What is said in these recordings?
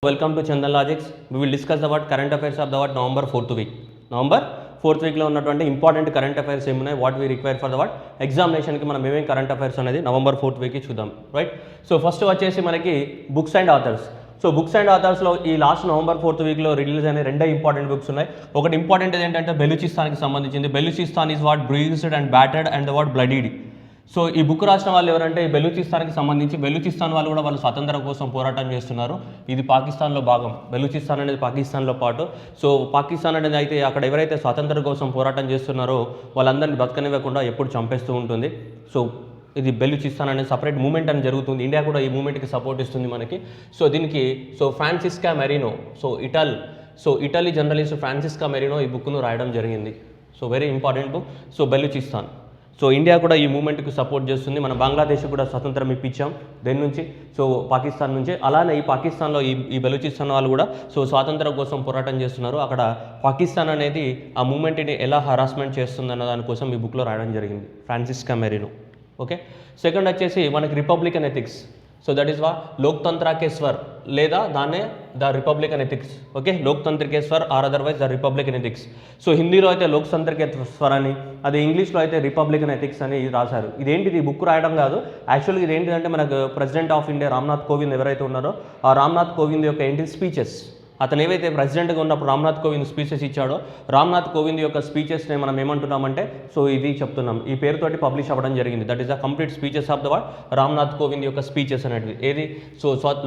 Welcome to Chandan Logics. We will discuss about current affairs of the November 4th week. November 4th week లో ఉన్నటువంటి important current affairs ఏమున్నాయి, what we require for the ఎగ్జామినేషన్కి మనం ఏమేమి current affairs అనేది November 4th వీక్కి చూద్దాం, right. So first వచ్చేసి మనకి books and authors. So books and ఆథర్స్లో ఈ లాస్ట్ నవంబర్ 4th వీక్లో రిలీజ్ అయిన రెండే ఇంపార్టెంట్ బుక్స్ ఉన్నాయి. ఒకటి ఇంపార్టెంట్ ఏంటంటే బెలూచిస్తాన్కి సంబంధించింది. Balochistan is what bruised and battered and what bloodied. So ఈ బుక్ రాసిన వాళ్ళు ఎవరంటే బెలూచిస్తాన్కి సంబంధించి, బెలూచిస్తాన్ వాళ్ళు కూడా వాళ్ళు స్వాతంత్రం కోసం పోరాటం చేస్తున్నారు. ఇది పాకిస్తాన్లో భాగం. బెలూచిస్తాన్ అనేది పాకిస్తాన్లో పాటు. సో పాకిస్తాన్ అనేది అయితే అక్కడ ఎవరైతే స్వాతంత్రం కోసం పోరాటం చేస్తున్నారో వాళ్ళందరినీ బ్రతకనివ్వకుండా ఎప్పుడు చంపేస్తూ ఉంటుంది. సో ఇది బెలూచిస్తాన్ అనేది సపరేట్ మూమెంట్ అని జరుగుతుంది. ఇండియా కూడా ఈ మూమెంట్కి సపోర్ట్ ఇస్తుంది మనకి. సో దీనికి ఫ్రాన్సిస్కా మెరీనో, ఇటలీ జర్నలిస్ట్ ఫ్రాన్సిస్కా మెరీనో ఈ బుక్ను రాయడం జరిగింది. So very important book. So Balochistan. So India కూడా ఈ మూమెంట్కి సపోర్ట్ చేస్తుంది. మన బంగ్లాదేశ్ కూడా స్వతంత్రం ఇప్పించాం దేని నుంచి, సో పాకిస్తాన్ నుంచి. అలానే ఈ పాకిస్తాన్లో ఈ బెలూచిస్తాన్ వాళ్ళు కూడా స్వాతంత్రం కోసం పోరాటం చేస్తున్నారు. అక్కడ పాకిస్తాన్ అనేది ఆ మూమెంట్ని ఎలా హరాస్మెంట్ చేస్తుందన్న దానికోసం ఈ బుక్లో రాయడం జరిగింది, ఫ్రాన్సిస్కా మెరీనో. ఓకే. సెకండ్ వచ్చేసి మనకి republican ethics. So that is Loktantra ke Swar, లేదా దాన్నే the republican ethics. Okay, Loktantra ke Swar or otherwise the republican ethics. So హిందీలో అయితే లోక్తంత్ర కే స్వర్ అని, అదే ఇంగ్లీష్లో అయితే రిపబ్లికన్ ఎథిక్స్ అని రాశారు. ఇదేంటిది, ఈ బుక్ రాయడం కాదు యాక్చువల్గా. ఇది ఏంటిదంటే మనకు president of India Ramnath Kovind ఎవరైతే ఉన్నారో ఆ రామ్నాథ్ కోవింద్ యొక్క స్పీచెస్, అతను ఏవైతే ప్రెసిడెంట్గా ఉన్నప్పుడు రామ్నాథ్ కోవింద్ స్పీచెస్ ఇచ్చాడో, రామ్నాథ్ కోవింద్ యొక్క స్పీచెస్ని మనం ఏమంటున్నామంటే ఇది చెప్తున్నాం, ఈ పేరుతోటి పబ్లిష్ అవ్వడం జరిగింది. That is the complete speeches of the Ramnath Kovind యొక్క స్పీచెస్ అనేటివి. ఏది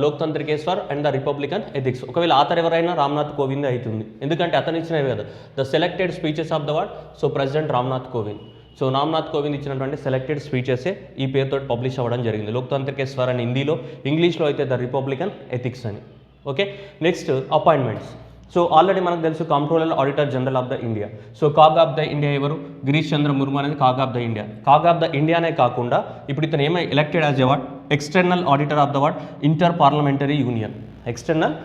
లోక్తంత్ర ke స్వర్ and the republican ethics. ఒకవేళ ఆథర్ ఎవరైనా రామ్నాథ్ కోవింద్ అవుతుంది, ఎందుకంటే అతను ఇచ్చినవి కదా the selected speeches of the president Ramnath Kovind. So Ramnath Kovind ఇచ్చినటువంటి సెలెక్టెడ్ స్పీచెసే ఈ పేరుతోటి పబ్లిష్ అవ్వడం జరిగింది. లోక్తంత్ర కే స్వర్ అని హిందీలో, ఇంగ్లీష్లో అయితే ద రిపబ్లికన్ ఎథిక్స్ అని. Okay. Next appointments. So already మనకు తెలుసు controller auditor general of the India. So CAG of the India ఎవరు, గిరీష్ చంద్ర ముర్ము అనేది CAG of the India. CAG of the ఇండియానే కాకుండా ఇప్పుడు ఇతను ఏమై elected as external auditor of the inter parliamentary union. External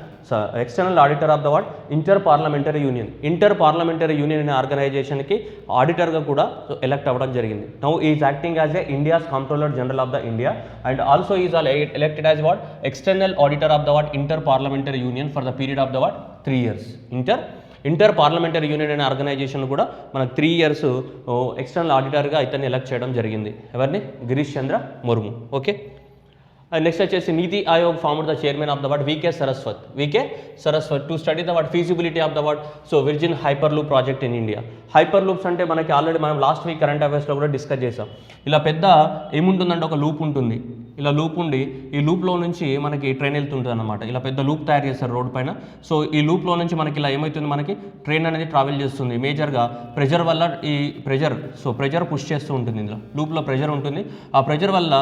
auditor of the inter parliamentary union. Inter parliamentary union అనే ఆర్గనైజేషన్కి ఆడిటర్గా కూడా ఎలక్ట్ అవ్వడం జరిగింది. Now is acting as India's controller general of the India and also is elected as external auditor of the inter parliamentary union for the period of the 3 years. Inter parliamentary union అనే organisation కూడా మనకు 3 years external ఆడిటర్గా ఇతన్ని elect చేయడం జరిగింది. ఎవరిని, Girish Chandra Murmu. Okay. And next వచ్చేసి Niti Aayog formed the chairman of the VK Saraswat to study the feasibility of the Virgin hyperloop project in India. Hyperloops అంటే మనకి ఆల్రెడీ మనం లాస్ట్ వీక్ కరెంట్ అఫైర్స్లో కూడా డిస్కస్ చేసాం. ఇలా పెద్ద ఏముంటుందంటే ఒక లూప్ ఉంటుంది, ఇలా లూప్ ఉండి ఈ లూప్లో నుంచి మనకి ట్రైన్ వెళ్తుంటుంది అనమాట. ఇలా పెద్ద లూప్ తయారు చేస్తారు రోడ్ పైన. సో ఈ లూప్లో నుంచి మనకి ఇలా ఏమవుతుంది, మనకి ట్రైన్ అనేది ట్రావెల్ చేస్తుంది. మేజర్గా ప్రెజర్ వల్ల ఈ ప్రెజర్ పుష్ చేస్తూ ఉంటుంది. ఇందులో లూప్లో ప్రెజర్ ఉంటుంది. ఆ ప్రెజర్ వల్ల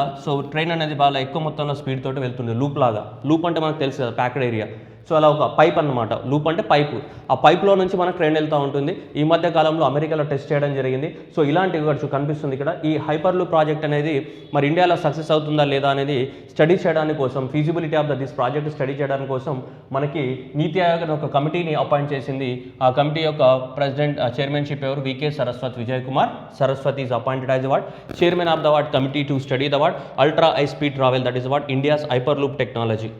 ట్రైన్ అనేది బాగా ఎక్కువ మొత్తంలో స్పీడ్ తోటి వెళ్తుంది లూప్ లాగా. లూప్ అంటే మనకు తెలుసు కదా, ప్యాక్డ్ ఏరియా. సో అలా ఒక పైప్ అనమాట. లూప్ అంటే పైపు. ఆ పైప్లో నుంచి మనకు ట్రైన్ వెళ్తూ ఉంటుంది. ఈ మధ్య కాలంలో అమెరికాలో టెస్ట్ చేయడం జరిగింది. సో ఇలాంటివి కనిపిస్తుంది ఇక్కడ. ఈ హైపర్ లూప్ ప్రాజెక్ట్ అనేది మరి ఇండియాలో సక్సెస్ అవుతుందా లేదా అనేది స్టడీ చేయడానికి కోసం, feasibility of this project study చేయడానికి కోసం మనకి నీతి ఆయోగ్ అనే ఒక కమిటీని అపాయింట్ చేసింది. ఆ కమిటీ యొక్క చైర్మన్షిప్ ఎవరు, VK Vijay Kumar Saraswati is appointed as chairman of the committee to study the ultra high speed travel, that is India's hyperloop technology.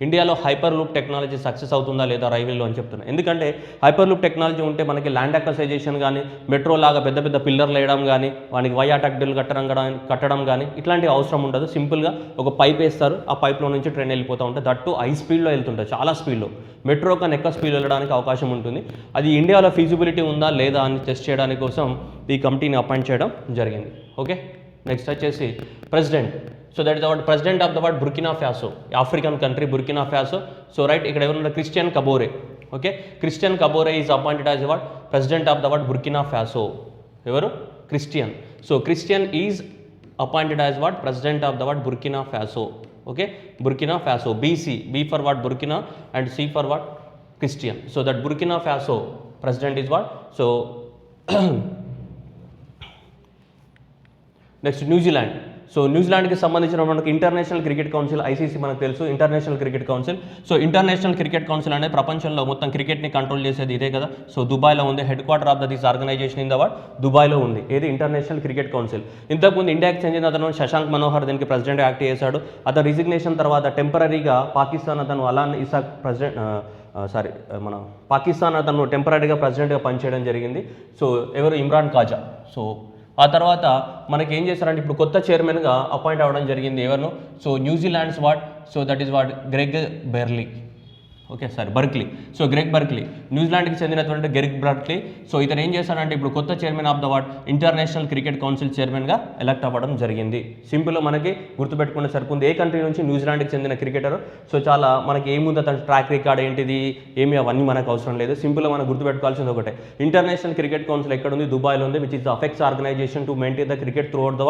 ఇండియాలో హైపర్ లూప్ టెక్నాలజీ సక్సెస్ అవుతుందా లేదా రైల్వేలో అని చెప్తున్నాను. ఎందుకంటే హైపర్ లూప్ టెక్నాలజీ ఉంటే మనకి ల్యాండ్ అక్వసైజేషన్ కానీ, మెట్రో లాగా పెద్ద పెద్ద పిల్లర్లు వేయడం కానీ, వానికి వైయాటక్డులు కట్టడం కానీ ఇట్లాంటివి అవసరం ఉండదు. సింపుల్గా ఒక పైప్ వేస్తారు, ఆ పైప్లో నుంచి ట్రైన్ వెళ్ళిపోతూ ఉంటుంది. దట్టు హై స్పీడ్లో వెళ్తుంటుంది, చాలా స్పీడ్లో. మెట్రో కన్నా ఎక్కువ స్పీడ్ వెళ్ళడానికి అవకాశం ఉంటుంది. అది ఇండియాలో ఫీజిబిలిటీ ఉందా లేదా అని టెస్ట్ చేయడానికి కోసం ఈ కమిటీని అపాయింట్ చేయడం జరిగింది. ఓకే. నెక్స్ట్ వచ్చేసి president. So that is president of the Burkina ఫ్యాసో, African country Burkina ఫ్యాసో. So right, ఇక్కడ ఎవరున్నారు, Christian కబోరే. Okay, Christian కబోరే is appointed as president of the Burkina ఫ్యాసో. ఎవరు, Christian. So Christian is appointed as president of the Burkina ఫ్యాసో. Okay, Burkina ఫ్యాసో. Be for Burkina and C for Christian. So that Burkina ఫ్యాసో president is so next New Zealand. So న్యూజిలాండ్కి సంబంధించిన మనకు international cricket council ICC మనకు తెలుసు, international cricket council. So international cricket council అనేది ప్రపంచంలో మొత్తం క్రికెట్ని control చేసేది ఇదే కదా. సో దుబాయ్లో ఉంది, headquarter of this organization in the world దుబాయ్లో ఉంది. ఏది ఇంటర్నేషనల్ క్రికెట్ కౌన్సిల్. ఇంతకుముందు ఇండియాకి చెందిన అతను శశాంక్ మనోహర్ దీనికి ప్రెసిడెంట్ యాక్ట్ చేశాడు. అతను రిజిగ్నేషన్ తర్వాత టెంపరీగా పాకిస్తాన్ అతను అలాన్ ఇసాక్ ప్రెసిడెంట్ మన పాకిస్తాన్ అతను టెంపరీగా ప్రెసిడెంట్గా పనిచేయడం జరిగింది. సో ఎవరు, ఇమ్రాన్ ఖాజా. సో ఆ తర్వాత మనకి ఏం చేశారంటే ఇప్పుడు కొత్త చైర్మన్గా అపాయింట్ అవ్వడం జరిగింది. ఎవరు? So New Zealand's so that is Greg Barclay. So Greg Barclay న్యూజిలాండ్కి చెందినటువంటి గ్రెగ్ బర్క్లీ. సో ఇతను ఏం చేశాడంటే ఇప్పుడు కొత్త chairman of the international cricket council చైర్మన్గా ఎలక్ట్ అవ్వడం జరిగింది. సింపుల్ మనకి గుర్తుపెట్టుకున్న సరిపోతుంది. ఏ కంట్రీ నుంచి? న్యూజిలాండ్కి చెందిన క్రికెటర్. సో చాలా మనకి ఏముంది అతని ట్రాక్ రికార్డ్ ఏంటిది ఏమి అవన్నీ మనకు అవసరం లేదు. సింపుల్గా మనం గుర్తుపెట్టుకోవాల్సింది ఒకటే, ఇంటర్నేషనల్ క్రికెట్ కౌన్సిల్ ఎక్కడ ఉంది? దుబాయ్లో ఉంది, which is the apex organisation to maintain the cricket throughout the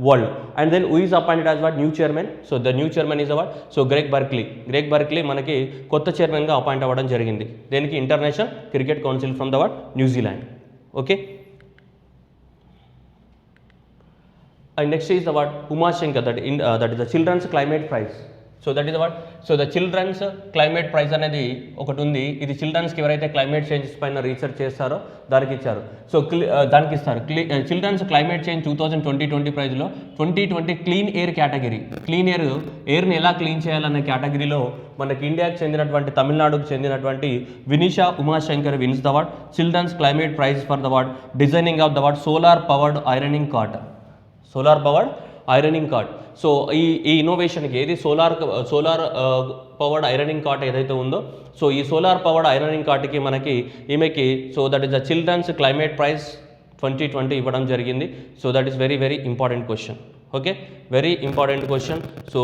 world. And then who is appointed as new chairman? So the new chairman is so Greg Barclay మనకి కొత్త చైర్మన్గా appoint అవ్వడం జరిగింది. దేనికి? International cricket Council from the New Zealand. Okay. And next is the Umashankar, that is the children's climate Prize. So that is so the children's climate Prize అనేది ఒకటి ఉంది. ఇది చిల్డ్రన్స్కి ఎవరైతే క్లైమేట్ చేంజెస్ పైన రీసెర్చ్ చేస్తారో దానికి ఇచ్చారు. సో దానికి ఇస్తారు. చిల్డ్రన్స్ క్లైమేట్ చేంజ్ 2020 ప్రైజ్లో 2020 క్లీన్ ఎయిర్ కేటగిరీ, క్లీన్ ఎయిర్ని ఎలా క్లీన్ చేయాలనే కేటగిరీలో మనకి ఇండియాకి చెందినటువంటి తమిళనాడుకు చెందినటువంటి Vinisha Umashankar wins the children's climate prize for the designing of the solar powered ironing cart. So ఈ ఇన్నోవేషన్కి ఏది సోలార్ పవర్డ్ ఐరనింగ్ కార్ట్ ఏదైతే ఉందో, సో ఈ సోలార్ పవర్డ్ ఐరనింగ్ కార్ట్కి ఈమెకి so that is the children's climate prize 2020 ఇవ్వడం జరిగింది. So that is very very important question. Okay, very important question. So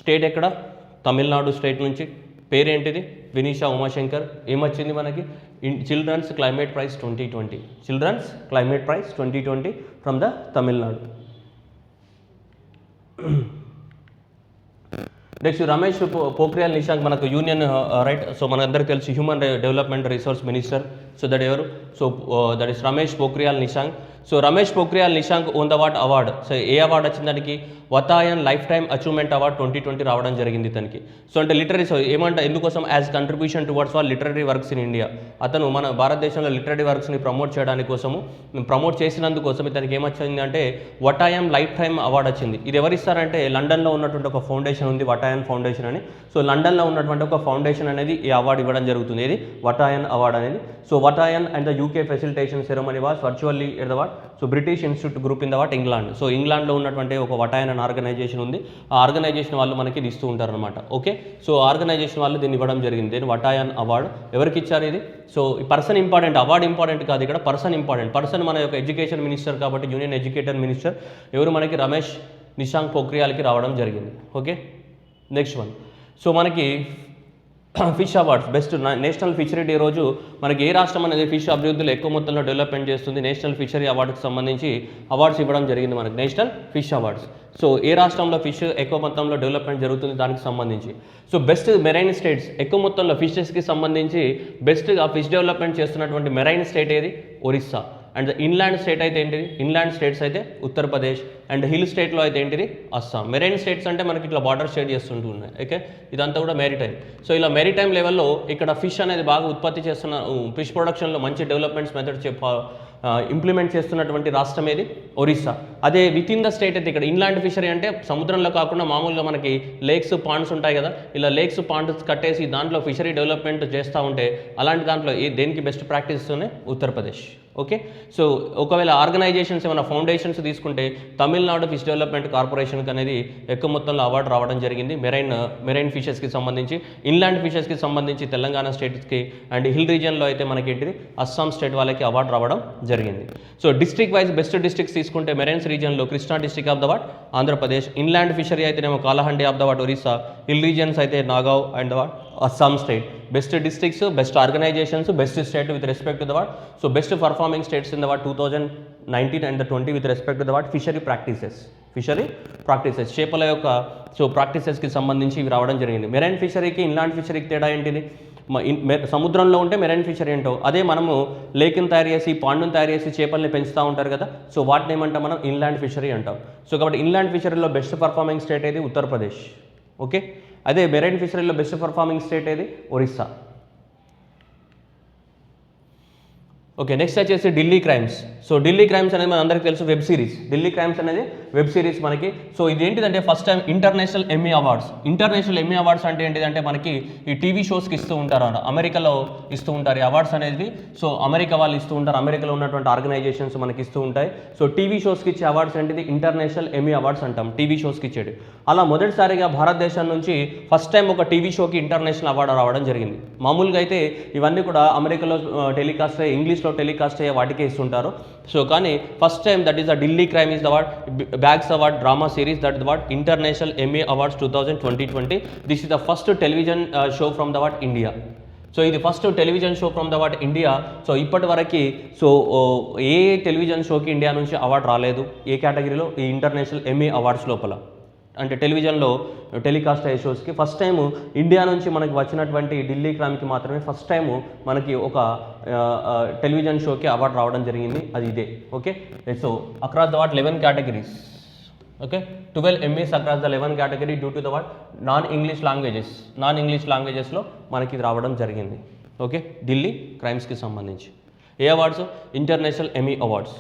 state ఎక్కడ? తమిళనాడు స్టేట్ నుంచి. పేరేంటిది? వినీషా ఉమాశంకర్. ఏమొచ్చింది మనకి? Children's climate prize 2020, children's climate prize 2020 from the Tamil Nadu. Next Ramesh Pokhriyal Nishank మనకు యూనియన్ రైట్. సో మనందరికీ తెలుసు human development resource minister. So that ఎవరు? So that is Ramesh Pokhriyal Nishank. So Ramesh Pokhriyal Nishank won the award. So ఏ అవార్డు వచ్చింది దానికి? Vatayan lifetime achievement award 2020 రావడం జరిగింది ఇతనికి. సో అంటే లిటరీ, సో ఎందుకోసం? As contribution towards literary works in India. అతను మన భారతదేశంలో లిటరీ వర్క్స్ని ప్రమోట్ చేయడానికి కోసము, ప్రమోట్ చేసినందుకోసం ఇతనికి ఏమొచ్చింది అంటే వటాయన్ లైఫ్ టైమ్ అవార్డు వచ్చింది. ఇది ఎవరిస్తారంటే లండన్లో ఉన్నటువంటి ఒక ఫౌండేషన్ ఉంది, వటాయన్ ఫౌండేషన్ అని. సో లండన్లో ఉన్నటువంటి ఒక ఫౌండేషన్ అనేది ఈ అవార్డు ఇవ్వడం జరుగుతుంది. ఇది వటాయన్ అవార్డు అనేది. So Vatayan and the UK facilitation ceremony was virtually at the so British institute group in the England. So ఇంగ్లాండ్లో ఉన్నటువంటి ఒక వటాయన్ అనే ఆర్గనైజేషన్ ఉంది. ఆ ఆర్గనైజేషన్ వాళ్ళు మనకి ఇది ఇస్తూ ఉంటారనమాట. ఓకే, సో ఆర్గనైజేషన్ వాళ్ళు దీన్ని ఇవ్వడం జరిగింది. దీన్ని వటాయన్ అవార్డు ఎవరికి ఇచ్చారు ఇది? సో ఈ పర్సన్ ఇంపార్టెంట్, అవార్డు ఇంపార్టెంట్ కాదు, ఇక్కడ పర్సన్ ఇంపార్టెంట్. పర్సన్ మన యొక్క ఎడ్యుకేషన్ మినిస్టర్ కాబట్టి యూనియన్ ఎడ్యుకేటర్ మినిస్టర్ ఎవరు మనకి? రమేష్ నిశాంక్ పోఖ్రియాల్కి రావడం జరిగింది. Okay, next one. సో మనకి fish awards, best national fishery day రోజు మనకి ఏ రాష్ట్రం అనేది ఫిష్ అభివృద్ధిలో ఎక్కువ మొత్తంలో డెవలప్మెంట్ చేస్తుంది? నేషనల్ ఫిషరీ అవార్డుకి సంబంధించి అవార్డ్స్ ఇవ్వడం జరిగింది మనకి, నేషనల్ ఫిష్ అవార్డ్స్. సో ఏ రాష్ట్రంలో ఫిష్ ఎక్కువ మొత్తంలో డెవలప్మెంట్ జరుగుతుంది దానికి సంబంధించి. సో బెస్ట్ మెరైన్ స్టేట్స్, ఎక్కువ మొత్తంలో ఫిషెస్కి సంబంధించి బెస్ట్గా ఫిష్ డెవలప్మెంట్ చేస్తున్నటువంటి మెరైన్ స్టేట్ ఏది? ఒరిస్సా. అండ్ ఇన్లాండ్ స్టేట్ అయితే ఏంటిది? ఇన్లాండ్ స్టేట్స్ అయితే ఉత్తరప్రదేశ్. అండ్ హిల్ స్టేట్లో అయితే ఏంటిది? అస్సాం. మెరైన్ స్టేట్స్ అంటే మనకి ఇట్లా బార్డర్ స్టేట్ చేస్తుంటూ ఉన్నాయి. ఓకే, ఇదంతా కూడా మెరిటైమ్. సో ఇలా మెరిటైమ్ లెవెల్లో ఇక్కడ ఫిష్ అనేది బాగా ఉత్పత్తి చేస్తున్న, ఫిష్ ప్రొడక్షన్లో మంచి డెవలప్మెంట్స్ మెథడ్ ఇంప్లిమెంట్ చేస్తున్నటువంటి రాష్ట్రం ఏది? ఒరిస్సా. అదే విత్ ఇన్ ద స్టేట్ అయితే ఇక్కడ ఇన్లాండ్ ఫిషరీ అంటే సముద్రంలో కాకుండా మామూలుగా మనకి లేక్స్, పాండ్స్ ఉంటాయి కదా, ఇలా లేక్స్, పాండ్స్ కట్టేసి దాంట్లో ఫిషరీ డెవలప్మెంట్ చేస్తూ ఉంటే అలాంటి దాంట్లో దేనికి బెస్ట్ ప్రాక్టీస్ ఇస్తున్నాయి? ఉత్తరప్రదేశ్. ఓకే, సో ఒకవేళ ఆర్గనైజేషన్స్ ఏమైనా ఫౌండేషన్స్ తీసుకుంటే తమిళనాడు ఫిష్ డెవలప్మెంట్ కార్పొరేషన్కి అనేది ఎక్కువ మొత్తంలో అవార్డు రావడం జరిగింది మెరైన్ ఫిషెస్కి సంబంధించి. ఇన్లాండ్ ఫిషెస్కి సంబంధించి తెలంగాణ స్టేట్స్కి, అండ్ హిల్ రీజియన్లో అయితే మనకి ఏంటిది? అస్సాం స్టేట్ వాళ్ళకి అవార్డు రావడం జరిగింది. So district wise best districts తీసుకుంటే మెరైన్స్ రీజియన్లో Krishna district of the Andhra Pradesh. Inland fishery అయితేనేమో Kalahandi of the Orissa. Hill regions అయితే Nagaon and Assam state. Best districts, best organisations, best state with respect to the so best performing states in the 2019 and 20 with respect to the fishery practices చేపల యొక్క so ప్రాక్టీసెస్కి సంబంధించి ఇవి రావడం జరిగింది. Marine ఫిషరీకి inland ఫిషరీకి తేడా ఏంటిది? సముద్రంలో ఉంటే మెరైన్ ఫిషరీ ఏంటో, అదే మనము లేక్ని తయారు చేసి పాండుని తయారు చేసి చేపల్ని పెంచుతూ ఉంటారు కదా, సో వాటిని ఏమంటాం మనం ఇన్లాండ్ ఫిషరీ అంటాం. సో కాబట్టి ఇన్లాండ్ ఫిషరీలో బెస్ట్ పర్ఫార్మింగ్ స్టేట్ ఏది? ఉత్తరప్రదేశ్. ఓకే, అదే మెరైన్ ఫిషరీలో బెస్ట్ పర్ఫార్మింగ్ స్టేట్ ఏది? ఒరిస్సా. ఓకే, నెక్స్ట్ వచ్చేసి Delhi crimes. So Delhi crimes అనేది మన అందరికీ తెలుసు వెబ్ సిరీస్. ఢిల్లీ క్రైమ్స్ అనేది వెబ్ సిరీస్ మనకి. సో ఇది ఏంటిదంటే first time international Emmy awards. International Emmy awards అంటే ఏంటిదంటే మనకి ఈ టీవీ షోస్కి ఇస్తూ ఉంటారు, అమెరికాలో ఇస్తూ ఉంటారు ఈ అవార్డ్స్ అనేది. సో అమెరికా వాళ్ళు ఇస్తూ ఉంటారు, అమెరికాలో ఉన్నటువంటి ఆర్గనైజేషన్స్ మనకి ఇస్తూ ఉంటాయి. సో టీవీ షోస్కి ఇచ్చే అవార్డ్స్ ఏంటిది? ఇంటర్నేషనల్ ఎమ్మీ అవార్డ్స్ అంటాం, టీవీ షోస్కి ఇచ్చేది. అలా మొదటిసారిగా భారతదేశం నుంచి ఫస్ట్ టైం ఒక టీవీ షోకి ఇంటర్నేషనల్ అవార్డు రావడం జరిగింది. మామూలుగా అయితే ఇవన్నీ కూడా అమెరికాలో టెలికాస్ట్ అయ్యే, ఇంగ్లీష్లో టెలికాస్ట్ అయ్యే వాటికే ఇస్తుంటారు. సో కానీ first time that is the Delhi crime is the award, bags award drama series, that the award international Emmy awards 2020. This is the first television show from the award India. So ఇది first television show from the award India. So ఇప్పటి వరకు so ఏ television షోకి India నుంచి award రాలేదు ఏ కేటగిరీలో? ఈ ఇంటర్నేషనల్ ఎమ్మీ అవార్డ్స్ లోపల, అంటే టెలివిజన్లో టెలికాస్ట్ అయ్యే షోస్కి ఫస్ట్ టైము ఇండియా నుంచి మనకి వచ్చినటువంటి ఢిల్లీ క్రైమ్కి మాత్రమే ఫస్ట్ టైము మనకి ఒక టెలివిజన్ షోకి అవార్డు రావడం జరిగింది, అది ఇదే. Okay, so across the what 11 categories. Okay, 12 Emmys across the 11 category due to the what non English లాంగ్వేజెస్లో మనకి ఇది రావడం జరిగింది. ఓకే, ఢిల్లీ క్రైమ్స్కి సంబంధించి ఏ awards? International Emmy awards.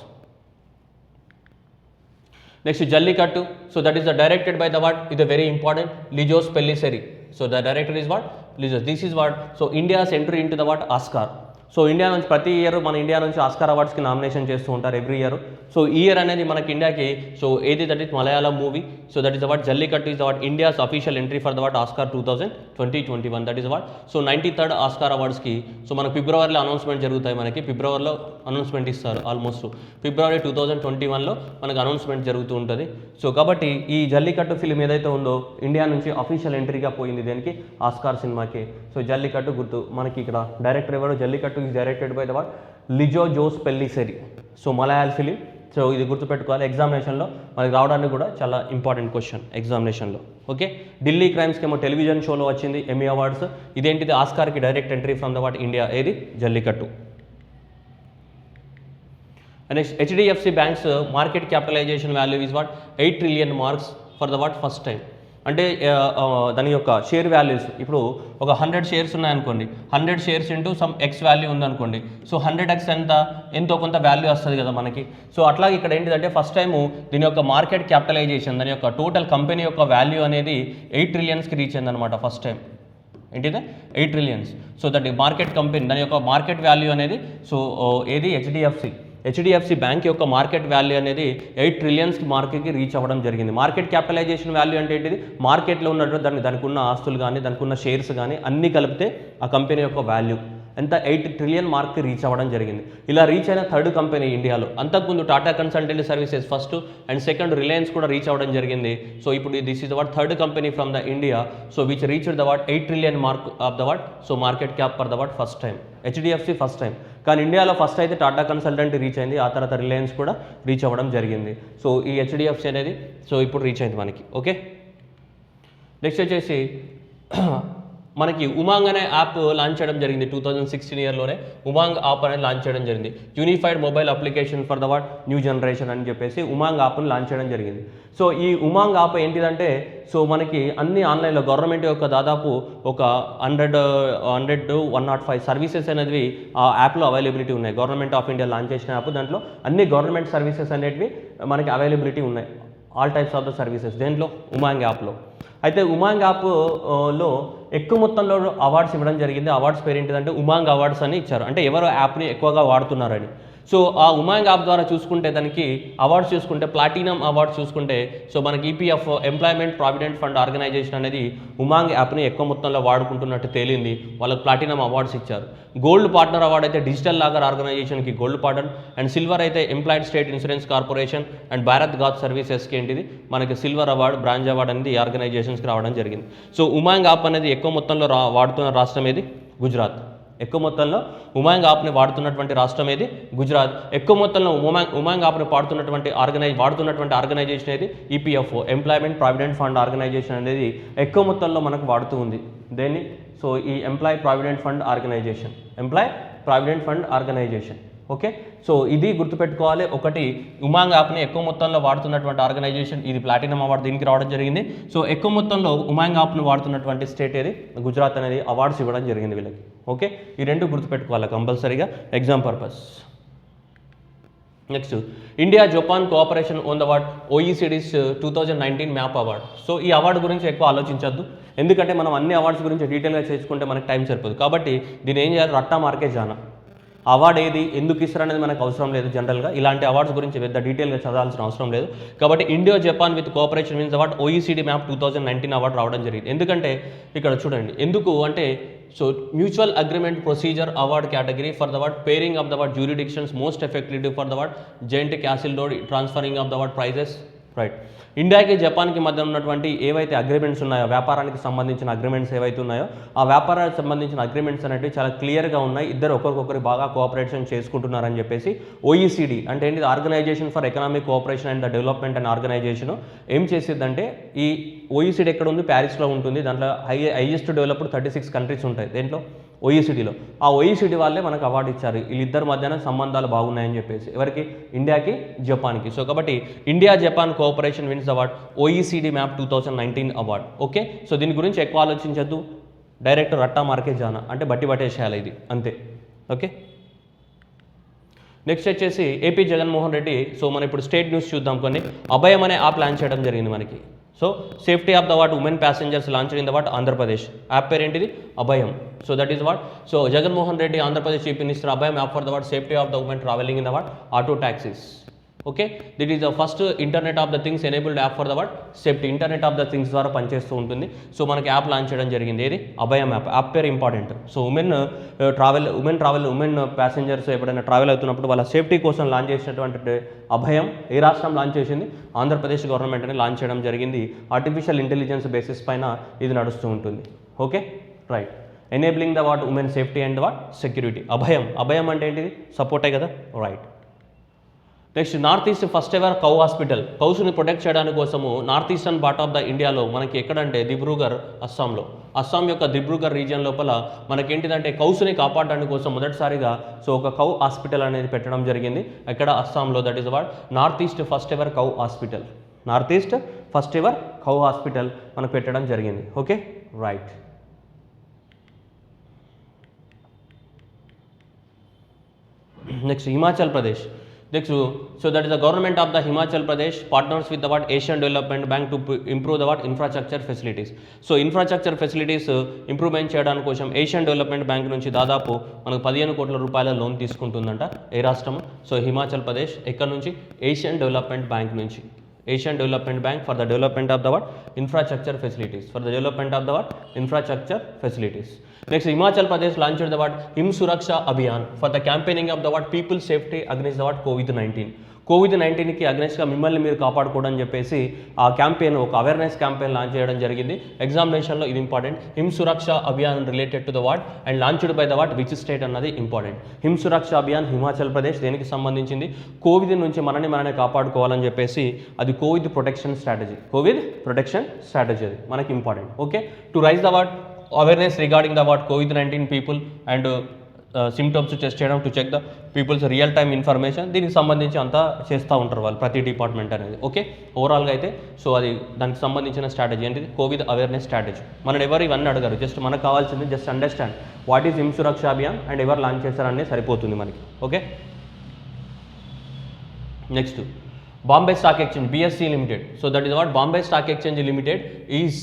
Next Jallikattu. So that is the directed by the what, ఇది very important, Lijo Jose Pellissery. So the director is what? Lijo Jose. This is what, so India's entry in to the what Oscar. So India నుంచి ప్రతి year మన India నుంచి Oscar అవార్డ్స్కి nomination చేస్తూ ఉంటారు every year. So ఈ year అనేది మనకి ఇండియాకి సో ఏది? That is Malayalam movie. So that is the what Jallikattu is the what India's official entry for the what Oscar 2021. That is what so 93rd Oscar అవార్డ్స్కి so మనకు ఫిబ్రవరిలో అనౌన్స్మెంట్ జరుగుతాయి, మనకి ఫిబ్రవరిలో అనౌన్స్మెంట్ ఇస్తారు. ఆల్మోస్ట్ ఫిబ్రవరి 2021లో మనకు అనౌన్స్మెంట్ జరుగుతూ ఉంటుంది. సో కాబట్టి ఈ జల్లికట్టు ఫిల్మ్ ఏదైతే ఉందో ఇండియా నుంచి అఫీషియల్ ఎంట్రీగా పోయింది దేనికి? ఆస్కార్ సినిమాకి. సో జల్లికట్టు గుర్తు మనకి ఇక్కడ డైరెక్టర్ ఎవరు? Jallikattu is directed by the what Lijo Jose Pellissery. So Malayala film. So ఇది గుర్తుపెట్టుకోవాలి, ఎగ్జామినేషన్లో మనకి రావడానికి కూడా చాలా ఇంపార్టెంట్ క్వశ్చన్ ఎగ్జామినేషన్లో. ఓకే, ఢిల్లీ క్రైమ్స్కి ఏమో టెలివిజన్ షోలో వచ్చింది ఎమ్మీ అవార్డ్స్, ఇదేంటిది? ఆస్కార్కి direct entry from the what India, ఏది? Jallikattu. Next HDFC bank's market capitalisation value is what 8 trillion marks for the what first time. అంటే దాని యొక్క షేర్ వాల్యూస్ ఇప్పుడు ఒక 100 షేర్స్ ఉన్నాయనుకోండి, 100 shares into some X value ఉందనుకోండి. సో 100x ఎంతో కొంత వాల్యూ వస్తుంది కదా మనకి. సో అట్లాగే ఇక్కడ ఏంటిదంటే ఫస్ట్ టైము దీని యొక్క మార్కెట్ క్యాపిటలైజేషన్, దాని యొక్క టోటల్ కంపెనీ యొక్క వాల్యూ అనేది 8 trillionsకి రీచ్ అయిందనమాట ఫస్ట్ టైం. ఏంటిదే? 8 trillions. So that market company దాని యొక్క మార్కెట్ వాల్యూ అనేది సో ఏది? హెచ్డిఎఫ్సి బ్యాంక్ యొక్క మార్కెట్ వాల్యూ అనేది 8 trillionsకి మార్కెట్కి రీచ్ అవ్వడం జరిగింది. మార్కెట్ క్యాపిటలైజేషన్ వాల్యూ అంటే ఏంటిది? మార్కెట్లో ఉన్నటువంటి దానికి ఉన్న ఆస్తులు కానీ దానికి ఉన్న షేర్స్ కానీ అన్నీ కలిపితే ఆ కంపెనీ యొక్క వాల్యూ ఎంత? 8 trillion మార్క్కి రీచ్ అవ్వడం జరిగింది. ఇలా రీచ్ అయిన థర్డ్ కంపెనీ ఇండియాలో. అంతకుముందు Tata consultant services first and second Reliance కూడా రీచ్ అవ్వడం జరిగింది. సో ఇప్పుడు this is the what third company from the India so which reached the what 8 trillion mark of the what so market cap for the what first time. HDFC first time, కానీ ఇండియాలో first అయితే Tata consultant reach అయింది, ఆ తర్వాత Reliance కూడా reach అవ్వడం జరిగింది. So ఈ హెచ్డిఎఫ్సి అనేది సో ఇప్పుడు రీచ్ అయింది మనకి. ఓకే, నెక్స్ట్ వచ్చేసి మనకి ఉమాంగ్ అనే యాప్ లాంచ్ చేయడం జరిగింది 2016 ఇయర్లోనే. ఉమాంగ్ యాప్ అనేది లాంచ్ చేయడం జరిగింది. Unified mobile application for the what new generation అని చెప్పేసి ఉమాంగ్ యాప్ని లాంచ్ చేయడం జరిగింది. సో ఈ ఉమాంగ్ యాప్ ఏంటిదంటే సో మనకి అన్ని ఆన్లైన్లో గవర్నమెంట్ యొక్క దాదాపు ఒక 100 to 105 సర్వీసెస్ అనేవి ఆ యాప్లో అవైలబిలిటీ ఉన్నాయి. గవర్నమెంట్ ఆఫ్ ఇండియా లాంచ్ చేసిన యాప్, దాంట్లో అన్ని గవర్నమెంట్ సర్వీసెస్ అనేటివి మనకి అవైలబిలిటీ ఉన్నాయి, all types of the services దేంట్లో? ఉమాంగ్ యాప్లో. అయితే ఉమాంగ్ యాప్లో ఎక్కువ మొత్తంలో అవార్డ్స్ ఇవ్వడం జరిగింది. అవార్డ్స్ పేరు ఏంటిదంటే ఉమాంగ్ అవార్డ్స్ అని ఇచ్చారు, అంటే ఎవరు యాప్ని ఎక్కువగా వాడుతున్నారని. సో ఆ ఉమాంగ్ యాప్ ద్వారా చూసుకుంటే దానికి అవార్డ్స్ చూసుకుంటే ప్లాటినం అవార్డ్స్ చూసుకుంటే సో మనకి EPF employment provident fund organisation Umang ఉమాంగ్ యాప్ని ఎక్కువ మొత్తంలో వాడుకుంటున్నట్టు తేలింది, వాళ్ళకి ప్లాటినం అవార్డ్స్ ఇచ్చారు. గోల్డ్ పార్ట్నర్ అవార్డ్ అయితే డిజిటల్ లాగర్ ఆర్గనైజేషన్కి గోల్డ్ పార్ట్నర్, అండ్ సిల్వర్ అయితే employed state insurance corporation and Bharat gas సర్వీసెస్కి ఏంటిది మనకి సిల్వర్ అవార్డ్, బ్రాంజ్ అవార్డ్ అనేది ఈ ఆర్గనైజేషన్స్కి రావడం జరిగింది. సో ఉమాంగ్ యాప్ అనేది ఎక్కువ మొత్తంలో వాడుతున్న రాష్ట్రం ఏది? గుజరాత్. ఎక్కువ మొత్తంలో ఉమాంగ్ యాప్ని వాడుతున్నటువంటి రాష్ట్రం ఏది? గుజరాత్. ఎక్కువ మొత్తంలో ఉమాంగ్ యాప్ని వాడుతున్నటువంటి ఆర్గనైజేషన్ ఏది? EPFO, employment provident fund organisation అనేది ఎక్కువ మొత్తంలో మనకు వాడుతూ ఉంది. దేన్ని? సో ఈ employee provident fund organization. Okay, so ఇది గుర్తుపెట్టుకోవాలి. ఒకటి ఉమాంగ్ యాప్ని ఎక్కువ మొత్తంలో వాడుతున్నటువంటి ఆర్గనైజేషన్, ఇది ప్లాటినం అవార్డు దీనికి రావడం జరిగింది. సో ఎక్కువ మొత్తంలో ఉమాంగ్ యాప్ను వాడుతున్నటువంటి స్టేట్ ఏది? గుజరాత్ అనేది అవార్డ్స్ ఇవ్వడం జరిగింది వీళ్ళకి. ఓకే, ఈ రెండు గుర్తుపెట్టుకోవాలి కంపల్సరీగా exam purpose. Next, India Japan cooperation own the award OECD's 2019 map award. So ఈ అవార్డు గురించి ఎక్కువ ఆలోచించద్దు, ఎందుకంటే మనం అన్ని అవార్డ్స్ గురించి డీటెయిల్గా చేసుకుంటే మనకు టైం సరిపోదు. కాబట్టి దీని ఏం చేయాలి? రట్టా మార్కే జానా. అవార్డు ఏది, ఎందుకు ఇస్తారు అనేది మనకు అవసరం లేదు. జనరల్గా ఇలాంటి అవార్డ్స్ గురించి పెద్ద డీటెయిల్గా చదవాల్సిన అవసరం లేదు. కాబట్టి India Japan with cooperation means award OECD map 2019 award రావడం జరిగింది. ఎందుకంటే ఇక్కడ చూడండి, ఎందుకు అంటే so mutual agreement procedure award category for the award pairing of the award jurisdictions most effective for the award joint castle load transferring of the award prizes. Right, ఇండియాకి జపాన్కి మధ్య ఉన్నటువంటి ఏవైతే అగ్రిమెంట్స్ ఉన్నాయో, వ్యాపారానికి సంబంధించిన అగ్రిమెంట్స్ ఏవైతే ఉన్నాయో, ఆ వ్యాపారానికి సంబంధించిన అగ్రిమెంట్స్ అనేవి చాలా క్లియర్గా ఉన్నాయి. ఇద్దరు ఒకరికొకరు బాగా కోఆపరేషన్ చేసుకుంటున్నారని చెప్పేసి OECD అంటే ఏంటి? Organization for economic cooperation and the development and organization ఏం చేసేదంటే, ఈ OECD ఎక్కడ ఉంది? ప్యారిస్లో ఉంటుంది. దాంట్లో హైయెస్ట్ డెవలప్డ్ 36 కంట్రీస్ ఉంటాయి దేంట్లో? OECDలో. ఆ OECD వాళ్ళే మనకు అవార్డు ఇచ్చారు, వీళ్ళిద్దరి మధ్యన సంబంధాలు బాగున్నాయని చెప్పేసి. ఎవరికి? ఇండియాకి, జపాన్కి. సో కాబట్టి India Japan cooperation wins award OECD map 2019 award. Okay, so దీని గురించి ఎక్కువ ఆలోచించద్దు, డైరెక్ట్ రట్టా మార్కే జానా అంటే బట్టి పట్టేసేయాలి ఇది అంతే. ఓకే, నెక్స్ట్ వచ్చేసి ఏపీ జగన్మోహన్ రెడ్డి. సో మనం ఇప్పుడు స్టేట్ న్యూస్ చూద్దాం. కొన్ని అభయం అనే యాప్ లాంచ్ చేయడం జరిగింది మనకి. So safety of the what women passengers launch in the what Andhra Pradesh. App పేరు ఏంటిది? Abhayam. So that is what. So Jaganmohan Reddy Andhra Pradesh chief minister Abhayam app for the what safety of the women travelling in the what auto taxis. Okay, that is the first internet of the things enabled app for the what safety. Internet of the things ద్వారా పనిచేస్తూ ఉంటుంది. So మనకి app launch చేయడం జరిగింది. ఏది? అభయం app. App పేరు important. So women passengers ఎప్పుడైనా travel అవుతున్నప్పుడు వాళ్ళ సేఫ్టీ కోసం లాంచ్ చేసినటువంటి అభయం ఏ రాష్ట్రం లాంచ్ చేసింది? ఆంధ్రప్రదేశ్ గవర్నమెంట్ అని లాంచ్ చేయడం జరిగింది. ఆర్టిఫిషియల్ ఇంటెలిజెన్స్ బేసిస్ పైన ఇది నడుస్తూ ఉంటుంది. Okay, right. Enabling the what women safety and what security. Abhayam అంటే ఏంటిది? సపోర్టే కదా. Right. Next, north east first ever cow hospital. కౌస్ని ప్రొటెక్ట్ చేయడానికి కోసము north eastern part of the ఇండియాలో మనకి ఎక్కడంటే దిబ్రూగర్, అస్సాంలో. అస్సాం యొక్క దిబ్రూగర్ రీజియన్ లోపల మనకేంటిదంటే కౌస్ని కాపాడడానికి కోసం మొదటిసారిగా సో ఒక కౌ హాస్పిటల్ అనేది పెట్టడం జరిగింది. ఎక్కడ? అస్సాంలో. That is what north east first ever cow hospital. North east first ever cow hospital మనకు పెట్టడం జరిగింది. Okay, right. Next, Himachal Pradesh. Next, so that is the government of the Himachal Pradesh partners with the what Asian Development Bank to improve the what infrastructure facilities. So infrastructure facilities improvement చేయడానికి కోసం Asian development bank నుంచి దాదాపు మనకు 15 కోట్ల రూపాయల loan తీసుకుంటుందంట. ఏ రాష్ట్రం? So Himachal Pradesh. ఎక్కడ నుంచి? ఏషియన్ డెవలప్మెంట్ బ్యాంక్ నుంచి. Asian Development Bank for the development of the what infrastructure facilities. Next, Himachal Pradesh launched the what Him Suraksha Abhiyan for the campaigning of the what people safety against the what COVID-19. కోవిడ్-19కి అగ్నెస్ట్గా మిమ్మల్ని మీరు కాపాడుకోవడం అని చెప్పేసి ఆ campaign, ఒక awareness campaign launch చేయడం జరిగింది. ఎగ్జామినేషన్లో ఇది important. Him Suraksha Abhiyan related to the what and launched by the what which state అన్నది ఇంపార్టెంట్. హిమ్ సురక్ష అభియాన్ హిమాచల్ ప్రదేశ్. దేనికి సంబంధించింది? కోవిడ్ నుంచి మననే కాపాడుకోవాలని చెప్పేసి అది కోవిడ్ ప్రొటెక్షన్ స్ట్రాటజీ. అది మనకి important. Okay, to raise the what awareness regarding the what కోవిడ్-19 పీపుల్ అండ్ సిమ్టమ్స్ టెస్ట్ చేయడం, to check the people's real time information. దీనికి సంబంధించి అంతా చేస్తూ ఉంటారు వాళ్ళు, ప్రతి డిపార్ట్మెంట్ అనేది. ఓకే, ఓవరాల్గా అయితే సో అది దానికి సంబంధించిన స్ట్రాటజీ ఏంటిది? Covid awareness strategy. మనం ఎవరు ఇవన్నీ అడగారు, జస్ట్ మనకు కావాల్సింది just understand what is him Suraksha Abhiyan and ఎవరు లాంచ్ చేశారనేది సరిపోతుంది మనకి. Okay, next, Bombay stock exchange BSE limited. So that is what Bombay stock exchange limited is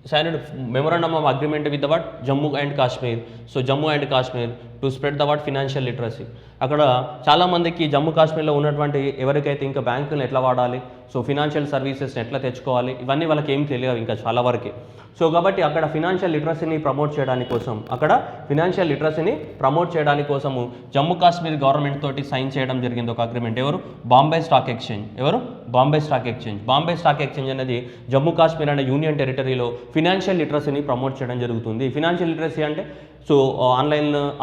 signed memorandum of agreement with the what Jammu and Kashmir. So Jammu and Kashmir to spread the what financial literacy. అక్కడ చాలామందికి జమ్మూ కాశ్మీర్లో ఉన్నటువంటి ఎవరికైతే ఇంకా బ్యాంకులను ఎట్లా వాడాలి, so financial సర్వీసెస్ని ఎట్లా తెచ్చుకోవాలి, ఇవన్నీ వాళ్ళకి ఏం తెలియదు ఇంకా చాలా వరకే. సో కాబట్టి అక్కడ ఫినాన్షియల్ లిటరసీని ప్రమోట్ చేయడానికి కోసము జమ్మూ కాశ్మీర్ గవర్నమెంట్ తోటి సైన్ చేయడం జరిగింది ఒక అగ్రిమెంట్. బాంబే స్టాక్ ఎక్స్చేంజ్ అనేది జమ్మూ కాశ్మీర్ అనే యూనియన్ టెరిటరీలో ఫినాన్షియల్ లిటరసీని ప్రమోట్ చేయడం జరుగుతుంది. ఫినాన్షియల్ లిటరసీ అంటే సో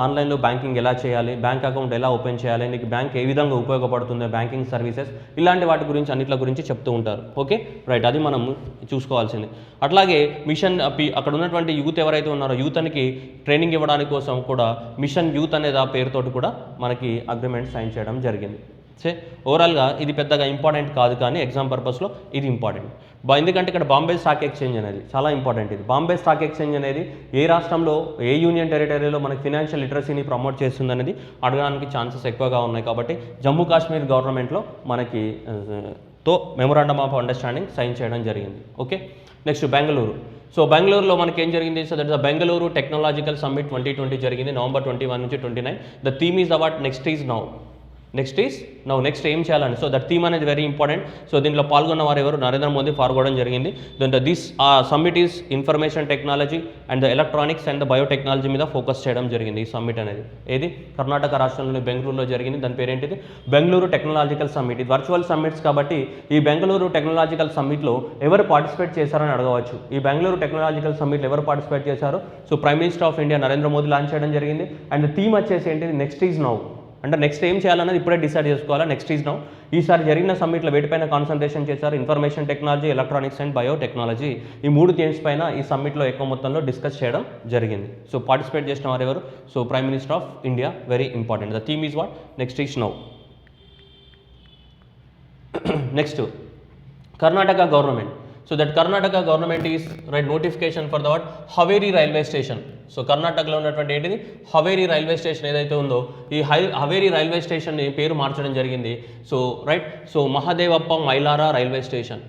ఆన్లైన్లో బ్యాంకింగ్ ఎలా చేయాలి, బ్యాంక్ అకౌంట్ ఎలా ఓపెన్ చేయాలి, నీకు బ్యాంక్ ఏ విధంగా ఉపయోగపడుతుంది, బ్యాంకింగ్ సర్వీసెస్, ఇలాంటి వాటి గురించి అన్నిటి గురించి చెప్తూ ఉంటారు. ఓకే రైట్, అది మనం చూసుకోవాల్సింది. అట్లాగే మిషన్ అక్కడ ఉన్నటువంటి యూత్ ఎవరైతే ఉన్నారో యూత్కి ట్రైనింగ్ ఇవ్వడానికి కోసం కూడా మిషన్ యూత్ అనేది ఆ పేరుతోటి కూడా మనకి అగ్రిమెంట్ సైన్ చేయడం జరిగింది. ఓవరాల్గా ఇది పెద్దగా ఇంపార్టెంట్ కాదు, కానీ ఎగ్జామ్ పర్పస్లో ఇది ఇంపార్టెంట్. ఎందుకంటే ఇక్కడ బాంబే స్టాక్ ఎక్స్చేంజ్ అనేది చాలా ఇంపార్టెంట్. ఇది బాంబే స్టాక్ ఎక్స్చేంజ్ అనేది ఏ రాష్ట్రంలో, ఏ యూనియన్ టెరిటరీలో మనకి ఫినాన్షియల్ లిటరసీని ప్రమోట్ చేస్తుంది అనేది అడగడానికి ఛాన్సెస్ ఎక్కువగా ఉన్నాయి. కాబట్టి జమ్మూ కాశ్మీర్ గవర్నమెంట్లో మనకి మెమొరాండమ్ ఆఫ్ అండర్స్టాండింగ్ సైన్ చేయడం జరిగింది. Okay, next Bengaluru. సో బెంగళూరులో మనకి ఏం జరిగింది? So that is the Bengaluru technological summit 2020 జరిగింది నవంబర్ 21 నుంచి 29. The theme is అవాట్ next is now. Next ఏం చేయాలని. సో దట్ థీమ్ అనేది వెరీ ఇంపార్టెంట్. సో దీంట్లో పాల్గొన్న వారు ఎవరు? నరేంద్ర మోదీ పాల్గొనడం జరిగింది. This summit is information technology and the electronics and the biotechnology మీద ఫోకస్ చేయడం జరిగింది. ఈ సమ్మిట్ అనేది ఏది కర్ణాటక రాష్ట్రంలోని బెంగళూరులో జరిగింది. దాని పేరేంటిది? Bengaluru technological summit. ఇది వర్చువల్ సమ్మిట్స్ కాబట్టి ఈ బెంగళూరు టెక్నాలజికల్ సమ్మిట్లో ఎవరు పార్టిసిపేట్ చేశారని అడగవచ్చు. ఈ బెంగళూరు టెక్నాలజికల్ సమ్మిట్లో ఎవరు పార్టిసిపేట్ చేశారు? So prime minister of India Narendra Modi launch చేయడం జరిగింది. అండ్ థీమ్ వచ్చేసి ఏంటిది? Next is now. అంటే నెక్స్ట్ ఏం చేయాలన్నది ఇప్పుడే డిసైడ్ చేసుకోవాలా. Next is now. ఈసారి జరిగిన సమ్మిట్లో వేటిపైన కాన్సన్ట్రేషన్ చేశారు? Information technology, electronics and biotechnology. ఈ 3 థీమ్స్ పైన ఈ సమ్మిట్లో ఎక్కువ మొత్తంలో డిస్కస్ చేయడం జరిగింది. సో పార్టిసిపేట్ చేసిన వారు ఎవరు? So prime minister of India, very important. The theme is what? Next is now. Next Karnataka government. So that Karnataka government is right notification for the what? Haveri railway station. So కర్ణాటకలో ఉన్నటువంటి ఏంటిది? Haveri railway station ఏదైతే ఉందో ఈ Haveri railway స్టేషన్ని పేరు మార్చడం జరిగింది. So right, so Mahadevappa Mailara railway station,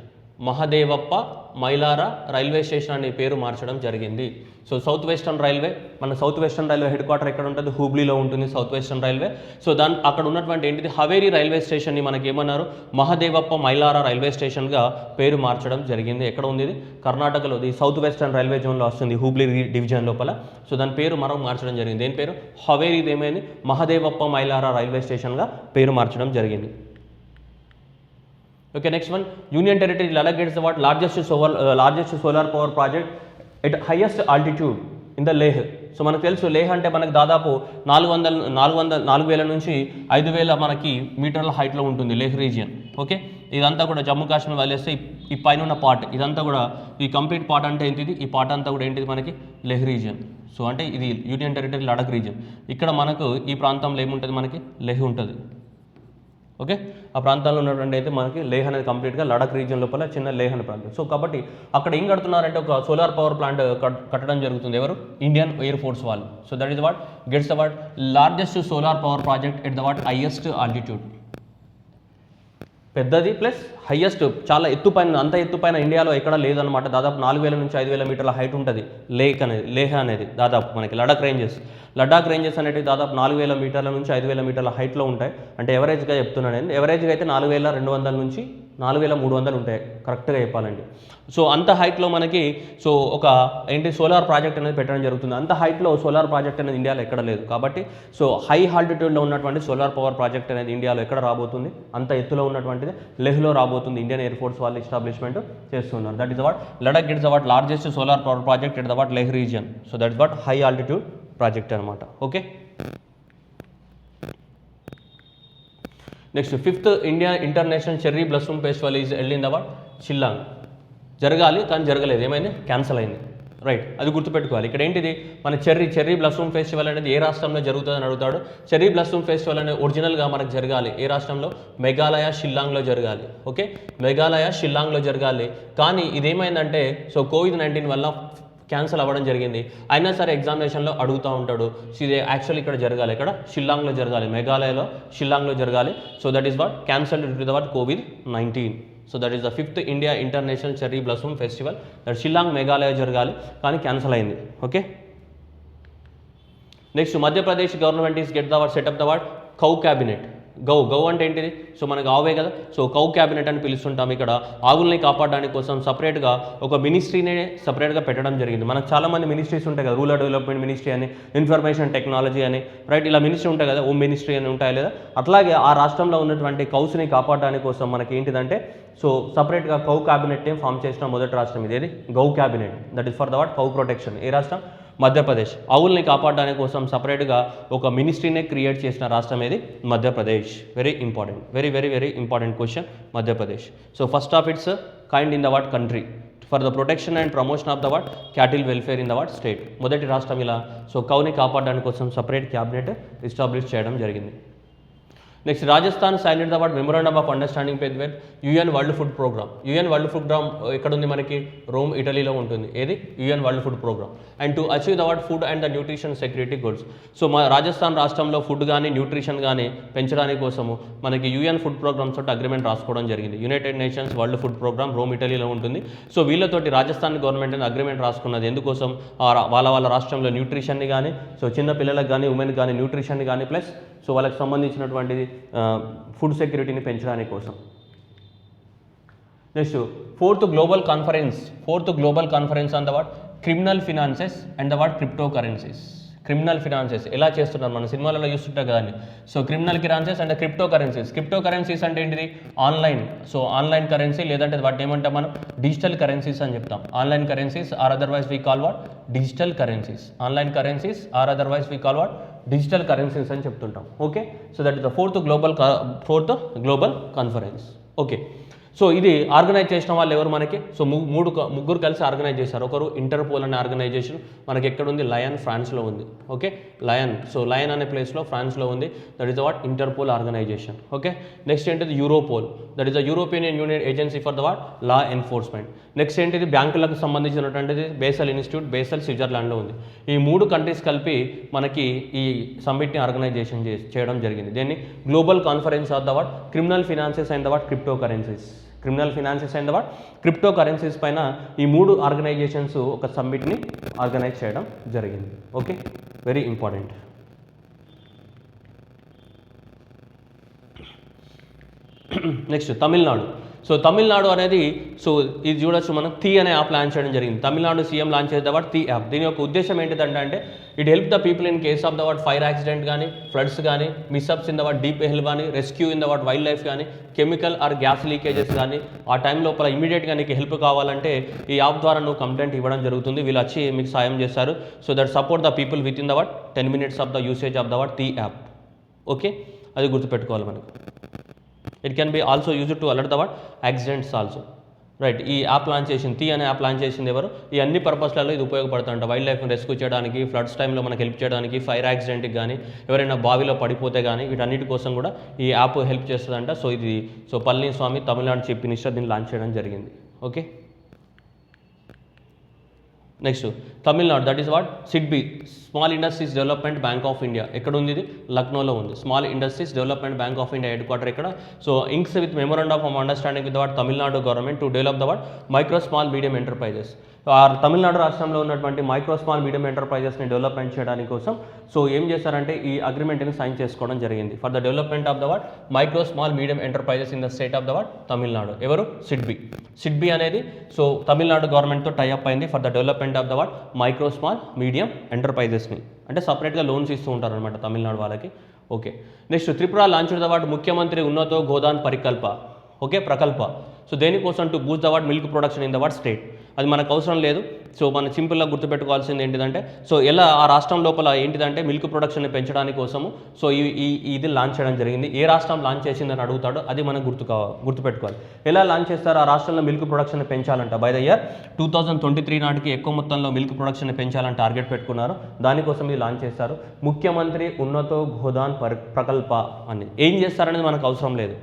Mahadevappa Mailara railway station అనే పేరు మార్చడం జరిగింది. సో సౌత్ వెస్టర్న్ రైల్వే, మన south western railway head quarter ఎక్కడ ఉంటుంది? హూబ్లీలో ఉంటుంది సౌత్ వెస్టర్న్ రైల్వే. సో అక్కడ ఉన్నటువంటి ఏంటిది? హవేరీ రైల్వే స్టేషన్ని మనకి ఏమన్నారు? మహదేవప్ప మైలారా రైల్వే స్టేషన్గా పేరు మార్చడం జరిగింది. ఎక్కడ ఉంది ఇది? కర్ణాటకలో, ఇది సౌత్ వెస్టర్న్ రైల్వే జోన్లో వస్తుంది, హూబ్లీ డివిజన్ లోపల. సో దాని పేరు మరొక మార్చడం జరిగింది. దేని పేరు? హవేరీది ఏమైంది? మహదేవప్ప మైలారా రైల్వే స్టేషన్గా పేరు మార్చడం జరిగింది. Okay, next one, Union Territory Ladakh gets the what? Largest solar power project at highest altitude in the Leh. So మనకు తెలుసు లేహ్ అంటే మనకు దాదాపు 4,000 నుంచి 5,000 మనకి మీటర్ల హైట్లో ఉంటుంది లేహ్ రీజియన్. ఓకే, ఇదంతా కూడా జమ్మూ కాశ్మీర్ వదిలేస్తే ఈ పైన ఉన్న పార్ట్ ఇదంతా కూడా ఈ కంప్లీట్ పార్ట్ అంటే ఏంటిది? ఈ పార్ట్ అంతా కూడా ఏంటిది మనకి? లేహ్ రీజియన్. సో అంటే ఇది యూనియన్ టెరిటరీ లడక్ రీజియన్. ఇక్కడ మనకు ఈ ప్రాంతంలో ఏముంటుంది? మనకి లేహ్ ఉంటుంది. ఓకే, ఆ ప్రాంతాల్లో ఉన్నటువంటి అయితే మనకి లేహ్ అనేది కంప్లీట్గా లడక్ రీజియన్ లోపల చిన్న లేహ్ అనే ప్రాంతం. సో కాబట్టి అక్కడ ఏం కడుతున్నారంటే ఒక సోలార్ పవర్ ప్లాంట్ కట్టడం జరుగుతుంది. ఎవరు? ఇండియన్ ఎయిర్ ఫోర్స్ వాళ్ళు. So that is what gets the what? Largest solar power project at the what? Highest altitude. పెద్దది ప్లస్ హైయెస్ట్, చాలా ఎత్తుపైన, అంత ఎత్తుపైన ఇండియాలో ఎక్కడ లేదనమాట. దాదాపు 4,000 నుంచి 5,000 మీటర్ల హైట్ ఉంటుంది లేహ్ అనేది. దాదాపు మనకి లడాక్ రేంజెస్ అనేవి దాదాపు 4,000 మీటర్ల నుంచి 5,000 మీటర్ల హైట్లో ఉంటాయి. అంటే ఎవరేజ్గా చెప్తున్నాను నేను. ఎవరేజ్గా అయితే 4,200 నుంచి 4,300 ఉంటాయి కరెక్ట్గా చెప్పాలండి. సో అంత హైట్లో మనకి సో ఒక ఏంటి సోలార్ ప్రాజెక్ట్ అనేది పెట్టడం జరుగుతుంది. అంత హైట్లో సోలార్ ప్రాజెక్ట్ అనేది ఇండియాలో ఎక్కడ లేదు. కాబట్టి సో హై ఆల్టిట్యూడ్లో ఉన్నటువంటి సోలార్ పవర్ ప్రాజెక్ట్ అనేది ఇండియాలో ఎక్కడ రాబోతుంది? అంత ఎత్తులో ఉన్నటువంటిది లెహ్లో రాబోతుంది. ఇండియన్ ఎయిర్ ఫోర్స్ వాళ్ళు ఎస్టాబ్లిష్మెంట్ చేస్తున్నారు. That is what Ladakh it's what largest solar power project at the what Leh region. So that is what high altitude project అనమాట. Okay, next 5th India international cherry blossom festival is held in the what? Shillong. జరగాలి కానీ జరగలేదు. ఏమైంది? Cancel అయింది. Right, అది గుర్తుపెట్టుకోవాలి. ఇక్కడ ఏంటిది? మన చెర్రీ బ్లస్సమ్ ఫెస్టివల్ అనేది ఏ రాష్ట్రంలో జరుగుతుందని అడుగుతాడు. చెర్రీ బ్లస్సమ్ ఫెస్టివల్ అనేది ఒరిజినల్గా మనకు జరగాలి ఏ రాష్ట్రంలో? మేఘాలయ షిల్లాంగ్లో జరగాలి. ఓకే, మేఘాలయ షిల్లాంగ్లో జరగాలి. కానీ ఇదేమైందంటే సో COVID-19 వల్ల క్యాన్సిల్ అవ్వడం జరిగింది. అయినా సరే ఎగ్జామినేషన్లో అడుగుతూ ఉంటాడు. సో ఇది యాక్చువల్లీ ఇక్కడ జరగాలి, ఇక్కడ షిల్లాంగ్లో జరగాలి, మేఘాలయలో షిల్లాంగ్లో జరగాలి. So that is what cancelled due to the what? COVID-19. So that is the 5th India international cherry blossom festival. That Shillong Meghalaya జరగాలి కానీ క్యాన్సిల్ అయింది. Okay, next Madhya Pradesh government is get the what? Setup the what? Cow cabinet. గౌ అంటే ఏంటిది? So మనకు ఆవే కదా. So cow cabinet అని పిలుస్తుంటాం. ఇక్కడ ఆవుల్ని కాపాడడానికి కోసం సపరేట్గా ఒక మినిస్ట్రీనే సపరేట్గా పెట్టడం జరిగింది. మనకు చాలామంది మినిస్ట్రీస్ ఉంటాయి కదా, రూరల్ డెవలప్మెంట్ మినిస్ట్రీ అని, ఇన్ఫర్మేషన్ టెక్నాలజీ అని, రైట్, ఇలా మినిస్ట్రీ ఉంటాయి కదా, హోమ్ మినిస్ట్రీ అని ఉంటాయి లేదా. అట్లాగే ఆ రాష్ట్రంలో ఉన్నటువంటి కౌస్ని కాపాడడానికి కోసం మనకి ఏంటిదంటే సో సపరేట్గా కౌ క్యాబినెట్ని ఫామ్ చేసిన మొదటి రాష్ట్రం ఇదేది? గౌ cabinet. That is for the what? Cow protection. ఏ రాష్ట్రం? మధ్యప్రదేశ్. ఆవుల్ని కాపాడడానికి కోసం సపరేట్గా ఒక మినిస్ట్రీనే క్రియేట్ చేసిన రాష్ట్రం ఏది? Madhya Pradesh. Very important, very very very important question, Madhya Pradesh. So first of it's kind in the what country for the protection and promotion of the what cattle welfare in the what state. మొదటి రాష్ట్రం ఇలా so కౌని కాపాడడానికి కోసం separate cabinet establish చేయడం జరిగింది. Next Rajasthan signed the what memorandum of understanding with UN world food programme. UN world food programme ఎక్కడ ఉంది మనకి? రోమ్, ఇటలీలో ఉంటుంది. ఏది? UN world food programme. And to achieve the what food and the nutrition security goals. So మా రాజస్థాన్ రాష్ట్రంలో food కానీ nutrition కానీ పెంచడానికి కోసము మనకి యుఎన్ ఫుడ్ ప్రోగ్రామ్స్ తోటి అగ్రిమెంట్ రాసుకోవడం జరిగింది. United nations world food programme, Rome, ఇటలీలో ఉంటుంది. సో వీళ్ళతోటి రాజస్థాన్ గవర్నమెంట్ అనేది అగ్రిమెంట్ రాసుకున్నది. ఎందుకోసం? వాళ్ళ రాష్ట్రంలో న్యూట్రిషన్ని కానీ, సో చిన్న పిల్లలకు కానీ, ఉమెన్ కానీ న్యూట్రిషన్ని కానీ, ప్లస్ సో వాళ్ళకి సంబంధించినటువంటిది ఫుడ్ సెక్యూరిటీని పెంచడానికి కోసం. Next fourth global conference on the what criminal finances and the what crypto currencies. Criminal finances ఎలా చేస్తున్నారు మన సినిమాలలో చూస్తుంటాం కదండి. So criminal finances and crypto currencies అంటే ఏంటిది? ఆన్లైన్. సో ఆన్లైన్ కరెన్సీ లేదంటే వాటిని ఏమంటాం మనం? డిజిటల్ కరెన్సీస్ అని చెప్తాం. Online currencies or otherwise we call what digital currencies. Online currencies or otherwise we call what digital currencies అని చెప్తుంటాం. Okay, so that is the fourth global conference. Okay, so ఇది organise చేసిన వాళ్ళు ఎవరు మనకి? So ముగ్గురు కలిసి ఆర్గనైజ్ చేశారు. ఒకరు ఇంటర్పోల్ అనే ఆర్గనైజేషన్ మనకి ఎక్కడ ఉంది? లయన్, ఫ్రాన్స్లో ఉంది. Okay, lion. సో లయన్ అనే ప్లేస్లో ఫ్రాన్స్లో ఉంది. That is the what Interpol organisation. Okay, next ఏంటిది? Europol. That is the European union agency for the what law enforcement. Next ఏంటిది? బ్యాంకులకు సంబంధించినటువంటిది బేసల్ ఇన్స్టిట్యూట్, బేసల్ స్విట్జర్లాండ్లో ఉంది. ఈ 3 కంట్రీస్ కలిపి మనకి ఈ సమ్మిట్ని ఆర్గనైజేషన్ చేయడం జరిగింది. దీన్ని global conference of the what criminal finances and the what crypto currencies. Criminal finances and the what crypto currencies పైన ఈ 3 ఆర్గనైజేషన్స్ ఒక సమ్మిట్ని ఆర్గనైజ్ చేయడం జరిగింది. Okay, very important. Next Tamil Nadu. So Tamil Nadu అనేది సో ఇది చూడొచ్చు మనం టీ అనే యాప్ లాంచ్ చేయడం జరిగింది. తమిళనాడు సీఎం లాంచ్ చేద్దాం వాట్ టీ యాప్. దీని యొక్క ఉద్దేశం ఏంటిదంటే it help the people in case of the what fire accident కానీ, ఫ్లడ్స్ కానీ, మిస్అప్స్ ఇన్ ద వాట్ డీప్ హెల్ కానీ, rescue in the what wild life కానీ, కెమికల్ ఆర్ గ్యాస్ లీకేజెస్ కానీ ఆ టైం లోపల ఇమీడియట్గా నీకు హెల్ప్ కావాలంటే ఈ యాప్ ద్వారా నువ్వు కంప్లైంట్ ఇవ్వడం జరుగుతుంది. వీళ్ళు వచ్చి మీకు సాయం చేస్తారు. So that support the people with in the what 10 minutes of the usage of the what T app. Okay, అది గుర్తుపెట్టుకోవాలి మనకు. It can be also use to alert the what accidents also. Right, ఈ app launch చేసింది T అనే app launch చేసింది ఎవరు? ఈ అన్ని పర్పస్లలో ఇది ఉపయోగపడుతుంట. వైల్డ్ లైఫ్ని రెస్క్యూ చేయడానికి, ఫ్లడ్స్ టైంలో మనకు హెల్ప్ చేయడానికి, ఫైర్ యాక్సిడెంట్కి కానీ, ఎవరైనా బావిలో పడిపోతే కానీ వీటన్నిటి కోసం కూడా ఈ యాప్ హెల్ప్ చేస్తుందంట. సో ఇది పళనిస్వామి తమిళనాడు చీఫ్ మినిస్టర్ దీన్ని లాంచ్ చేయడం జరిగింది. Okay, next Tamil Nadu. That is what SIDBI, small industries development bank of India. ఎక్కడ ఉంది ఇది? లక్నోలో ఉంది. Small industries development bank of India headquarter ఇక్కడ. So inks with memorandum of understanding with what Tamil Nadu government to develop the what micro small medium enterprises. Tamil Nadu రాష్ట్రంలో ఉన్నటువంటి micro small medium ఎంటర్ప్రైజెస్ని development చేయడానికి కోసం సో ఏం చేశారంటే ఈ అగ్రిమెంట్ని సైన్ చేసుకోవడం జరిగింది for the development of the what micro small medium enterprises in the state of the what Tamil Nadu. ఎవరు? సిడ్బీ అనేది సో తమిళనాడు గవర్నమెంట్తో టైఅప్ అయింది for the development of the what micro small medium ఎంటర్ప్రైజెస్ని. అంటే సపరేట్గా లోన్స్ ఇస్తూ ఉంటారు అనమాట తమిళనాడు వాళ్ళకి. Okay, next Tripura launch the what Mukhyamantri Unnato Godan Parikalpa. Okay, Prakalpa. So దేనికోసం? To boost the what milk production in the what state. అది మనకు అవసరం లేదు. సో మన సింపుల్గా గుర్తుపెట్టుకోవాల్సింది ఏంటిదంటే సో ఎలా ఆ రాష్ట్రం లోపల ఏంటిదంటే మిల్క్ ప్రొడక్షన్ని పెంచడానికి కోసము సో ఇది లాంచ్ చేయడం జరిగింది. ఏ రాష్ట్రం లాంచ్ చేసిందని అడుగుతాడో అది మనం గుర్తుపెట్టుకోవాలి. ఎలా లాంచ్ చేస్తారు? ఆ రాష్ట్రంలో మిల్క్ ప్రొడక్షన్ పెంచాలంట. బై ద ఇయర్ 2023 నాటికి ఎక్కువ మొత్తంలో మిల్క్ ప్రొడక్షన్ పెంచాలని టార్గెట్ పెట్టుకున్నారు. దానికోసం ఇది లాంచ్ చేస్తారు. ముఖ్యమంత్రి ఉన్నతో గోదాన్ ప్రకల్ప అని. ఏం చేస్తారనేది మనకు అవసరం లేదు.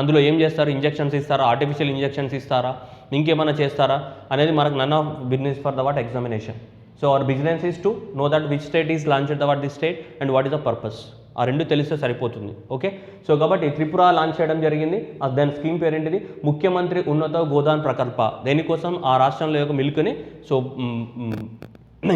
అందులో ఏం చేస్తారు? ఇంజెక్షన్స్ ఇస్తారా? ఆర్టిఫిషియల్ ఇంజెక్షన్స్ ఇస్తారా? ఇంకేమైనా చేస్తారా అనేది మనకు none of business for the what examination. So our business is to know that which state is launched the what the state and what is the purpose. ఆ రెండు తెలిస్తే సరిపోతుంది. ఓకే, సో కాబట్టి త్రిపుర లాంచ్ చేయడం జరిగింది. దాని స్కీమ్ పేరేంటిది? ముఖ్యమంత్రి ఉన్నత గోదాన్ ప్రకల్ప. దేనికోసం? ఆ రాష్ట్రంలో యొక్క మిల్క్ని సో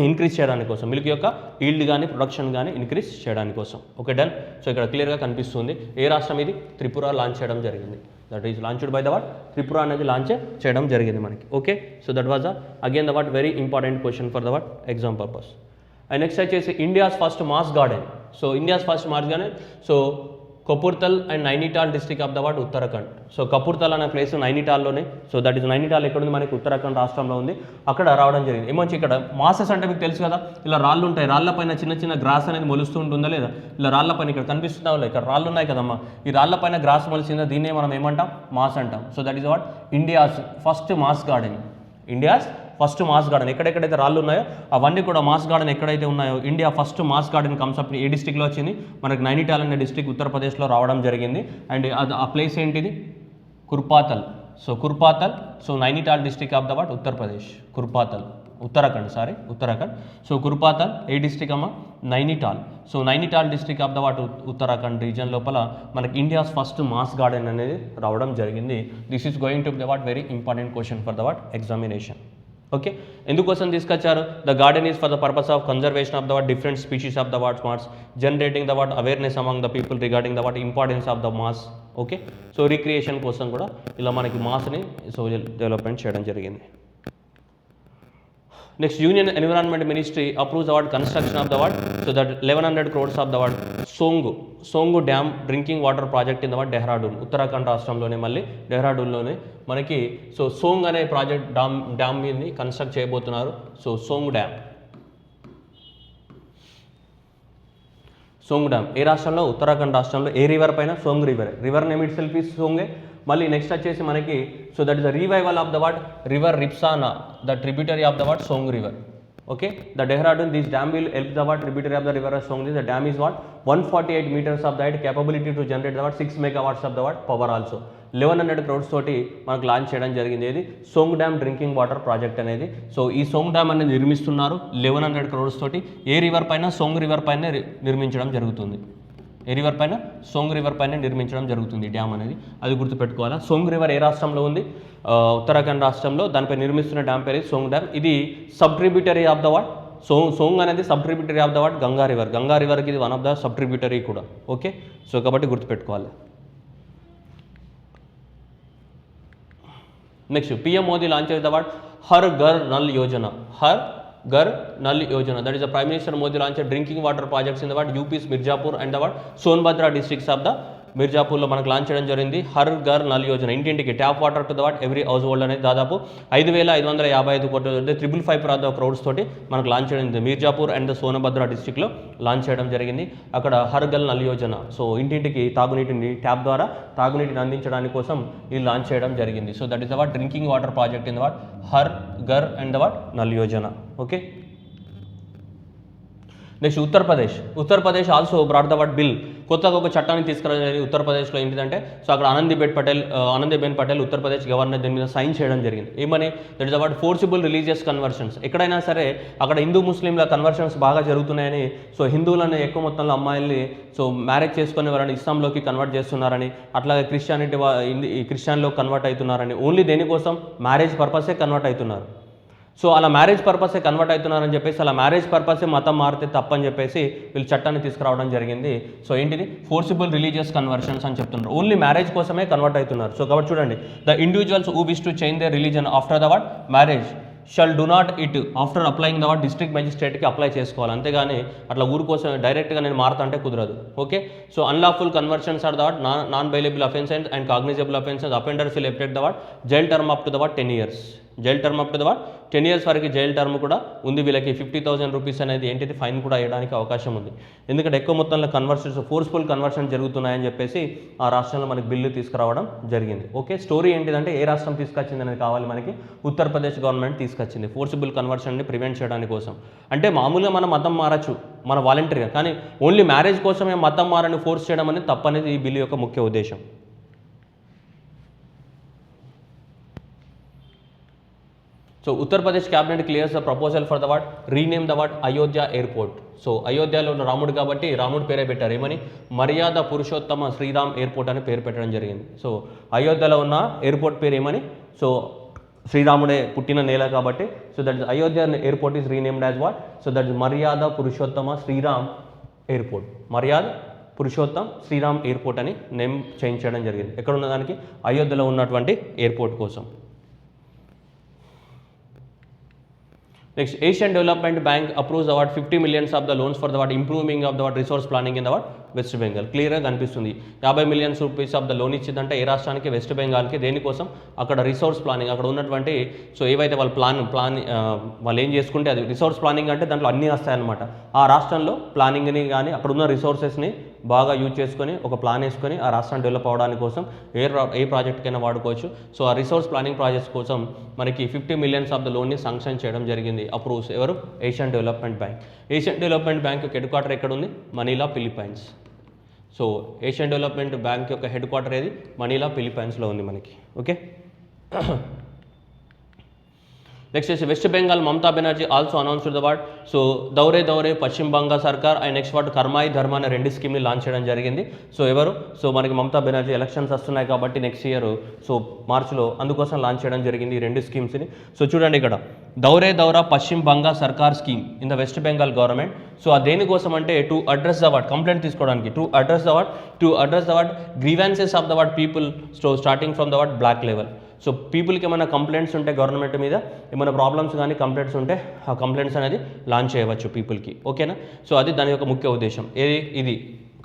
ఇంక్రీజ్ చేయడానికి కోసం, మిల్క్ యొక్క ఈల్డ్ కానీ ప్రొడక్షన్ కానీ ఇంక్రీజ్ చేయడానికి కోసం. Okay, done. సో ఇక్కడ క్లియర్గా కనిపిస్తుంది ఏ రాష్ట్రం ఇది? త్రిపుర లాంచ్ చేయడం జరిగింది. That is launched by the what Tripura అనేది లాంచ్ చేయడం జరిగింది మనకి. Okay, so that was again the what very important question for the what exam purpose. And next వచ్చేసి India's first moss garden. So India's first moss garden so Kapurthal and Nainital district of the what Uttarakhand. So Kapurthal అనే place నైనిటాల్లోనే. So that is Nainital ఎక్కడ ఉంది మనకి ఉత్తరాఖండ్ రాష్ట్రంలో ఉంది. అక్కడ రావడం జరిగింది. ఏమొచ్చి ఇక్కడ మాసెస్ అంటే మీకు తెలుసు కదా, ఇలా రాళ్ళు ఉంటాయి, రాళ్ళ పైన చిన్న చిన్న గ్రాస్ అనేది మొలుస్తూ ఉంటుందా లేదా, ఇలా రాళ్ళ పైన ఇక్కడ కనిపిస్తుందా లేదా, ఇక్కడ రాళ్ళు ఉన్నాయి కదమ్మా, ఈ రాళ్ళ పైన గ్రాస్ మొలిసిందా, దీన్నే మనం ఏమంటాం, మాస్ అంటాం. So that is what India's first moss garden. India's first moss garden. ఎక్కడెక్కడైతే రాళ్ళు ఉన్నాయో అవన్నీ కూడా మాస్ గార్డెన్ ఎక్కడైతే ఉన్నాయో, India first moss garden concept ఏ డిస్ట్రిక్ట్లో వచ్చింది, మనకి నైనిటాల్ అనే డిస్ట్రిక్ట్ ఉత్తరప్రదేశ్లో రావడం జరిగింది. అండ్ ఆ ప్లేస్ ఏంటిది, Khurpatal. So Khurpatal, so Nainital district of the what Uttar Pradesh, Khurpatal Uttarakhand. So Khurpatal ఏ డిస్ట్రిక్ట్ అమ్మా, Nainital. So Nainital district of the what Uttarakhand region లోపల మనకి ఇండియాస్ ఫస్ట్ మాస్ గార్డెన్ అనేది రావడం జరిగింది. This is going to be the what very important question for the what examination. Okay, ఎందుకోసం తీసుకొచ్చారు, the garden is for the purpose of conservation of the what different species of the what smarts, generating the what awareness among the people regarding the what importance of the mass. Okay, so recreation కోసం కూడా ఇలా మనకి మాస్ని so development చేయడం జరిగింది. Next, union environment ministry approves the what construction of the what, so that 1100 crores of the what Song dam drinking water project in the what Dehradun, Uttarakhand రాష్ట్రంలోనే, మళ్ళీ డెహ్రాడూన్లోనే మనకి సో సోంగ్ అనే ప్రాజెక్ట్ డ్యామ్ మీద కన్స్ట్రక్ట్ చేయబోతున్నారు. సో సోంగ్ డ్యామ్ ఏ రాష్ట్రంలో, ఉత్తరాఖండ్ రాష్ట్రంలో. ఏ రివర్ పైన, Song river name itself is సోంగే. మళ్ళీ నెక్స్ట్ వచ్చేసి మనకి so that is the revival of the what river Rispana, the tributary of the what Song river. Okay, the Dehradun, this dam will help the what tributary of the river of Songli. The dam is what 148 meters of the height, capability to generate the what 6 megawatts of the what power also. 1100 crores తోటి మనకు launch చేయడం జరిగింది. ఇది Song dam drinking water project అనేది. So ఈ Song dam అనేది నిర్మిస్తున్నారు 1100 crores తోటి. ఏ రివర్ పైన, సోంగ్ రివర్ పైన నిర్మించడం జరుగుతుంది. ఏ రివర్ పైన, సోంగ్ రివర్ పైన నిర్మించడం జరుగుతుంది డ్యామ్ అనేది, అది గుర్తుపెట్టుకోవాలా. సోంగ్ రివర్ ఏ రాష్ట్రంలో ఉంది, ఉత్తరాఖండ్ రాష్ట్రంలో. దానిపై నిర్మిస్తున్న డ్యామ్ పేరు సోంగ్ డ్యామ్. ఇది sub tributary of the what Song అనేది sub tributary of the what Ganga రివర్కి ఇది one of the sub tributary కూడా. ఓకే, సో కాబట్టి గుర్తుపెట్టుకోవాలి. Next, PM Modi launches the what Har Ghar Nal Yojana. That is the Prime Minister Modi launched drinking water projects in the what UP's Mirzapur and the what Sonbhadra districts of the మిర్జాపూర్లో మనకు launch చేయడం జరిగింది. Her Ghar Nal Yojana, ఇంటింటికి tap water to the what every house hold అనేది దాదాపు 5555 కోట్ల 555 crores తోటి మనకు launch చేయడం జరిగింది. మిర్జాపూర్ అండ్ సోనభద్ర డిస్ట్రిక్ట్లో లాంచ్ చేయడం జరిగింది. అక్కడ హర్ ఘర్ నల్ యోజన, సో ఇంటింటికి తాగునీటిని ట్యాప్ ద్వారా తాగునీటిని అందించడానికి కోసం ఇది లాంచ్ చేయడం జరిగింది. So that is the what drinking water project in the what Har Ghar and the what null Yojana. Okay, next Uttar Pradesh also brought the what bill, కొత్తగా ఒక చట్టాన్ని తీసుకురావడం ఉత్తరప్రదేశ్లో. ఏంటిదంటే సో అక్కడ ఆనందీబెన్ పటేల్ ఉత్తరప్రదేశ్ గవర్నర్ దీని మీద సైన్ చేయడం జరిగింది. ఏమని, that is the what forcible religious conversions. ఎక్కడైనా సరే అక్కడ హిందూ ముస్లింల కన్వర్షన్స్ బాగా జరుగుతున్నాయని, సో హిందువులను ఎక్కువ మొత్తంలో అమ్మాయిల్ని సో మ్యారేజ్ చేసుకునే వాళ్ళని ఇస్లాంలోకి కన్వర్ట్ చేస్తున్నారని, అట్లాగే క్రిస్టియన్లో కన్వర్ట్ అవుతున్నారని, ఓన్లీ దేనికోసం, మ్యారేజ్ పర్పసే కన్వర్ట్ అవుతున్నారు. సో అలా మ్యారేజ్ పర్పసే కన్వర్ట్ అవుతున్నారని చెప్పేసి, అలా మ్యారేజ్ పర్పసే మతం మారితే తప్పని చెప్పేసి వీళ్ళు చట్టాన్ని తీసుకురావడం జరిగింది. సో ఏంటిది, ఫోర్సిబుల్ రిలీజియస్ కన్వర్షన్స్ అని చెప్తున్నారు. ఓన్లీ మ్యారేజ్ కోసమే కన్వర్ట్ అవుతున్నారు. సో కాబట్టి చూడండి, the individuals who wish to change their religion after the what marriage shall do not it after applying the what district మెజిస్ట్రేట్కి అప్లై చేసుకోవాలి. అంతేగాని అట్లా ఊరు కోసం డైరెక్ట్గా నేను మారుతా అంటే కుదరదు. Okay, so unlawful conversions are the what non bailable offences and cognizable offences. Offenders will effect the what jail term up to the what 10 years. Jail term up to the what 10 years వరకు jail term కూడా ఉంది. వీళ్ళకి 50,000 rupees అనేది ఏంటిది fine కూడా వేయడానికి అవకాశం ఉంది. ఎందుకంటే ఎక్కువ మొత్తంలో కన్వర్షన్స్, ఫోర్స్ఫుల్ కన్వర్షన్ జరుగుతున్నాయని చెప్పేసి ఆ రాష్ట్రంలో మనకి బిల్లు తీసుకురావడం జరిగింది. ఓకే, స్టోరీ ఏంటిదంటే ఏ రాష్ట్రం తీసుకొచ్చింది అనేది కావాలి మనకి, ఉత్తరప్రదేశ్ గవర్నమెంట్ తీసుకొచ్చింది ఫోర్సిబుల్ కన్వర్షన్ని ప్రివెంట్ చేయడానికి కోసం. అంటే మామూలుగా మనం మతం మారచ్చు మన వాలంటరీగా, కానీ ఓన్లీ మ్యారేజ్ కోసమే మతం మారని ఫోర్స్ చేయడం అనేది తప్పనేది ఈ బిల్లు యొక్క ముఖ్య ఉద్దేశం. So Uttar Pradesh cabinet clears the proposal for the what rename the what Ayodhya airport. So అయోధ్యలో ఉన్న రాముడు కాబట్టి రాముడు పేరే పెట్టారు. ఏమని, మర్యాద పురుషోత్తమ శ్రీరామ్ ఎయిర్పోర్ట్ అని పేరు పెట్టడం జరిగింది. సో అయోధ్యలో ఉన్న ఎయిర్పోర్ట్ పేరు ఏమని, సో శ్రీరాముడే పుట్టిన నేల కాబట్టి, so that is Ayodhya airport is renamed as what, so that is Maryada Purushottam Shri Ram airport. Maryada Purushottam Shri Ram airport అని నేమ్ చేంజ్ చేయడం జరిగింది. ఎక్కడ ఉన్న దానికి, అయోధ్యలో ఉన్నటువంటి ఎయిర్పోర్ట్ కోసం. Next Asian development bank approves award 50 millions of the loans for the what improving of the what resource planning in the what west Bengal. క్లియర్గా కనిపిస్తుంది 50 millions rupees of the loan ఇచ్చిందంటే ఏ రాష్ట్రానికి, వెస్ట్ బెంగాల్కి. దేనికోసం, అక్కడ రిసోర్స్ ప్లానింగ్, అక్కడ ఉన్నటువంటి so ఏవైతే వాళ్ళు వాళ్ళు ఏం చేసుకుంటే అది రిసోర్స్ ప్లానింగ్ అంటే దాంట్లో అన్నీ వస్తాయన్నమాట. ఆ రాష్ట్రంలో ప్లానింగ్ని కానీ అక్కడ ఉన్న రిసోర్సెస్ని బాగా యూజ్ చేసుకొని ఒక ప్లాన్ వేసుకొని ఆ రాష్ట్రం డెవలప్ అవ్వడానికి కోసం ఏ ప్రాజెక్ట్కైనా వాడుకోవచ్చు. సో ఆ రిసోర్స్ ప్లానింగ్ ప్రాజెక్ట్స్ కోసం మనకి 50 millions ఆఫ్ ద లోన్ని శాంక్షన్ చేయడం జరిగింది. అప్రూవ్స్ ఎవరు, Asian development bank. Asian development bank యొక్క హెడ్ క్వార్టర్ ఎక్కడ ఉంది, Manila, Philippines. So Asian development bank యొక్క హెడ్ క్వార్టర్ ఏది, మనీలా, ఫిలిప్పైన్స్లో ఉంది మనకి. ఓకే. నెక్స్ట్ వచ్చి west Bengal Mamata Banerjee also announce the what so Duare Paschim Banga సర్కార్ అండ్ నెక్స్ట్ వాట్ కర్మాయి ధర్మ అనే 2 స్కీమ్ని లాంచ్ చేయడం జరిగింది. సో ఎవరు, సో మనకి మమతా బెనర్జీ ఎలక్షన్స్ వస్తున్నాయి కాబట్టి నెక్స్ట్ ఇయర్ సో మార్చిలో, అందుకోసం లాంచ్ చేయడం జరిగింది ఈ 2 స్కీమ్స్ని. సో చూడండి ఇక్కడ దౌరా Paschim Banga Sarkar scheme in the west Bengal government. So ఆ దేనికోసం అంటే to address the what complaint తీసుకోవడానికి, to address the what grievances of the what people starting from the what block level. So పీపుల్కి ఏమైనా కంప్లైంట్స్ ఉంటే గవర్నమెంట్ మీద ఏమైనా ప్రాబ్లమ్స్ కానీ కంప్లైంట్స్ ఉంటే ఆ కంప్లైంట్స్ అనేది లాంచ్ చేయవచ్చు పీపుల్కి. ఓకేనా. సో అది దాని యొక్క ముఖ్య ఉద్దేశం, ఇది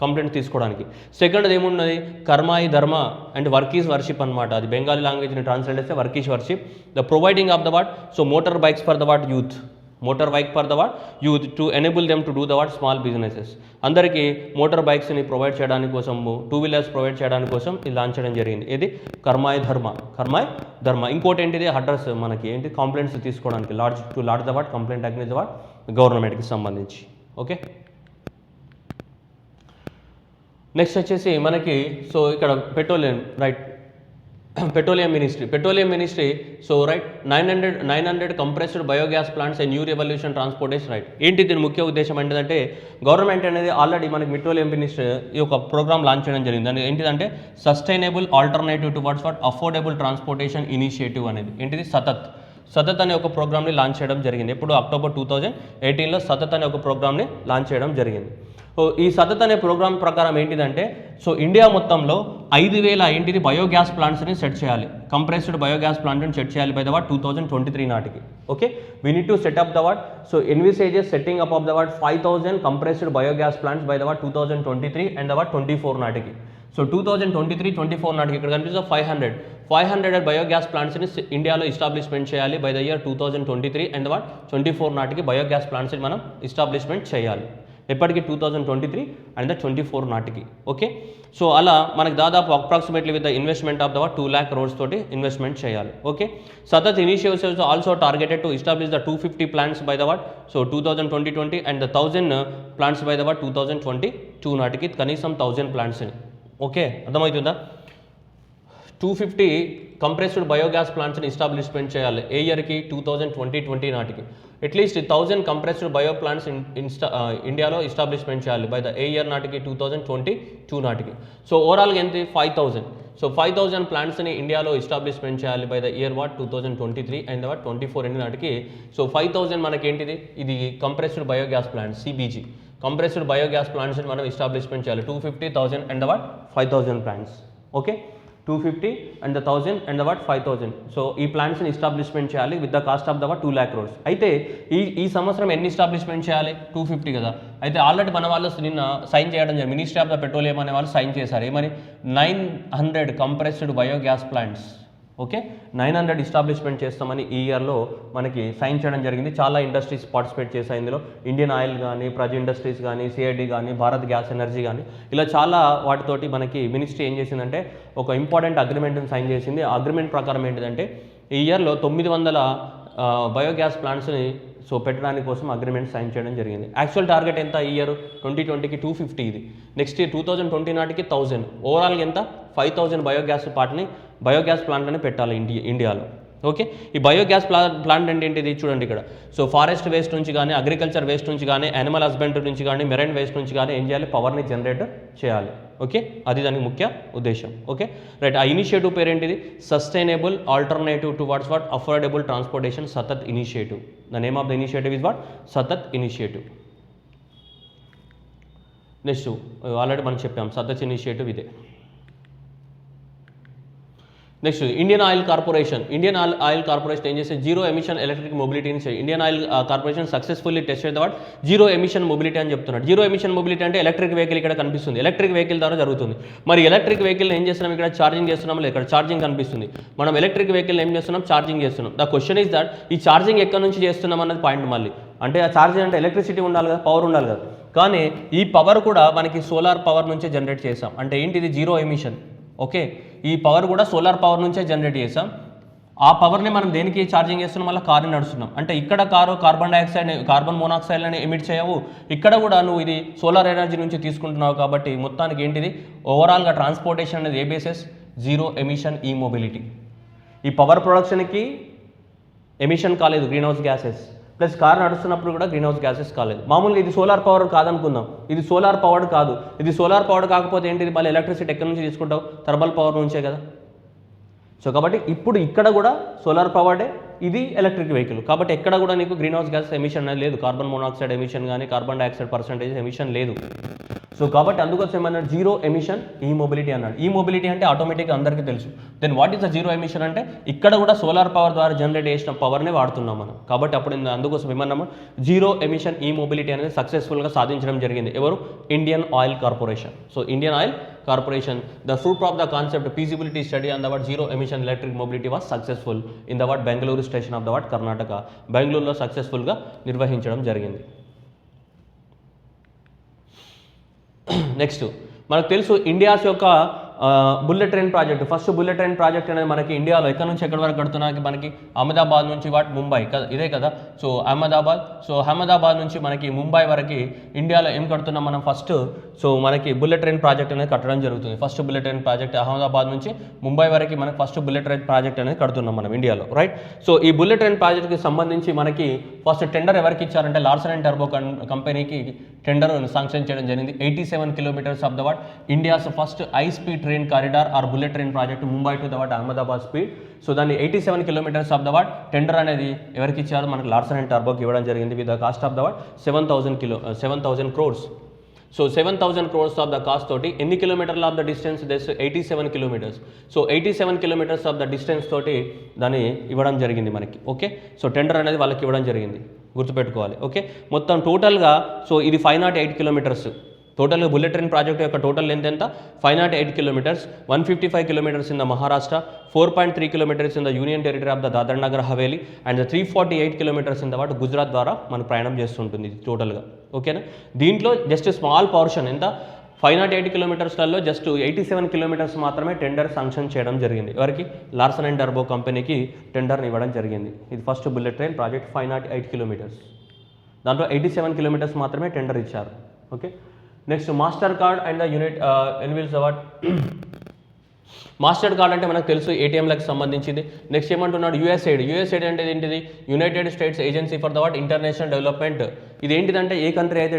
కంప్లైంట్ తీసుకోవడానికి. సెకండ్ ఏమున్నది, కర్మాయి ధర్మ అండ్ వర్క్ ఈజ్ వర్షిప్ అనమాట. అది బెంగాలీ లాంగ్వేజ్ని ట్రాన్స్లేట్ చేస్తే work is worship. The providing of the what so motor bikes for the what youth to enable them to do the what small businesses. అందరికీ motor బైక్స్ని provide చేయడానికి కోసం, 2 wheelers provide చేయడానికి కోసం ఇది launch చేయడం జరిగింది. ఇది కర్మాయి ధర్మ. ఇంకోటి ఏంటిది, అడ్రస్ మనకి ఏంటి, కంప్లైంట్స్ తీసుకోవడానికి, lodge the what complaint against the what గవర్నమెంట్కి సంబంధించి. ఓకే. నెక్స్ట్ వచ్చేసి మనకి సో ఇక్కడ petroleum ministry so right 900 compressed biogas plants and new revolution transportation right. ఏంటి దీని ముఖ్య ఉద్దేశం ఏంటంటే గవర్నమెంట్ అనేది ఆల్రెడీ మనకి పెట్రోలియం మినిస్ట్రీ ఈ యొక్క ప్రోగ్రామ్ లాంచ్ చేయడం జరిగింది. దాని ఏంటిదంటే sustainable alternative towards what affordable transportation initiative అనేది. ఏంటిది, సతత్ అనే ఒక ప్రోగ్రామ్ని లాంచ్ చేయడం జరిగింది. ఎప్పుడు అక్టోబర్ 2018లో సతత్ అనే ఒక ప్రోగ్రామ్ని లాంచ్ చేయడం జరిగింది. సో ఈ సతత్ అనే ప్రోగ్రామ్ ప్రకారం ఏంటిదంటే సో ఇండియా మొత్తంలో 5,000 బయోగ్యాస్ ప్లాంట్స్ని సెట్ చేయాలి, కంప్రెస్డ్ బయోగ్యాస్ ప్లాంట్ని సెట్ చేయాలి బై ద వాట్ 2023 నాటికి. Okay. We need to set up the what so envisages setting up of the what 5,000 compressed biogas plants by the what 2023 and the what 24 నాటికి. So 2023-24 నాటికి ఇక్కడ కనిపిస్తే 500 biogas ప్లాంట్స్ని ఇండియాలో establishment చేయాలి by the year 2023 and what 24 నాటికి biogas ప్లాంట్స్ని మనం establishment చేయాలి. ఎప్పటికీ 2023 అండ్ 24 నాటికి. ఓకే. సో అలా మనకు దాదాపు approximately with the investment of the 2 lakh crores తోటి ఇన్వెస్ట్మెంట్ చేయాలి. Okay. సతత్ initiatives also targeted to establish the 250 plants by the what so 2020 and the 1000 plants by the what 2022 నాటికి, కనీసం 1000 ప్లాంట్స్ని. ఓకే, అర్థమవుతుందా. 250 compressed biogas ప్లాంట్స్ని establishment చేయాలి ఏ ఇయర్కి 2020 నాటికి. At least 1000 compressed bio plants ఇండియాలో establishment చేయాలి బై ద ఏ ఇయర్ నాటికి 2022 నాటికి. సో ఓవరాల్గా ఎంత 5000. సో 5000 ప్లాంట్స్ని ఇండియాలో ఎస్టాబ్లిష్మెంట్ చేయాలి by the year what 2023 and what 24 నాటికి. సో 5000 మనకి ఏంటిది, ఇది compressed biogas plants CBG compressed biogas ప్లాంట్స్ని మనం ఎస్టాబ్లిష్మెంట్ చేయాలి. 250, 1000 and what 5000 plants. Okay. 250 and the 1000 and the what 5000. So ఈ ప్లాంట్స్ని ఎస్టాబ్లిష్మెంట్ చేయాలి with the cost of the what 2 lakh crores. అయితే ఈ సంవత్సరం ఎన్ని ఎస్టాబ్లిష్మెంట్ చేయాలి, 250 కదా. అయితే ఆల్రెడీ మన వాళ్ళు నిన్న సైన్ చేయడం జరిగింది, మినిస్ట్రీ ఆఫ్ ద పెట్రోలియం అనే వాళ్ళు సైన్ చేశారు. ఏమని, 900 compressed biogas plants. Okay, 900 establishment చేస్తామని ఈ ఇయర్లో మనకి సైన్ చేయడం జరిగింది. చాలా ఇండస్ట్రీస్ పార్టిసిపేట్ చేశాయి ఇందులో. ఇండియన్ ఆయిల్ కానీ, ప్రజ్ ఇండస్ట్రీస్ కానీ, CID కానీ, భారత్ గ్యాస్ ఎనర్జీ కానీ, ఇలా చాలా వాటితోటి మనకి మినిస్ట్రీ ఏం చేసిందంటే ఒక ఇంపార్టెంట్ అగ్రిమెంట్ని సైన్ చేసింది. ఆ అగ్రిమెంట్ ప్రకారం ఏంటిదంటే ఈ ఇయర్లో 900 బయోగ్యాస్ ప్లాంట్స్ని సో పెట్టడానికి కోసం అగ్రిమెంట్ సైన్ చేయడం జరిగింది. యాక్చువల్ టార్గెట్ ఎంత ఈ ఇయర్ 2020కి 250, ఇది నెక్స్ట్ ఇయర్ 2020 నాటికి 1000. ఓవరాల్గా ఎంత 5000 బయోగ్యాస్ ప్లాంట్లని పెట్టాలి ఇండియాలో. ఓకే, ఈ బయోగ్యాస్ ప్లాంట్ అంటే ఏంటిది చూడండి ఇక్కడ. సో ఫారెస్ట్ వేస్ట్ నుంచి కానీ, అగ్రికల్చర్ వేస్ట్ నుంచి కానీ, యానిమల్ హస్బెండరీ నుంచి కానీ, మెరైన్ వేస్ట్ నుంచి కానీ ఏం చేయాలి, పవర్ని జనరేట్ చేయాలి. ఓకే, అది దానికి ముఖ్య ఉద్దేశం. Okay right. ఆ ఇనిషియేటివ్ పేరు ఏంటిది, sustainable alternative towards what affordable transportation Satat initiative. The name of the initiative is what Satat initiative. Next already మనం చెప్పాం సతత్ ఇనిషియేటివ్ ఇదే. నెక్స్ట్ ఇండియన్ ఆయిల్ కార్పొరేషన్ ఏం చేస్తే జీరో ఎమిషన్ ఎలక్ట్రిక్ మొబిలిటీని Indian oil corporation successfully test చేద్దాం zero emission mobility అని చెప్తున్నాడు. Zero emission mobility అంటే ఎలక్ట్రిక్ వెహికల్ ఇక్కడ కనిపిస్తుంది, ఎలక్ట్రిక్ వెహికల్ ద్వారా జరుగుతుంది. మరి ఎలక్ట్రిక్ వెహికల్ ఏం చేస్తున్నాం, ఇక్కడ ఛార్జింగ్ చేస్తున్నాం, ఇక్కడ ఛార్జింగ్ కనిపిస్తుంది. మనం ఎలక్ట్రిక్ వెహికల్ ఏం చేస్తున్నాం, ఛార్జింగ్ చేస్తున్నాం. ద క్వశ్చన్ ఈస్ దట్ ఈ ఛార్జింగ్ ఎక్కడి నుంచి చేస్తున్నాం అన్నది పాయింట్. మళ్ళీ అంటే ఆ ఛార్జింగ్ అంటే ఎలక్ట్రిసిటీ ఉండాలి కదా, పవర్ ఉండాలి కదా. కానీ ఈ పవర్ కూడా మనకి సోలార్ పవర్ నుంచే జనరేట్ చేసాం. అంటే ఏంటిది, జీరో ఎమిషన్. ఓకే, ఈ పవర్ కూడా సోలార్ పవర్ నుంచే జనరేట్ చేసాం. ఆ పవర్ని మనం దేనికి ఛార్జింగ్ చేస్తున్నాం, మళ్ళీ కార్ని నడుస్తున్నాం. అంటే ఇక్కడ కారు కార్బన్ మోనాక్సైడ్ అని ఎమిట్ చేయవు, ఇక్కడ కూడా నువ్వు ఇది సోలార్ ఎనర్జీ నుంచి తీసుకుంటున్నావు. కాబట్టి మొత్తానికి ఏంటిది, ఓవరాల్గా ట్రాన్స్పోర్టేషన్ అనేది ఏ బేసెస్, జీరో ఎమిషన్ ఈ మొబిలిటీ. ఈ పవర్ ప్రొడక్షన్కి ఎమిషన్ కాలేదు, green house gases, plus car నడుస్తున్నప్పుడు కూడా గ్రీన్ హౌస్ గ్యాసెస్ కాలేదు. మామూలుగా ఇది సోలార్ పవర్ కాదనుకుందాం, ఇది సోలార్ పవర్డ్ కాదు. ఇది సోలార్ పవర్డ్ కాకపోతే ఏంటిది, మళ్ళీ ఎలక్ట్రిసిటీ ఎక్కడి నుంచి తీసుకుంటావు, థర్మల్ పవర్ నుంచే కదా. సో కాబట్టి ఇప్పుడు ఇక్కడ కూడా సోలార్ పవర్డే, ఇది ఎలక్ట్రిక్ వెహికల్. కాబట్టి ఎక్కడ కూడా నీకు గ్రీన్ హౌస్ గ్యాస్ ఎమిషన్ అనేది లేదు, కార్బన్ మోనాక్సైడ్ ఎమిషన్ కానీ కార్బన్ డైఆక్సైడ్ పర్సెంటేజ్ ఎమిషన్ లేదు. సో కాబట్టి అందుకోసం ఏమన్నాడు, జీరో ఎమిషన్ ఈ మొబిలిటీ అన్నాడు. ఈ మొబిలిటీ అంటే ఆటోమేటిక్గా అందరికీ తెలుసు. Then what is the zero emission అంటే ఇక్కడ కూడా సోలార్ పవర్ ద్వారా జనరేట్ చేసిన పవర్నే వాడుతున్నాం మనం. కాబట్టి అప్పుడు అందుకోసం ఏమన్నాము, జీరో ఎమిషన్ ఈ మొబిలిటీ అనేది సక్సెస్ఫుల్గా సాధించడం జరిగింది. ఎవరు, Indian oil corporation. So Indian oil corporation, the fruit of the concept feasibility study on the zero emission electric mobility was successful in the Bengaluru station of the Karnataka. బెంగళూరులో సక్సెస్ఫుల్గా నిర్వహించడం జరిగింది. నెక్స్ట్ మనకు తెలుసు ఇండియాస్ యొక్క bullet train project, first bullet train project అనేది మనకి ఇండియాలో ఎక్కడి నుంచి ఎక్కడి వరకు కడుతున్నానికి, మనకి అహ్మదాబాద్ నుంచి ముంబై కదా, ఇదే కదా. సో అహ్మదాబాద్ నుంచి మనకి ముంబై వరకు ఇండియాలో ఏం కడుతున్నాం మనం ఫస్ట్. సో మనకి బుల్లెట్ ట్రైన్ ప్రాజెక్ట్ అనేది కట్టడం జరుగుతుంది. First bullet train project Ahmedabad నుంచి ముంబై వరకు మనకి ఫస్ట్ బుల్లెట్ ట్రైన్ ప్రాజెక్ట్ అనేది కడుతున్నాం మనం ఇండియాలో, రైట్. సో ఈ బుల్లెట్ ట్రైన్ ప్రాజెక్ట్కి సంబంధించి మనకి ఫస్ట్ టెండర్ ఎవరికి ఇచ్చారంటే లార్సన్ అండ్ టర్బో కంపెనీకి టెండర్ శాంక్షన్ చేయడం జరిగింది. 87 kilometres of the India's first high speed train corridor or bullet train project Mumbai to the Ahmedabad speed. So దాన్ని 87 కిలోమీటర్స్ ఆఫ్ ద టెండర్ అనేది ఎవరికి ఇచ్చారు, మనకి లార్సన్ అండ్ టర్బోకి ఇవ్వడం జరిగింది. With the cost of the 7,000 crores. So 7,000 crores of the cost తోటి ఎన్ని కిలోమీటర్ల of the distance, 87 kilometres. So 87 kilometres of the distance తోటి దాన్ని ఇవ్వడం జరిగింది మనకి. ఓకే, సో టెండర్ అనేది వాళ్ళకి ఇవ్వడం జరిగింది, గుర్తుపెట్టుకోవాలి. ఓకే, మొత్తం టోటల్గా సో ఇది 508 కిలోమీటర్స్. టోటల్గా బుల్లెట్ ట్రైన్ ప్రాజెక్ట్ యొక్క టోటల్ లెంత్ ఎంత, 508 kilometres. 155 kilometres in the Maharashtra, 4.3 kilometres in the union territory of the Dadar Nagar Haveli and 348 kilometres in the Gujarat ద్వారా మనం ప్రయాణం చేస్తుంటుంది టోటల్గా. ఓకేనా, దీంట్లో జస్ట్ స్మాల్ పోర్షన్ ఎంత, 508 కిలోమీటర్స్లలో జస్ట్ 87 కిలోమీటర్స్ మాత్రమే టెండర్ శాంక్షన్ చేయడం జరిగింది. ఎవరికి, లార్సన్ అండ్ టర్బో కంపెనీకి టెండర్ని ఇవ్వడం జరిగింది. ఇది first bullet train project 508 kilometres, దాంట్లో 87 కిలోమీటర్స్ మాత్రమే టెండర్ ఇచ్చారు. Okay, next Mastercard and the unit unveils award. Mastercard అంటే మనకు తెలుసు ఏటీఎంలకు సంబంధించింది. నెక్స్ట్ ఏమంటున్నాడు, యుఎస్ఐడ్ అంటే ఏంటిది, United states agency for the international development. ఇది ఏంటిదంటే ఏ కంట్రీ అయితే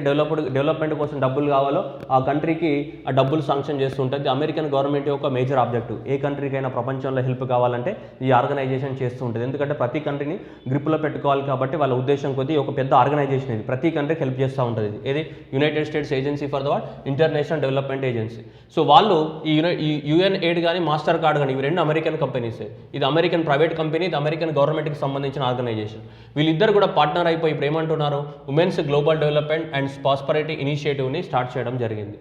డెవలప్మెంట్ కోసం డబ్బులు కావాలో ఆ కంట్రీకి ఆ డబ్బులు శాంక్షన్ చేస్తుంటుంది. అమెరికన్ గవర్నమెంట్ యొక్క మేజర్ ఆబ్జెక్టివ్, ఏ కంట్రీకైనా ప్రపంచంలో హెల్ప్ కావాలంటే ఈ ఆర్గనైజేషన్ చేస్తూ ఉంటుంది. ఎందుకంటే ప్రతి కంట్రీని గ్రిప్లో పెట్టుకోవాలి కాబట్టి వాళ్ళ ఉద్దేశం కొద్దీ ఒక పెద్ద ఆర్గనైజేషన్ ఇది, ప్రతి కంట్రీకి హెల్ప్ చేస్తూ ఉంటుంది. ఇది united states agency for the international development agency. So వాళ్ళు ఈ యుఎన్ ఎయిడ్ కానీ మాస్టర్ కార్డ్ కానీ ఇవి రెండు అమెరికన్ కంపెనీసే. ఇది అమెరికన్ ప్రైవేట్ కంపెనీ, ఇది అమెరికన్ గవర్నమెంట్కి సంబంధించిన ఆర్గనైజేషన్. వీళ్ళిద్దరు కూడా పార్ట్నర్ అయిపోయి ఇప్పుడు ఏమంటున్నారు, women's global development and prosperity ఇనిషియేటివ్ని స్టార్ట్ చేయడం జరిగింది.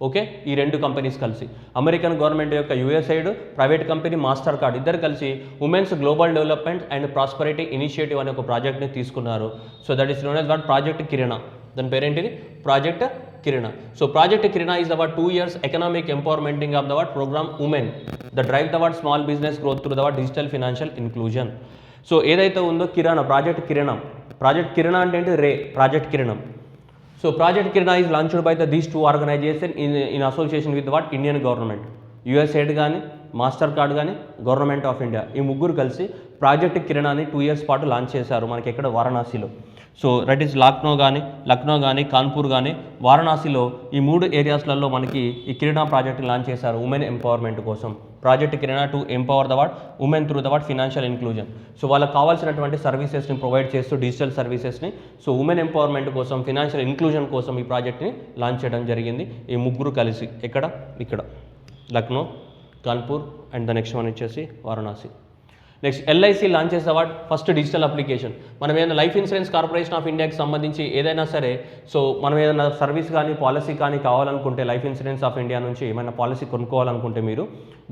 ఓకే, ఈ రెండు కంపెనీస్ కలిసి అమెరికన్ గవర్నమెంట్ యొక్క USAID private company Mastercard ఇద్దరు కలిసి women's global development and prosperity initiative అనే ఒక ప్రాజెక్ట్ని తీసుకున్నారు. So that is known as what project Kiran. దాని పేరేంటిది, project Kiran. So project Kiran is our 2 years economic empowermenting of the program women the drive the small business growth through the digital financial inclusion. So ఏదైతే ఉందో Kiran, project Kiran అంటే ఏంటి, project Kiran. So project Kiran is launched by these 2 organizations in association with Indian government. USAID కానీ Mastercard కానీ government of India ఈ ముగ్గురు కలిసి project Kiran అని 2 years పాటు లాంచ్ చేశారు మనకి ఎక్కడ, వారణాసిలో. సో దట్ ఈస్ లక్నో కానీ కాన్పూర్ కానీ వారణాసిలో ఈ 3 ఏరియాస్లలో మనకి ఈ కిరణ్ ప్రాజెక్ట్ లాంచ్ చేశారు ఉమెన్ ఎంపవర్మెంట్ కోసం. Project Kiran to empower the women through the financial inclusion. So వాళ్ళకి కావాల్సినటువంటి సర్వీసెస్ని ప్రొవైడ్ చేస్తూ డిజిటల్ సర్వీసెస్ని, సో ఉమెన్ ఎంపవర్మెంట్ కోసం ఫినాన్షియల్ ఇన్క్లూజన్ కోసం ఈ ప్రాజెక్ట్ని లాంచ్ చేయడం జరిగింది ఈ ముగ్గురు కలిసి. ఇక్కడ Lucknow, Kanpur and the next one వచ్చేసి వారణాసి. నెక్స్ట్ ఎల్ఐసి లాంచ్ చేసే వాట్ ఫస్ట్ డిజిటల్ అప్లికేషన్. మనం ఏదైనా లైఫ్ ఇన్సూరెన్స్ కార్పొరేషన్ ఆఫ్ ఇండియాకి సంబంధించి ఏదైనా సరే, సో మనం ఏదైనా సర్వీస్ కానీ పాలసీ కానీ కావాలనుకుంటే లైఫ్ ఇన్సూరెన్స్ ఆఫ్ ఇండియా నుంచి ఏమైనా పాలసీ కొనుక్కోవాలనుకుంటే మీరు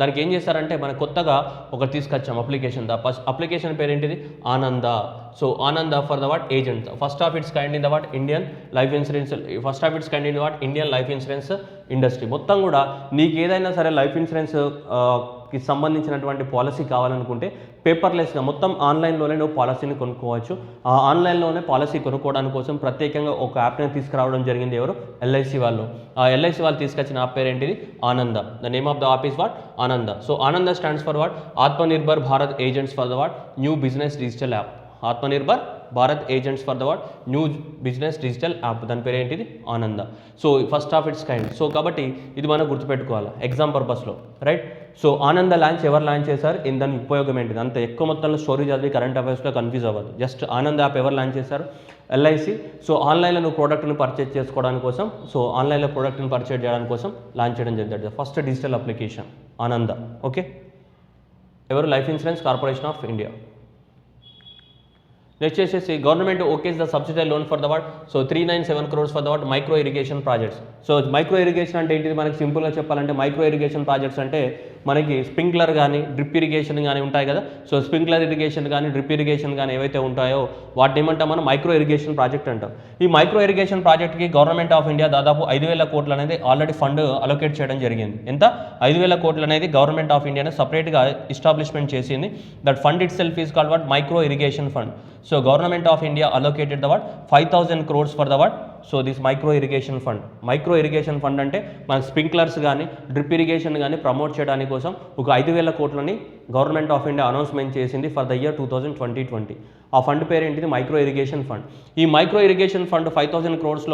దానికి ఏం చేస్తారంటే మనం కొత్తగా ఒకటి తీసుకొచ్చాం అప్లికేషన్. అప్లికేషన్ పేరు ఏంటిది? ఆనంద. సో ఆనంద for the what agent, first of it's kind in the what Indian life insurance, first of it's kind in the what Indian life insurance industry. మొత్తం కూడా నీకు ఏదైనా సరే లైఫ్ ఇన్సూరెన్స్ కి సంబంధించినటువంటి పాలసీ కావాలనుకుంటే పేపర్లెస్గా మొత్తం ఆన్లైన్లోనే నువ్వు పాలసీని కొనుక్కోవచ్చు. ఆ ఆన్లైన్లోనే పాలసీ కొనుక్కోవడానికి కోసం ప్రత్యేకంగా ఒక యాప్ని తీసుకురావడం జరిగింది. ఎవరు? ఎల్ఐసి వాళ్ళు. ఆ ఎల్ఐసి వాళ్ళు తీసుకొచ్చిన యాప్ పేరు ఏంటిది? ఆనంద. The name of the app is what? ఆనంద. సో ఆనంద stands for what? Atmanirbhar Bharat agents for the what new business digital app. Atmanirbhar Bharat agents for the what new business digital app. దాని పేరు ఏంటిది? ఆనంద. So first of it's kind. So కాబట్టి ఇది మనం గుర్తుపెట్టుకోవాలి ఎగ్జామ్ పర్పస్లో, రైట్? సో ఆనంద లాంచ్ ఎవరు లాంచ్ చేశారు? దాని ఉపయోగం ఏంటిది? అంత ఎక్కువ మొత్తంలో స్టోరీ చదివి కరెంట్ అఫైర్స్లో కన్ఫ్యూజ్ అవ్వదు. జస్ట్ ఆనంద యాప్ ఎవరు లాంచ్ చేశారు? ఎల్ఐసి. సో ఆన్లైన్లో నువ్వు ప్రోడక్ట్ని పర్చేజ్ చేసుకోవడానికి కోసం, సో ఆన్లైన్లో ప్రోడక్ట్ని పర్చేజ్ చేయడానికి కోసం లాంచ్ చేయడం జరిగింది. First digital application Ananda. Okay, ఎవరు? Life insurance corporation of India. Next వచ్చేసి government okays the subsidy loan for the what? So 397 crores for the what micro irrigation projects. So micro irrigation అంటే ఏంటిది? మనకి సింపుల్గా చెప్పాలంటే మైక్రో ఇరిగేషన్ ప్రాజెక్ట్స్ అంటే మనకి sprinkler కానీ డ్రిప్ ఇరిగేషన్ కానీ ఉంటాయి కదా. సో స్ప్రింక్లర్ ఇరిగేషన్ కానీ డ్రిప్ ఇరిగేషన్ కానీ ఏవైతే ఉంటాయో వాటిని ఏమంటాం మనం? మైక్రో ఇరిగేషన్ ప్రాజెక్ట్ అంటాం. ఈ మైక్రో ఇరిగేషన్ ప్రాజెక్ట్కి గవర్నమెంట్ ఆఫ్ ఇండియా దాదాపు 5,000 కోట్లు అనేది ఆల్రెడీ ఫండ్ అలొకేట్ చేయడం జరిగింది. ఎంత? 5,000 కోట్లు అనేది గవర్నమెంట్ ఆఫ్ ఇండియానే సపరేట్గా ఎస్టాబ్లిష్మెంట్ చేసింది. That fund it self is called what? Micro irrigation fund. So government of India allocated the what 5,000 crores for the what? So this micro irrigation fund. Micro irrigation fund అంటే మన sprinklers కానీ drip irrigation కానీ promote చేయడానికి కోసం ఒక 5,000 కోట్లని government of India announcement చేసింది for the year 2020. ఆ ఫండ్ పేరు ఏంటిది? Micro irrigation fund. ఈ micro irrigation fund 5,000 crores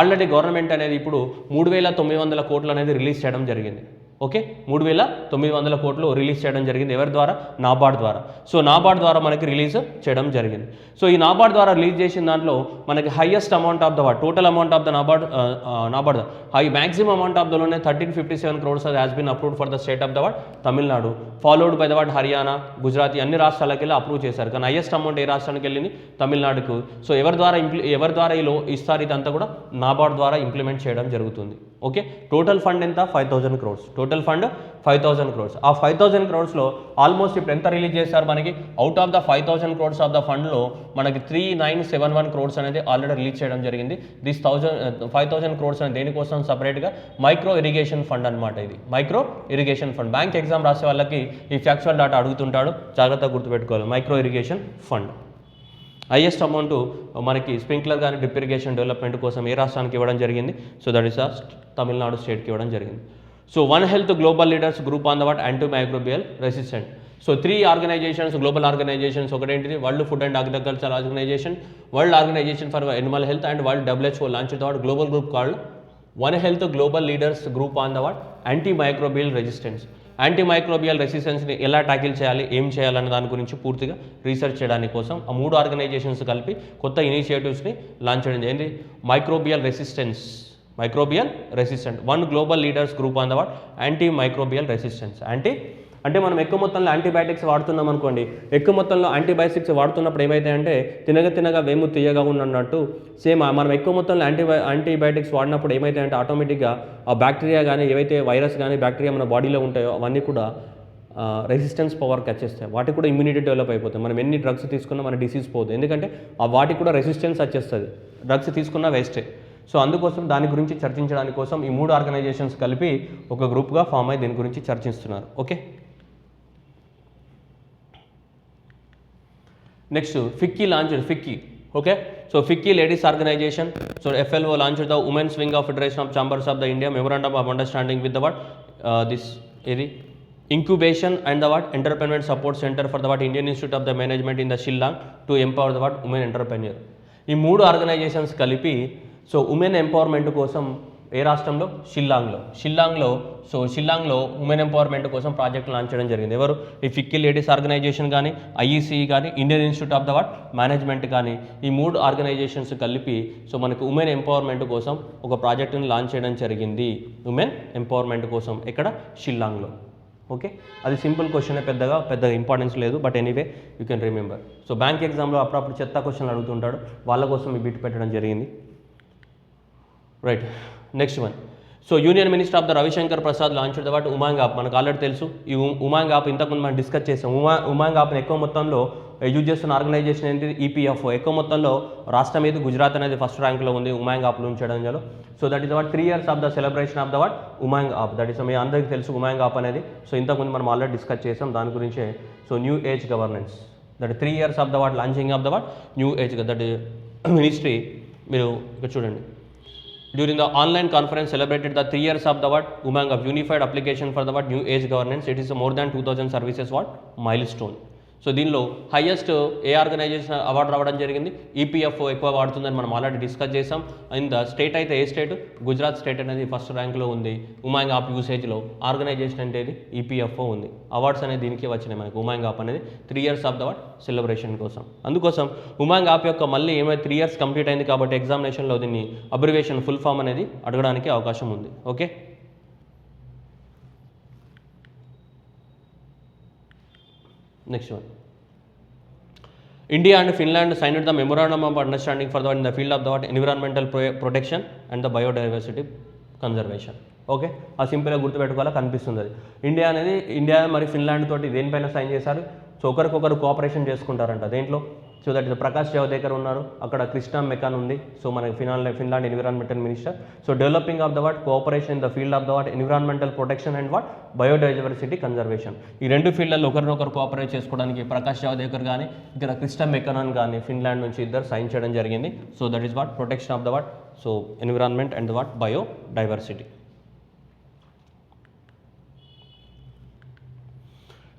already government అనేది ఇప్పుడు 3,900 కోట్లు అనేది రిలీజ్ చేయడం జరిగింది. ఓకే, 3,900 కోట్లు రిలీజ్ చేయడం జరిగింది. ఎవరి ద్వారా? నాబార్డ్ ద్వారా. సో నాబార్డ్ ద్వారా మనకి రిలీజ్ చేయడం జరిగింది. సో ఈ నాబార్డ్ ద్వారా రిలీజ్ చేసిన దాంట్లో మనకి highest amount of the what total amount of the NABARD high maximum amount of దలోనే 1357 crores has been approved for the state of the what Tamil Nadu, followed by the what Haryana, Gujarat, అన్ని రాష్ట్రాలకు వెళ్ళి అప్రూవ్ చేశారు. కానీ హైయెస్ట్ అమౌంట్ ఏ రాష్ట్రానికి వెళ్ళింది? తమిళనాడుకు. So ఎవరి ద్వారా ఈలో ఇస్తారు? ఇదంతా కూడా నాబార్డ్ ద్వారా ఇంప్లిమెంట్ చేయడం జరుగుతుంది. ఓకే, టోటల్ ఫండ్ ఎంత? 5,000 crores. Total fund 5,000 crores. ఆ 5,000 crores ఆల్మోస్ట్ ఇప్పుడు ఎంత రిలీజ్ చేశారు మనకి? Out of the 5,000 crores of the ఫండ్లో మనకి 3,971 crores అనేది ఆల్రెడీ రిలీజ్ చేయడం జరిగింది. దిస్ 5,000 crores అనేది దేనికోసం? సపరేట్గా మైక్రో ఇరిగేషన్ ఫండ్ అనమాట. ఇది micro irrigation fund. Bank exam రాసే వాళ్ళకి ఈ ఫ్యాక్చువల్ డాటా అడుగుతుంటాడు, జాగ్రత్తగా గుర్తుపెట్టుకోవాలి. Micro irrigation fund highest amount మనకి స్ప్రింక్లర్ కానీ డ్రిప్ ఇరిగేషన్ డెవలప్మెంట్ కోసం ఏ రాష్ట్రానికి ఇవ్వడం జరిగింది? సో దట్ ఈస్ తమిళనాడు స్టేట్కి ఇవ్వడం జరిగింది. So one health global leaders group on the what antimicrobial resistant. So 3 organizations, global organizations. ఒకటేంటిది? World food and agriculture organization, world organization for animal health and world WHO launch the what global group called one health global leaders group on the what antimicrobial resistance. Antimicrobial రెసిస్టెన్స్ని ఎలా tackle చేయాలి, ఏం చేయాలన్న దాని గురించి పూర్తిగా research చేయడానికి కోసం ఆ 3 ఆర్గనైజేషన్స్ కలిపి కొత్త ఇనిషియేటివ్స్ని లాంచ్ చేయడం జరిగింది. Microbial resistant one global leaders group on the what antimicrobial resistance. అంటే మనం ఎక్కువ మొత్తంలో యాంటీబయాటిక్స్ వాడుతున్నాం అనుకోండి. ఎక్కువ మొత్తంలో యాంటీబయాటిక్స్ వాడుతున్నప్పుడు ఏమైతే అంటే తినగా వేము తీయగా ఉన్నట్టు సేమ్ మనం ఎక్కువ మొత్తంలో యాంటీబయాటిక్స్ వాడినప్పుడు ఏమైతే అంటే ఆటోమేటిక్గా ఆ బ్యాక్టీరియా కానీ ఏవైతే వైరస్ కానీ బ్యాక్టీరియా మన బాడీలో ఉంటాయో అవన్నీ కూడా రెసిస్టెన్స్ పవర్కి వచ్చేస్తాయి. వాటికి కూడా ఇమ్యూనిటీ డెవలప్ అయిపోతుంది. మనం ఎన్ని డ్రగ్స్ తీసుకున్నా మన డిసీజ్ పోదు, ఎందుకంటే ఆ వాటికి కూడా రెసిస్టెన్స్ వచ్చేస్తుంది. డ్రగ్స్ తీసుకున్నా వేస్టే. సో అందుకోసం దాని గురించి చర్చించడానికి కోసం ఈ 3 ఆర్గనైజేషన్స్ కలిపి ఒక గ్రూప్గా ఫామ్ అయ్యి దీని గురించి చర్చిస్తున్నారు. Okay, next FICCI launched FICCI. Okay, so FICCI ladies organization. So FLO launched the women's wing of federation of chambers of the India memorandum of understanding with the what this ఇది incubation and the what entrepreneur support centre for the what Indian institute of the management in the Shillong to empower the what women entrepreneur. ఈ 3 organisations కలిపి so women empowerment కోసం ఏ రాష్ట్రంలో? షిల్లాంగ్లో women empowerment కోసం project launch చేయడం జరిగింది. ఎవరు? ఈ FICCI ladies organisation కానీ, IEC కానీ, Indian institute of the what management కానీ, ఈ 3 ఆర్గనైజేషన్స్ కలిపి సో మనకు ఉమెన్ ఎంపవర్మెంట్ కోసం ఒక ప్రాజెక్టుని లాంచ్ చేయడం జరిగింది. ఉమెన్ ఎంపవర్మెంట్ కోసం ఎక్కడ? షిల్లాంగ్లో. ఓకే, అది సింపుల్ క్వశ్చన్, పెద్ద ఇంపార్టెన్స్ లేదు, but anyway you can remember. So bank ఎగ్జామ్లో అప్పుడప్పుడు చెత్త క్వశ్చన్లు అడుగుతుంటాడు, వాళ్ళ కోసం ఈ బిట్ పెట్టడం జరిగింది. Right, next one. So union minister of the Ravishankar Prasad launch the what Umang app. మనకు ఆల్రెడీ తెలుసు ఈ ఉమాంగ్ యాప్, ఇంతకుముందు మనం డిస్కస్ చేసాం. ఉమాంగ్ యాప్ని ఎక్కువ మొత్తంలో యూజ్ చేస్తున్న ఆర్గనైజేషన్ ఏంటి? ఈపీఎఫ్ఓ. ఎక్కువ మొత్తంలో రాష్ట్రం ఏది? గుజరాత్ అనేది ఫస్ట్ ర్యాంక్లో ఉంది ఉమాంగ్ యాప్ ఉంచడంలో. So that is what 3 years of the celebration of the what Umang app. That is మీ అందరికీ తెలుసు ఉమాంగ్ యాప్ అనేది. సో ఇంతకుముందు మనం ఆల్రెడీ డిస్కస్ చేసాం దాని గురించే. So new age governance, that 3 years of the what launching of the what new age, that ministry. మీరు ఇక్కడ చూడండి, during the online conference celebrated the 3 years of the what Umang of unified application for the what new age governance. It is a more than 2000 services what milestone. So దీనిలో highest ఏ organisation award రావడం జరిగింది? EPFO ఎక్కువ వాడుతుందని మనం already discuss చేసాం. In the state అయితే ఏ state? Gujarat state అనేది first ర్యాంక్లో ఉంది ఉమాంగ్ యాప్ యూసేజ్లో. ఆర్గనైజేషన్ అంటే ఈపీఎఫ్ఓ ఉంది. అవార్డ్స్ అనేది దీనికి వచ్చినాయి మనకి. ఉమాంగ్ యాప్ అనేది 3 years of the what celebration కోసం. అందుకోసం ఉమాంగ్ యాప్ యొక్క మళ్ళీ ఏమైతే 3 years కంప్లీట్ అయింది కాబట్టి ఎగ్జామినేషన్లో దీన్ని అబ్రివేషన్ ఫుల్ ఫామ్ అనేది అడగడానికి అవకాశం ఉంది. Okay, next one. India and Finland signed the memorandum of understanding for the in the field of the what environmental protection and the biodiversity conservation. Okay, ఆ సింపుల్గా గుర్తుపెట్టుకోవాలా, కనిపిస్తుంది అది. ఇండియా మరి ఫిన్లాండ్ తోటి దేనిపైన సైన్ చేశారు? సో ఒకరికొకరు కోఆపరేషన్ చేసుకుంటారంట దేంట్లో? సో దట్ ప్రకాష్ జావదేకర్ ఉన్నారు, అక్కడ కృష్ణ మెకాన్ ఉంది. సో మనకి Finland environmental minister. So developing of the what cooperation in the field of the what environmental protection and what biodiversity conservation. ఈ రెండు ఫీల్డ్లలో ఒకరినొకరు కోఆపరేట్ చేసుకోవడానికి ప్రకాష్ జావదేకర్ కానీ ఇక్కడ కృష్ణ మెకాన్ కానీ ఫిన్లాండ్ నుంచి ఇద్దరు సైన్ చేయడం జరిగింది. So that is what protection of the what so environment and the what biodiversity.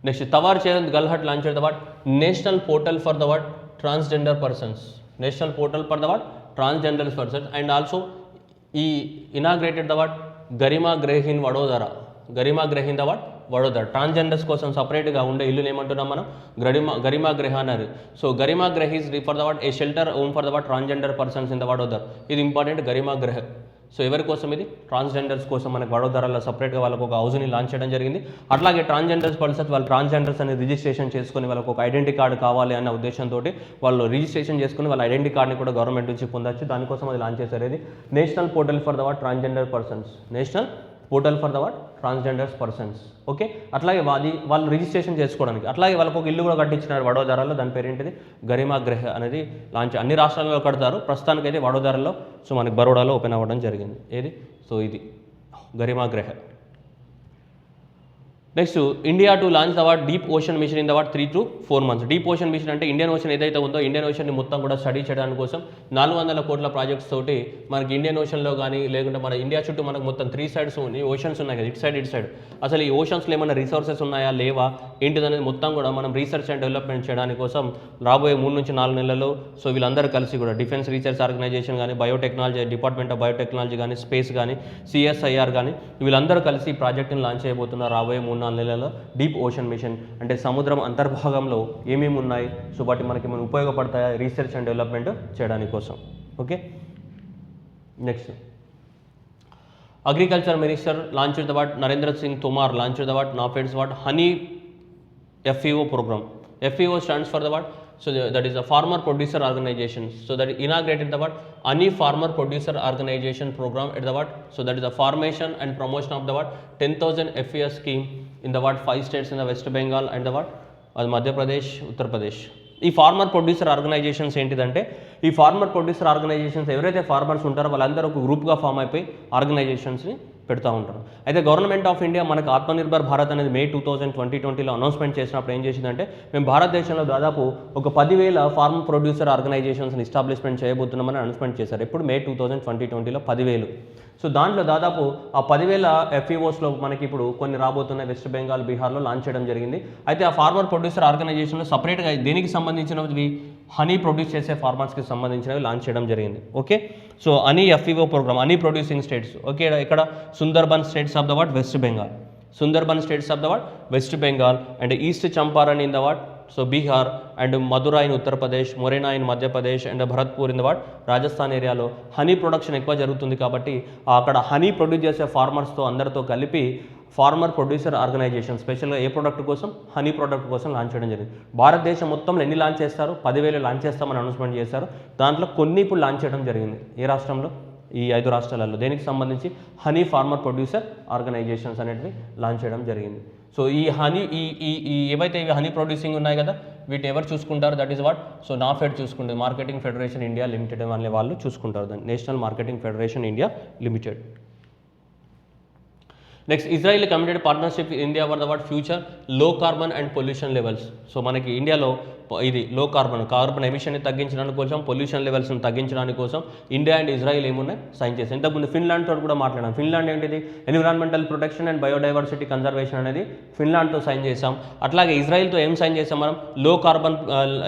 Next, Thawar Chand Gehlot launch the what national portal for the what transgender persons, national portal for the what transgender persons, and also he inaugurated the what Garima Greh in Vadodara. Garima Greh in the what Vadodara. Transgenders కోసం సపరేట్గా ఉండే ఇల్లుని ఏమంటున్నాం మనం? గరిమా గ్రహ అన్నారు. So Garima Greh is for the what a shelter home for the what transgender persons in the Vadodara. ఇది important, Garima గ్రహ. So ఎవరి కోసం ఇది? ట్రాన్స్జెండర్స్ కోసం మనకి వడోదరలో సపరేట్గా వాళ్ళకు ఒక హౌస్ని లాంచ్ చేయడం జరిగింది. అట్లాగే ట్రాన్స్జెండర్స్ పర్సన్స్ వాళ్ళు ట్రాన్స్జెండర్స్ అనేది రిజిస్ట్రేషన్ చేసుకుని వాళ్ళకు ఒక ఐడెంటిటీ కార్డు కావాలి అన్న ఉద్దేశంతో వాళ్ళు రిజిస్ట్రేషన్ చేసుకుని వాళ్ళ ఐడెంటిటీ కార్డ్ని కూడా గవర్నమెంట్ నుంచి పొందొచ్చు. దానికోసం అది లాంచ్ చేశారు. ఇది national portal for the what transgender persons, national portal for the what transgenders persons. Okay, అట్లాగే వాళ్ళు రిజిస్ట్రేషన్ చేసుకోవడానికి అట్లాగే వాళ్ళకు ఒక ఇల్లు కూడా కట్టించినారు వడోదరలో. దాని పేరు ఏంటిది? గరిమా గ్రహ అనేది లాంచ్. అన్ని రాష్ట్రాల్లో కడతారు, ప్రస్తుతానికైతే వడోదరలో సో మనకి బరోడాలో ఓపెన్ అవ్వడం జరిగింది. ఏది? సో ఇది గరిమా గ్రహ. Next, India to launch the what deep ocean mission in the what 3 to 4 months. Deep ocean mission అంటే ఇండియన్ ఓషన్ ఏదైతే ఉందో ఇండియన్ ఓషన్ని మొత్తం కూడా స్టడీ చేయడానికి కోసం 400 కోట్ల ప్రాజెక్ట్స్ తోటి మనకి ఇండియన్ ఓషన్లో కానీ లేకుంటే మన ఇండియా చుట్టూ మనకు మొత్తం 3 sides ఓషన్స్ ఉన్నాయి కదా, ఇటు సైడ్. అసలు ఈ ఓషన్స్లో ఏమైనా రిసోర్సెస్ ఉన్నాయా లేవా ఏంటిదనేది మొత్తం కూడా మనం రీసెర్చ్ అండ్ డెవలప్మెంట్ చేయడానికి కోసం రాబోయే 3 నుంచి 4 నెలల్లో సో వీళ్ళందరూ కలిసి కూడా డిఫెన్స్ రీసెర్చ్ ఆర్గనైజేషన్ కానీ, బయోటెక్నాలజీ డిపార్ట్మెంట్ ఆఫ్ బయోటెక్నాలజీ కానీ, స్పేస్ కానీ, సిఎస్ఐఆర్ కానీ వీళ్ళందరూ కలిసి ఈ ప్రాజెక్ట్ని లాంచ్ చేయబోతున్నారు రాబోయే 3-4 నెలల్లో. డీప్ ఓషన్ మిషన్ అంటే సముద్రం అంతర్భాగంలో ఏమేమి ఉన్నాయి, సో వాటి మనకి మనం ఉపయోగపడతాయా రీసెర్చ్ అండ్ డెవలప్మెంట్ చేయడానికి కోసం. Okay, next, agriculture minister launch the what Narendra Singh Tomar launch the what NAFED's what honey FAO program. FAO stands for the what? So that is a farmer producer organization. So that inaugurated the what? Honey farmer producer organization program at the what? So that is the formation and promotion of the what? 10,000 FAS scheme in the what? 5 states in the West Bengal and the what? Madhya Pradesh, Uttar Pradesh. ఈ farmer producer organisations ఏంటిదంటే ఈ farmer producer organisations ఎవరైతే farmers ఉంటారో వాళ్ళందరూ ఒక గ్రూప్గా form అయిపోయి ఆర్గనైజేషన్స్ని పెడతా ఉంటారు. అయితే గవర్నమెంట్ ఆఫ్ ఇండియా మనకు ఆత్మనిర్భర్ భారత్ అనేది May 2020లో అనౌన్స్మెంట్ చేసినప్పుడు ఏం చేసిందంటే మేము భారతదేశంలో దాదాపు ఒక 10,000 ఫార్మర్ ప్రొడ్యూసర్ ఆర్గనైజేషన్స్ని ఎస్టాబ్లిష్మెంట్ చేయబోతున్నామని అనౌన్స్మెంట్ చేశారు. ఎప్పుడు May 2020లో 10,000. సో దాంట్లో దాదాపు ఆ 10,000 FAOస్లో మనకి ఇప్పుడు కొన్ని రాబోతున్నాయి వెస్ట్ బెంగాల్, బీహార్లో లాంచ్ చేయడం జరిగింది. అయితే ఆ ఫార్మర్ ప్రొడ్యూసర్ ఆర్గనైజేషన్లో సపరేట్గా దేనికి సంబంధించినవి హనీ ప్రొడ్యూస్ చేసే ఫార్మర్స్కి సంబంధించినవి లాంచ్ చేయడం జరిగింది. Okay, so honey FAO programme, honey producing states. Okay, ఇక్కడ Sundarban states of the what west Bengal, Sundarban states of the what west Bengal and East Champaran in the what so Bihar and Mathura in Uttar Pradesh, Morena in Madhya Pradesh and Bharatpur in the what Rajasthan ఏరియాలో honey production ఎక్కువ జరుగుతుంది కాబట్టి అక్కడ honey produce చేసే ఫార్మర్స్తో అందరితో కలిపి farmer producer organisation స్పెషల్గా ఏ ప్రోడక్ట్ కోసం, హనీ ప్రోడక్ట్ కోసం లాంచ్ చేయడం జరిగింది. భారతదేశం మొత్తంలో ఎన్ని లాంచ్ చేస్తారు, 10,000 లాంచ్ చేస్తామని అనౌన్స్మెంట్ చేశారు. దాంట్లో కొన్ని ఇప్పుడు లాంచ్ చేయడం జరిగింది. ఏ రాష్ట్రంలో? ఈ 5 రాష్ట్రాలలో. దేనికి సంబంధించి? హనీ ఫార్మర్ ప్రొడ్యూసర్ ఆర్గనైజేషన్స్ అనేటివి లాంచ్ చేయడం జరిగింది. సో ఈ హనీ ఈ ఏవైతే ఇవి హనీ ప్రొడ్యూసింగ్ ఉన్నాయి కదా, వీటిని ఎవరు చూసుకుంటారు? That is what. So NAFED చూసుకుంటుంది, మార్కెటింగ్ ఫెడరేషన్ ఇండియా లిమిటెడ్ అనే వాళ్ళు చూసుకుంటారు దాన్ని, national marketing federation India limited. Next, Israel committed partnership India for the what future low carbon and pollution levels. So మనకి ఇండియాలో ఇది లో కార్బన్ ఎమిషన్ని తగ్గించడానికి కోసం, పొల్యూషన్ లెవెల్స్ని తగ్గించడానికి కోసం ఇండియా అండ్ ఇజ్రాయిల్ ఏమున్నాయి సైన్ చేశారు. ఇంతకుముందు ఫిన్లాండ్ తోటి కూడా మాట్లాడాం. ఫిన్లాండ్ ఏంటిది? Environmental protection and biodiversity conservation అనేది ఫిన్లాండ్తో సైన్ చేసాం. అట్లాగే ఇజ్రాయిల్తో ఏం సైన్ చేసాం మనం? లో carbon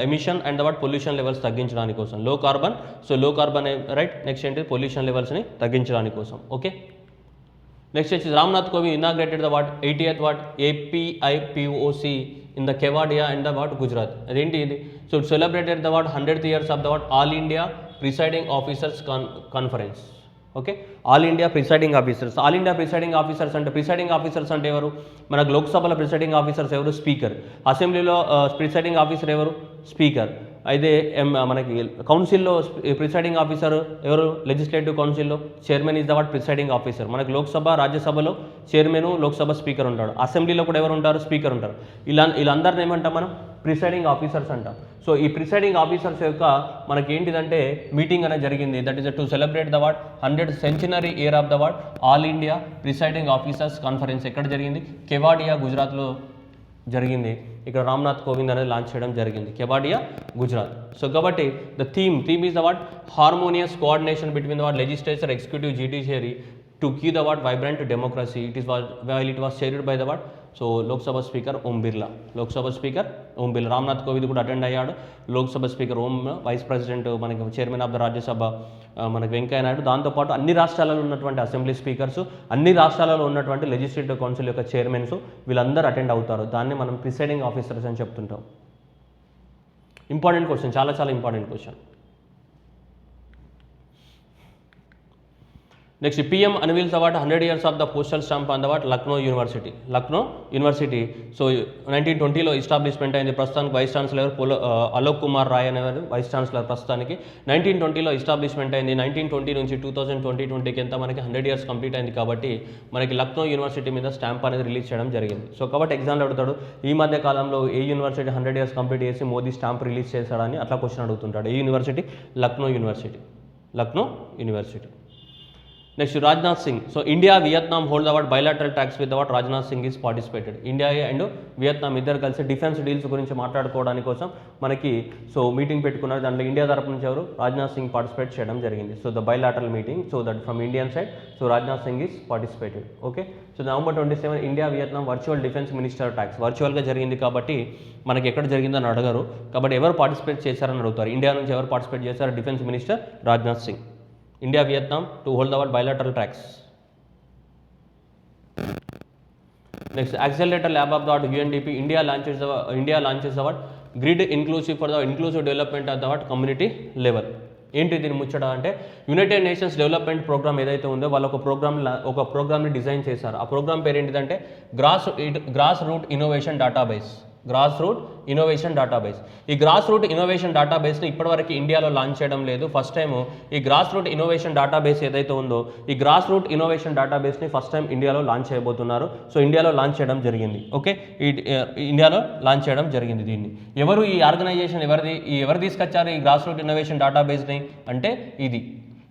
emission and the what pollution levels తగ్గించడానికి కోసం. లో కార్బన్, సో లో కార్బన్ రైట్. నెక్స్ట్ ఏంటి? పొల్యూషన్ లెవెల్స్ని తగ్గించడానికి కోసం. ఓకే. నెక్స్ట్ వచ్చి Ramnath Kovind inaugurated the what 80th what APIPOC in the Kevadia and the what Gujarat. అదేంటి ఇది? So celebrated the what 100th years of the what all India presiding officers conference. Okay, all India presiding officers. All India presiding officers అంటే, presiding officers అంటే ఎవరు? మనకు లోక్సభలో presiding officers ఎవరు? Speaker. అసెంబ్లీలో presiding officer ఎవరు? స్పీకర్. అయితే మనకి కౌన్సిల్లో ప్రిసైడింగ్ ఆఫీసర్ ఎవరు? లెజిస్లేటివ్ కౌన్సిల్లో chairman is the what presiding officer. మనకి లోక్సభ, రాజ్యసభలో చైర్మన్, లోక్సభ స్పీకర్ ఉంటాడు. అసెంబ్లీలో కూడా ఎవరు ఉంటారు? స్పీకర్ ఉంటారు. వీళ్ళందరిని ఏమంటాం మనం? ప్రిసైడింగ్ ఆఫీసర్స్ అంటాం. సో ఈ ప్రిసైడింగ్ ఆఫీసర్స్ యొక్క మనకి ఏంటిదంటే మీటింగ్ అనేది జరిగింది. That is to celebrate the what 100th century year of the what all India presiding officers conference. ఎక్కడ జరిగింది? కెవాడియా, గుజరాత్లో జరిగింది. ఇక్కడ రామ్నాథ్ కోవింద్ అనేది లాంచ్ చేయడం జరిగింది, కెవాడియా, గుజరాత్. సో కాబట్టి the theme is the what harmonious coordination between the what legislature, executive, judiciary to keep the what vibrant democracy. It was chaired by the what so Lok Sabha speaker Om Birla. Lok Sabha speaker Om Birla. Ramnath Kovind కూడా అటెండ్ అయ్యాడు. Lok Sabha speaker Om, vice president మనకి chairman of the Rajya Sabha మనకి వెంకయ్య నాయుడు. దాంతోపాటు అన్ని రాష్ట్రాలలో ఉన్నటువంటి assembly speakers, అన్ని రాష్ట్రాలలో ఉన్నటువంటి లెజిస్లేటివ్ కౌన్సిల్ యొక్క చైర్మన్స్ వీళ్ళందరూ అటెండ్ అవుతారు. దాన్ని మనం ప్రిసైడింగ్ ఆఫీసర్స్ అని చెప్తుంటాం. ఇంపార్టెంట్ క్వశ్చన్, చాలా చాలా important question. Next, PM unveils the what 100 years of the postal stamp on the what Lucknow university. Lucknow university so 1920లో ఎస్టాబ్లిష్మెంట్ అయింది. ప్రస్తుతానికి వైస్ ఛాన్సలర్ అలోక్ కుమార్ రాయ్ అనేవారు వైస్ ఛాన్సలర్ ప్రస్తుతానికి. 1920లో ఎస్టాబ్లిష్మెంట్ అయింది. 1920 నుంచి 2020కి ఎంత మనకి 100 years కంప్లీట్ అయింది. కాబట్టి మనకి లక్నో యూనివర్సిటీ మీద స్టాంప్ అనేది రిలీజ్ చేయడం జరిగింది. సో కాబట్టి ఎగ్జామ్లో అడుగుతాడు, ఈ మధ్య కాలంలో ఏ యూనివర్సిటీ 100 years కంప్లీట్ చేసి మోదీ స్టాంప్ రిలీజ్ చేశాడని అట్లా క్వశ్చన్ అడుగుతుంటాడు. ఏ university? Lucknow university. Lucknow university. Next, Rajnath Singh. So India, Vietnam hold the what bilateral talks with the what Rajnath Singh is participated. India and Vietnam ఇద్దరు కలిసి డిఫెన్స్ డీల్స్ గురించి మాట్లాడుకోవడానికి కోసం మనకి సో మీటింగ్ పెట్టుకున్నారు. దాంట్లో ఇండియా తరపు నుంచి ఎవరు? రాజ్నాథ్ సింగ్ పార్టిసిపేట్ చేయడం జరిగింది. So the bilateral meeting, so that from Indian side, so Rajnath Singh is participated. Okay. So November 27 India Vietnam virtual defence minister talks. వర్చువల్గా జరిగింది కాబట్టి మనకి ఎక్కడ జరిగిందని అడగరు. కాబట్టి ఎవరు పార్టిసిపేట్ చేశారని అడుగుతారు. ఇండియా నుంచి ఎవరు పార్టిసిపేట్ చేశారు? Defence minister Rajnath Singh. India, Vietnam to hold the bilateral tracks. Next, accelerator lab of the UNDP. India launches the grid inclusive for the inclusive development of the community level. ఏంటి దీని ముచ్చట అంటే, United nations development programme ఏదైతే ఉందో వాళ్ళు ఒక ప్రోగ్రామ్ని design చేశారు. ఆ ప్రోగ్రామ్ పేరు ఏంటిదంటే grass root innovation database. Grass root innovation database. ఈ గ్రాస్ రూట్ ఇన్నోవేషన్ డేటాబేస్ని ఇప్పటివరకు ఇండియాలో లాంచ్ చేయడం లేదు. ఫస్ట్ టైం ఈ గ్రాస్ రూట్ ఇన్నోవేషన్ డేటాబేస్ ఏదైతే ఉందో ఈ గ్రాస్ రూట్ ఇన్నోవేషన్ డేటాబేస్ని ఫస్ట్ టైం ఇండియాలో లాంచ్ చేయబోతున్నారు. సో ఇండియాలో లాంచ్ చేయడం జరిగింది. ఓకే, ఇండియాలో లాంచ్ చేయడం జరిగింది. దీన్ని ఎవరు ఈ ఆర్గనైజేషన్ ఎవరు తీసుకొచ్చారు ఈ గ్రాస్ రూట్ ఇన్నోవేషన్ డేటాబేస్ని అంటే ఇది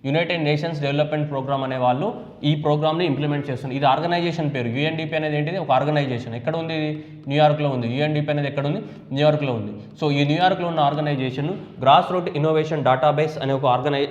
యునైటెడ్ నేషన్స్ డెవలప్మెంట్ ప్రోగ్రామ్ అనే వాళ్ళు ఈ ప్రోగ్రామ్ని ఇంప్లిమెంట్ చేస్తుంది. ఇది ఆర్గనైజేషన్ పేరు. UNDP అనేది ఏంటిది? ఒక ఆర్గనైజేషన్. ఎక్కడ ఉంది? న్యూయార్క్లో ఉంది. UNDP అనేది ఎక్కడ ఉంది? న్యూయార్క్లో ఉంది. సో ఈ న్యూయార్క్లో ఉన్న organisation grass root innovation database అనే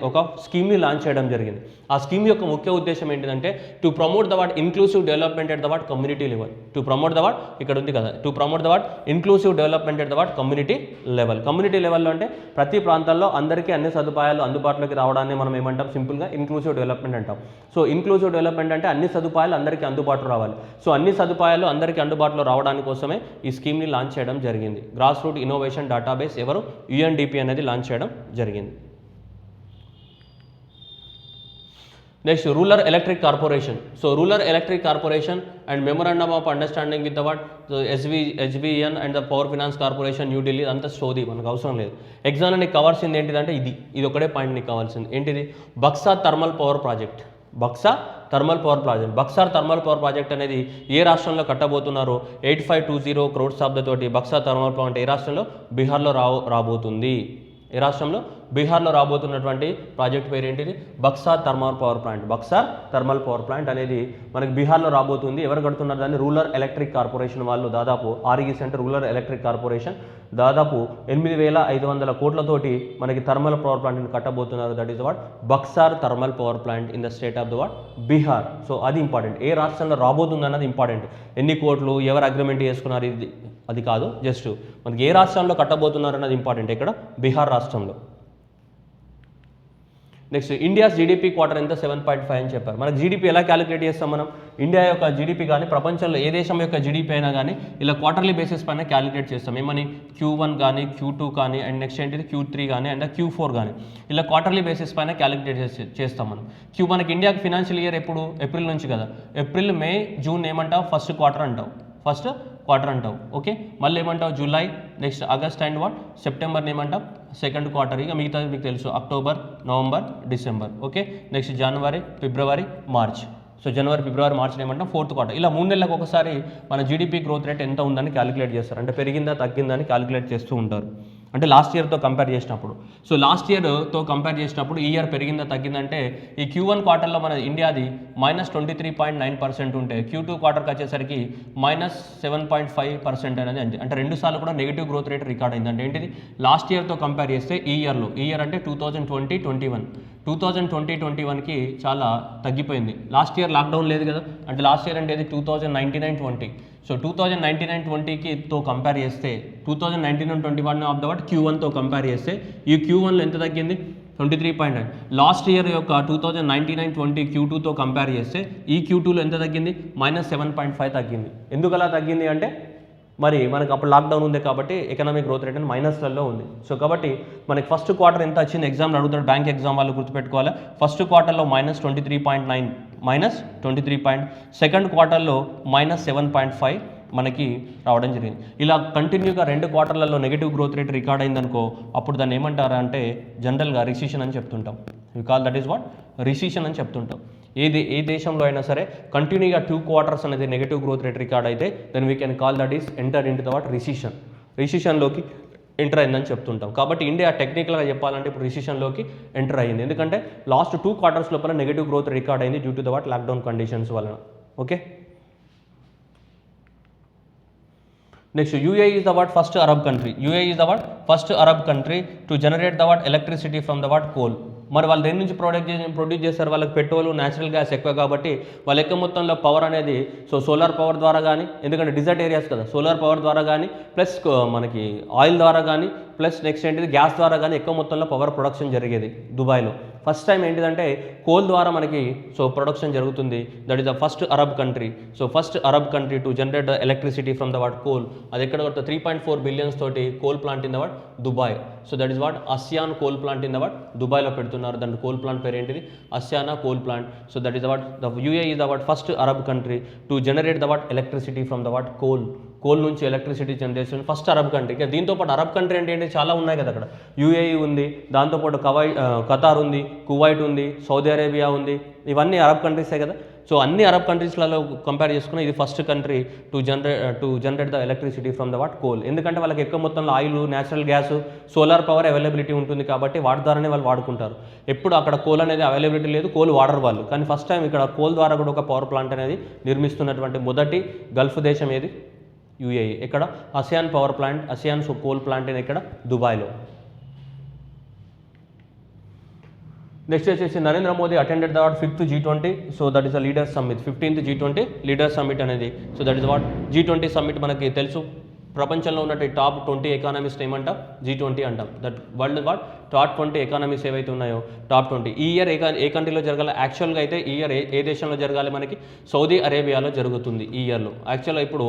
ఒక స్కీమ్ని లాంచ్ చేయడం జరిగింది. ఆ స్కీమ్ యొక్క ముఖ్య ఉద్దేశం ఏంటిదంటే to promote the what inclusive development at the what community level. To promote the what ఇక్కడ ఉంది కదా, to promote the what inclusive development at the what community level. Community లెవెల్లో అంటే ప్రతి ప్రాంతాల్లో అందరికీ అన్ని సదుపాయాలు అందుబాటులోకి రావడాన్ని మనం ఏమంటాం? సింపుల్గా ఇన్క్లూసివ్ డెవలప్మెంట్ అంటాం. సో ఇన్క్లూసివ్ డెవలప్మెంట్ అంటే అన్ని సదుపాయాలు అందరికీ అందుబాటులో రావాలి. సో అన్ని సదుపాయాలు అందరికీ అందుబాటులో రావడానికి కోసమే ఈ స్కీమ్ని లాంచ్ చేయడం జరిగింది. గ్రాస్ రూట్ ఇన్నోవేషన్ డేటాబేస్ ఎవరు? UNDP అనేది లాంచ్ చేయడం జరిగింది. Next rural electric corporation. So rural electric corporation and memorandum of understanding with the what HBN and the power finance corporation New Delhi. అంతా స్టోరీ మనకు అవసరం లేదు. ఎగ్జామ్లో నీకు కావాల్సింది ఏంటిదంటే ఇది ఒకటే పాయింట్ నీకు కావాల్సింది ఏంటిది, Baksa thermal power project. Baksa thermal power project. Buxar thermal power project అనేది ఏ రాష్ట్రంలో కట్టబోతున్నారు, 8520 crores శబ్దతోటి బక్సా థర్మల్ పవర్ అంటే ఏ రాష్ట్రంలో, బీహార్లో రాబోతుంది. ఏ రాష్ట్రంలో, బీహార్లో రాబోతున్నటువంటి ప్రాజెక్ట్ పేరు ఏంటిది, Baksa thermal power plant. Baksa thermal power plant అనేది మనకి బీహార్లో రాబోతుంది. ఎవరు కడుతున్నారు దాన్ని, రూరల్ ఎలక్ట్రిక్ కార్పొరేషన్ వాళ్ళు. దాదాపు REC అంటే రూరల్ ఎలక్ట్రిక్ కార్పొరేషన్ దాదాపు 8500 కోట్లతోటి మనకి థర్మల్ పవర్ ప్లాంట్ని కట్టబోతున్నారు. That is what Buxar thermal power plant in the state of the what Bihar. So అది ఇంపార్టెంట్. ఏ రాష్ట్రంలో రాబోతుంది అన్నది ఇంపార్టెంట్. ఎన్ని కోట్లు, ఎవరు అగ్రిమెంట్ చేసుకున్నారు, ఇది అది కాదు, జస్ట్ మనకి ఏ రాష్ట్రంలో కట్టబోతున్నారు అన్నది ఇంపార్టెంట్. ఇక్కడ బీహార్ రాష్ట్రంలో. నెక్స్ట్ ఇండియాస్ జీడిపి క్వార్టర్ ఎంత, 7.5 అని చెప్పారు. మనకు జీడిపి ఎలా క్యాలిక్యులేట్ చేస్తాం మనం, ఇండియా యొక్క జీడిపి కానీ ప్రపంచంలో ఏ దేశం యొక్క జీడిపి అయినా కానీ ఇలా క్వార్టర్లీ బేసిస్ పైన క్యాలిక్యులేట్ చేస్తాం. ఏమని, Q1 కానీ Q2 కానీ అండ్ నెక్స్ట్ ఏంటిది Q3 కానీ అండ్ Q4 కానీ ఇలా క్వార్టర్లీ బేసిస్ పైన క్యాలిక్యులేట్ చేస్తాం మనం. మనకి ఇండియాకి ఫినాన్షియల్ ఇయర్ ఎప్పుడు, ఏప్రిల్ నుంచి కదా. ఏప్రిల్, మే, జూన్ ఏమంటావు, ఫస్ట్ క్వార్టర్ అంటావు, ఫస్ట్ క్వార్టర్ అంటావు. ఓకే, మళ్ళీ ఏమంటావు July, next August and what సెప్టెంబర్ని ఏమంటావు సెకండ్ క్వార్టర్. ఇక మిగతా మీకు తెలుసు October, November, December. Okay, next January, February, March. So January, February, March ఏమంటాం ఫోర్త్ క్వార్టర్. ఇలా 3 నెలలకు ఒకసారి మన జీడిపి గ్రోత్ రేట్ ఎంత ఉందని క్యాలిక్యులేట్ చేస్తారు. అంటే పెరిగిందా తగ్గిందా అని క్యాలిక్యులేట్ చేస్తూ ఉంటారు. అంటే లాస్ట్ ఇయర్తో కంపేర్ చేసినప్పుడు. సో లాస్ట్ ఇయర్తో కంపేర్ చేసినప్పుడు ఈ ఇయర్ పెరిగిందా తగ్గిందంటే ఈ Q1 క్వార్టర్లో మన ఇండియాది -23.9% ఉంటే Q2 క్వార్టర్కి వచ్చేసరికి -7.5% అనేది అంతే. అంటే 2 సార్లు కూడా నెగిటివ్ గ్రోత్ రేట్ రికార్డ్ అయింది. అంటే ఏంటిది, లాస్ట్ ఇయర్తో కంపేర్ చేస్తే ఈ ఇయర్ అంటే 2020-21 2020-21కి చాలా తగ్గిపోయింది. లాస్ట్ ఇయర్ లాక్డౌన్ లేదు కదా. అంటే లాస్ట్ ఇయర్ అంటే 2019-20. సో 2019-20తో కంపేర్ చేస్తే 2019-21 ఆఫ్ ద వాట్ Q1తో కంపేర్ చేస్తే ఈ Q1లో ఎంత తగ్గింది, 23.9. లాస్ట్ ఇయర్ యొక్క 2019-20 Q2తో కంపేర్ చేస్తే ఈ Q2లో ఎంత తగ్గింది, -7.5 తగ్గింది. ఎందుకు అలా తగ్గింది అంటే మరి మనకు అప్పుడు లాక్డౌన్ ఉంది కాబట్టి ఎకనామిక్ గ్రోత్ రేట్ అని మైనస్లలో ఉంది. సో కాబట్టి మనకి ఫస్ట్ క్వార్టర్ ఎంత వచ్చింది, ఎగ్జామ్లో అడుగుతాడు, బ్యాంక్ ఎగ్జామ్ వాళ్ళు గుర్తుపెట్టుకోవాలి. ఫస్ట్ క్వార్టర్లో -23.9 -23. సెకండ్ క్వార్టర్లో -7.5 మనకి రావడం జరిగింది. ఇలా కంటిన్యూగా 2 క్వార్టర్లలో నెగిటివ్ గ్రోత్ రేట్ రికార్డ్ అయిందనుకో అప్పుడు దాన్ని ఏమంటారా అంటే జనరల్గా రిసెషన్ అని చెప్తుంటాం. We call that is what recession అని చెప్తుంటాం. ఏ దేశంలో అయినా సరే కంటిన్యూగా 2 క్వార్టర్స్ అనేది నెగిటివ్ గ్రోత్ రేట్ రికార్డ్ అయితే then we can call that is enter into the what రిసెషన్లోకి ఎంటర్ అయిందని చెప్తుంటాం. కాబట్టి ఇండియా టెక్నికల్గా చెప్పాలంటే ఇప్పుడు రిసెషన్లోకి ఎంటర్ అయ్యింది. ఎందుకంటే లాస్ట్ 2 క్వార్టర్స్ లోపల నెగిటివ్ గ్రోత్ రికార్డ్ అయింది due to the what lockdown conditions వలన. Okay, next UAE is the what first Arab country. UAE is the what first Arab country to generate the what electricity from the what coal. మరి వాళ్ళు దేని నుంచి produce చేస్తారు, వాళ్ళకి petrol, natural gas ఎక్కువ కాబట్టి వాళ్ళు ఎక్కువ మొత్తంలో పవర్ అనేది సోలార్ పవర్ ద్వారా కానీ, ఎందుకంటే డిజర్ట్ ఏరియాస్ కదా, సోలార్ పవర్ ద్వారా కానీ ప్లస్ మనకి ఆయిల్ ద్వారా కానీ ప్లస్ నెక్స్ట్ ఏంటిది గ్యాస్ ద్వారా కానీ ఎక్కువ మొత్తంలో పవర్ ప్రొడక్షన్ జరిగేది దుబాయ్లో. ఫస్ట్ టైం ఏంటిదంటే కోల్ ద్వారా మనకి ప్రొడక్షన్ జరుగుతుంది. That is the first Arab country. So first Arab country to generate the electricity from the what coal. అది ఎక్కడ కొడుతుంది, 3.4 billion తోటి coal plant in the what Dubai. So that is what ASEAN coal plant in the what దుబాయ్లో పెడుతున్నారు. దాని coal plant పేరు ఏంటిది, ASEAN coal plant. So that is the what the UAE is the what first Arab country to generate the what electricity from the what coal నుంచి electricity generation first Arab country. ఇక దీంతోపాటు Arab country అంటే ఏంటి, చాలా ఉన్నాయి కదా అక్కడ. UAE ఉంది, దాంతోపాటు ఖతార్ ఉంది, కువైట్ ఉంది, సౌదీ అరేబియా ఉంది. ఇవన్నీ అరబ్ కంట్రీసే కదా. సో అన్ని అరబ్ కంట్రీస్లలో కంపేర్ చేసుకుని ఇది first country to generate the electricity from the what coal. ఎందుకంటే వాళ్ళకి ఎక్కువ మొత్తంలో oil, natural gas, solar power availability ఉంటుంది కాబట్టి వాటి ద్వారానే వాళ్ళు వాడుకుంటారు. ఎప్పుడు అక్కడ కోల్ అనేది అవైలబిలిటీ లేదు, కోల్ వాడరు వాళ్ళు. కానీ ఫస్ట్ టైం ఇక్కడ కోల్ ద్వారా కూడా ఒక పవర్ ప్లాంట్ అనేది నిర్మిస్తున్నటువంటి మొదటి గల్ఫ్ దేశం ఏది, UAE. ఇక్కడ ASEAN power plant, ASEAN coal plant అని ఇక్కడ దుబాయ్లో. నెక్స్ట్ వచ్చేసి Narendra Modi attended the what 5th G20. So that is the leaders summit. 15th G20 leaders summit అనేది. So that is what G20 summit. మనకి తెలుసు ప్రపంచంలో ఉన్నట్టు టాప్ 20 ఎకానమీస్ ఏమంటాం, G20 అంటాం. That world what top 20 economies ఏవైతే ఉన్నాయో టాప్ 20. ఈ ఇయర్ ఏ కంట్రీలో జరగాలి, యాక్చువల్గా అయితే ఈ ఇయర్ ఏ దేశంలో జరగాలి, మనకి సౌదీ అరేబియాలో జరుగుతుంది ఈ ఇయర్లో. యాక్చువల్గా ఇప్పుడు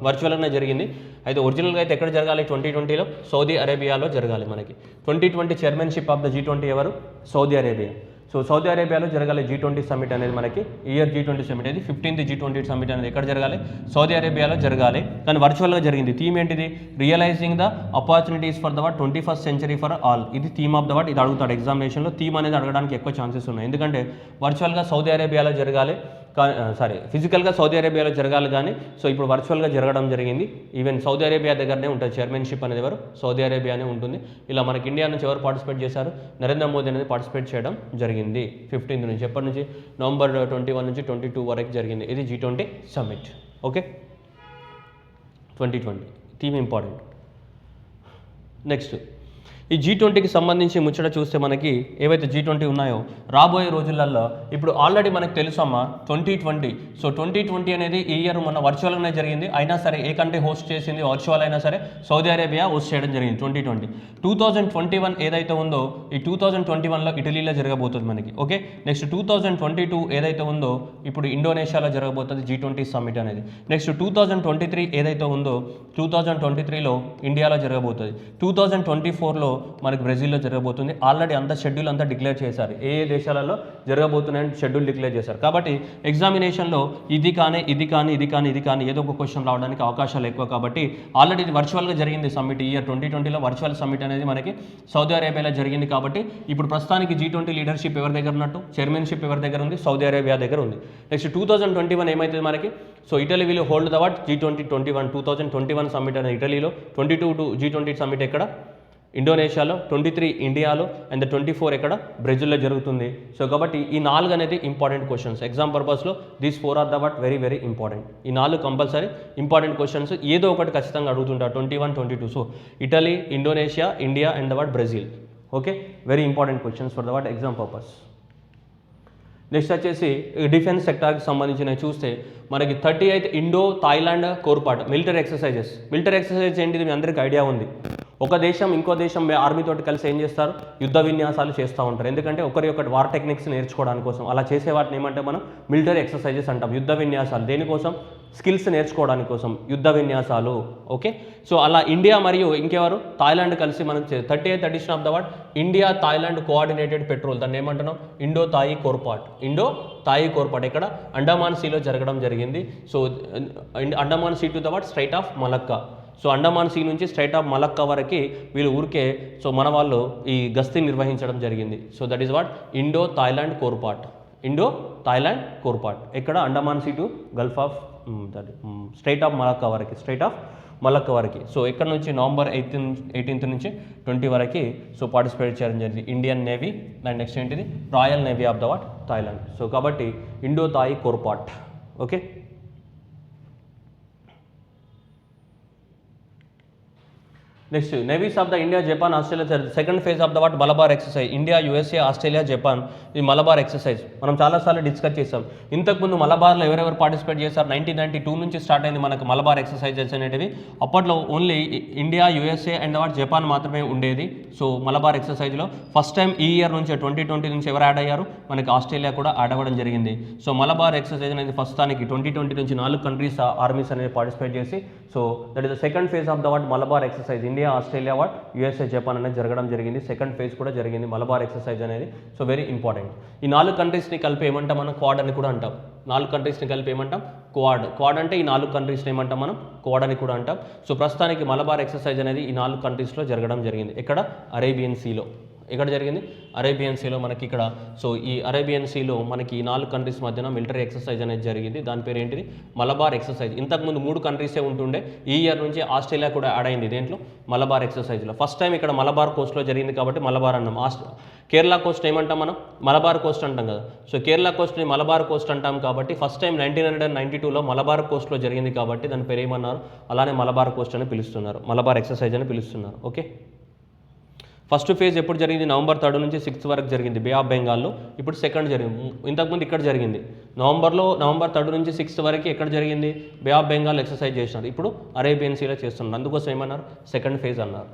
వర్చువల్గానే జరిగింది. అయితే ఒరిజినల్గా అయితే ఎక్కడ జరగాలి, 2020లో సౌదీ అరేబియాలో జరగాలి. మనకి 2020 చైర్మన్షిప్ ఆఫ్ ద G20 ఎవరు, సౌదీ అరేబియా. సో సౌదీ అరేబియాలో జరగాలి G20 సమ్మిట్ అనేది మనకి ఇయర్ G20 సమ్మిట్ అనేది 15th G20 సమ్మిట్ అనేది ఎక్కడ జరగాలి, సౌదీ అరేబియాలో జరగాలి. కానీ వర్చువల్గా జరిగింది. థీమ్ ఏంటిది, realising the opportunities for the 21st century for all. ఇది థీమ్ ఆఫ్ ద ఇది అడుగుతాడు ఎగ్జామినేషన్లో. థీమ్ అనేది అడగడానికి ఎక్కువ ఛాన్సెస్ ఉన్నాయి, ఎందుకంటే వర్చువల్గా సౌదీ అరేబియాలో జరగాలి, ఫిజికల్గా సౌదీ అరేబియాలో జరగాలి. కానీ సో ఇప్పుడు వర్చువల్గా జరగడం జరిగింది. ఈవెన్ సౌదీ అరేబియా దగ్గరనే ఉంటుంది చైర్మన్షిప్ అనేది, ఎవరు, సౌదీ అరేబియానే ఉంటుంది. ఇలా మనకి ఇండియా నుంచి ఎవరు పార్టిసిపేట్ చేశారు, నరేంద్ర మోదీ అనేది పార్టిసిపేట్ చేయడం జరిగింది 15th నుంచి. ఎప్పటి నుంచి, నవంబర్ 21 నుంచి 22 వరకు జరిగింది. ఇది G20 summit. Okay, 2020 theme important. Next ఈ G20కి సంబంధించి ముచ్చట చూస్తే మనకి ఏవైతే G20 ఉన్నాయో రాబోయే రోజులలో, ఇప్పుడు ఆల్రెడీ మనకు తెలుసు అమ్మ 2020. సో 2020 అనేది ఈ ఇయర్ మన వర్చువల్గానే జరిగింది. అయినా సరే ఏ కంట్రీ హోస్ట్ చేసింది వర్చువల్ అయినా సరే, సౌదీ అరేబియా హోస్ట్ చేయడం జరిగింది 2020. 2021 ఏదైతే ఉందో ఈ 2021లో ఇటలీలో జరగబోతుంది మనకి. ఓకే, నెక్స్ట్ 2022 ఏదైతే ఉందో ఇప్పుడు ఇండోనేషియాలో జరగబోతుంది G20 సమ్మిట్ అనేది. నెక్స్ట్ 2023 ఏదైతే ఉందో 2023లో ఇండియాలో జరగబోతుంది. 2024లో మనకి బ్రెజిల్లో జరగబోతుంది. ఆల్రెడీ అంత షెడ్యూల్ అంతా డిక్లేర్ చేశారు, ఏ ఏ దేశాలలో జరగబోతున్నాయని షెడ్యూల్ డిక్లేర్ చేశారు. కాబట్టి ఎగ్జామినేషన్లో ఇది కానీ ఏదో ఒక క్వశ్చన్ రావడానికి అవకాశాలు ఎక్కువ. కాబట్టి ఆల్రెడీ ఇది వర్చువల్గా జరిగింది సమ్మిట్. ఇయర్ 2020లో వర్చువల్ సమ్మిట్ అనేది మనకి సౌదీ అరేబియాలో జరిగింది. కాబట్టి ఇప్పుడు ప్రస్తుతానికి G20 లీడర్షిప్ ఎవరి దగ్గర ఉన్నట్టు, చైర్మన్షిప్ ఎవరి దగ్గర ఉంది, సౌదీ అరేబియా దగ్గర ఉంది. నెక్స్ట్ 2021 ఏమవుతుంది మనకి, so Italy will hold the G20 2021 summit అనేది ఇటలీలో, 22 G20 సమ్మిట్ ఎక్కడ, ఇండోనేషియాలో, 23 ఇండియాలో, అండ్ 24 ఎక్కడ, బ్రెజిల్లో జరుగుతుంది. సో కాబట్టి ఈ 4 అనేది ఇంపార్టెంట్ క్వశ్చన్స్ ఎగ్జామ్ పర్పస్లో. These 4 are the very very important. ఈ 4 కంపల్సరీ ఇంపార్టెంట్ క్వశ్చన్స్, ఏదో ఒకటి ఖచ్చితంగా అడుగుతుంటారు 21, 22. So Italy, Indonesia, India and Brazil. Okay, very important questions for the exam purpose. Next వచ్చేసి డిఫెన్స్ సెక్టార్కి సంబంధించినవి చూస్తే మనకి 38th Indo Thailand corpat military exercises. Military exercise ఏంటిది మీ అందరికీ ఐడియా ఉంది. ఒక దేశం ఇంకో దేశం ఆర్మీతో కలిసి ఏం చేస్తారు, యుద్ధ విన్యాసాలు చేస్తూ ఉంటారు. ఎందుకంటే ఒకరి వార్ టెక్నిక్స్ నేర్చుకోవడానికి కోసం. అలా చేసే వాటిని ఏమంటే మనం మిలిటరీ ఎక్సర్సైజెస్ అంటాం. యుద్ధ విన్యాసాలు దేనికోసం, స్కిల్స్ నేర్చుకోవడానికి కోసం యుద్ధ విన్యాసాలు. ఓకే, సో అలా ఇండియా మరియు ఇంకెవరు, థాయిలాండ్ కలిసి మనం 38th edition of the India Thailand coordinated patrol, దాన్ని ఏమంటున్నాం, ఇండో థాయి కోర్పాట్ ఇక్కడ అండమాన్ సీలో జరగడం జరిగింది. So Andaman sea to the strait of Malacca. So Andaman sea నుంచి స్ట్రైట్ ఆఫ్ మలక్కా వరకు వీళ్ళు ఊరికే సో మన వాళ్ళు ఈ గస్తీ నిర్వహించడం జరిగింది. So that is Indo Thailand CORPAT ఎక్కడ, Andaman sea to gulf of strait of Malacca వరకు. సో ఇక్కడ నుంచి నవంబర్ 18th నుంచి 20 వరకు సో పార్టిసిపేట్ చేయడం జరిగింది ఇండియన్ నేవీ అండ్ నెక్స్ట్ ఏంటిది royal navy of the Thailand. So కాబట్టి Indo Thai CORPAT. Okay, next navies of the India, Japan, Australia second phase of the Malabar exercise. India, USA, Australia, Japan, ఈ Malabar exercise మనం చాలాసార్లు discuss చేసాం. ఇంతకుముందు మలబార్లో ఎవరెవరు participate చేశారు, 1992 నుంచి స్టార్ట్ అయింది మనకు మలబార్ ఎక్సర్సైజెస్ అనేటివి. అప్పట్లో only India, USA and Japan మాత్రమే ఉండేది. సో మలబార్ ఎక్సర్సైజ్లో ఫస్ట్ టైం ఈ ఇయర్ నుంచి 2020 నుంచి ఎవరు యాడ్ అయ్యారు, మనకి ఆస్ట్రేలియా కూడా యాడ్ అవ్వడం జరిగింది. సో మలబార్ ఎక్సర్సైజ్ అనేది ప్రస్తుతానికి 2020 నుంచి 4 కంట్రీస్ ఆర్మీస్ అనేది పార్టిసిపేట్ చేసి, so that is the second phase of the Malabar exercise. India, Australia, USA, Japan అనేది జరగడం జరిగింది. సెకండ్ ఫేజ్ కూడా జరిగింది మలబార్ ఎక్సర్సైజ్ అనేది. So very important. ఈ 4 కంట్రీస్ని కలిపి ఏమంటాం మనం, క్వాడ్ అని కూడా అంటాం. 4 కంట్రీస్ని కలిపి ఏమంటాం, క్వాడ్ అంటే ఈ 4 కంట్రీస్ని ఏమంటాం మనం, క్వాడ్ అని కూడా అంటాం. సో ప్రస్తుతానికి మలబార్ ఎక్సర్సైజ్ అనేది ఈ 4 కంట్రీస్లో జరగడం జరిగింది. ఎక్కడ, అరేబియన్ సీలో. ఎక్కడ జరిగింది, అరేబియన్ సీలో మనకి ఇక్కడ. సో ఈ అరేబియన్ సీలో మనకి ఈ 4 కంట్రీస్ మధ్యన మిలిటరీ ఎక్సర్సైజ్ అనేది జరిగింది. దాని పేరు ఏంటిది, మలబార్ ఎక్సర్సైజ్. ఇంతకుముందు 3 కంట్రీసే ఉంటుండే. ఈ ఇయర్ నుంచి ఆస్ట్రేలియా కూడా యాడ్ అయింది దేంట్లో, మలబార్ ఎక్సర్సైజ్లో. ఫస్ట్ టైం ఇక్కడ మలబార్ కోస్ట్లో జరిగింది కాబట్టి మలబార్ అన్నాం. కేరళ కోస్ట్ ఏమంటాం మనం, మలబార్ కోస్ట్ అంటాం కదా. సో కేరళ కోస్ట్ని మలబార్ కోస్ట్ అంటాం కాబట్టి ఫస్ట్ టైం 1992లో మలబార్ కోస్ట్లో జరిగింది కాబట్టి దాని పేరు ఏమన్నారు, అలానే మలబార్ కోస్ట్ అని పిలుస్తున్నారు, మలబార్ ఎక్సర్సైజ్ అని పిలుస్తున్నారు. ఓకే, ఫస్ట్ ఫేజ్ ఎప్పుడు జరిగింది, నవంబర్ 3 నుంచి 6 వరకు జరిగింది బే ఆఫ్ బెంగాల్లో. ఇప్పుడు సెకండ్ జరిగింది, ఇంతకుముందు ఇక్కడ జరిగింది నవంబర్ 3 నుంచి 6 వరకు ఎక్కడ జరిగింది, బే ఆఫ్ బెంగాల్ ఎక్సర్సైజ్ చేసినారు. ఇప్పుడు అరేబియన్ సీలో చేస్తున్నారు, అందుకోసం ఏమన్నారు, సెకండ్ ఫేజ్ అన్నారు.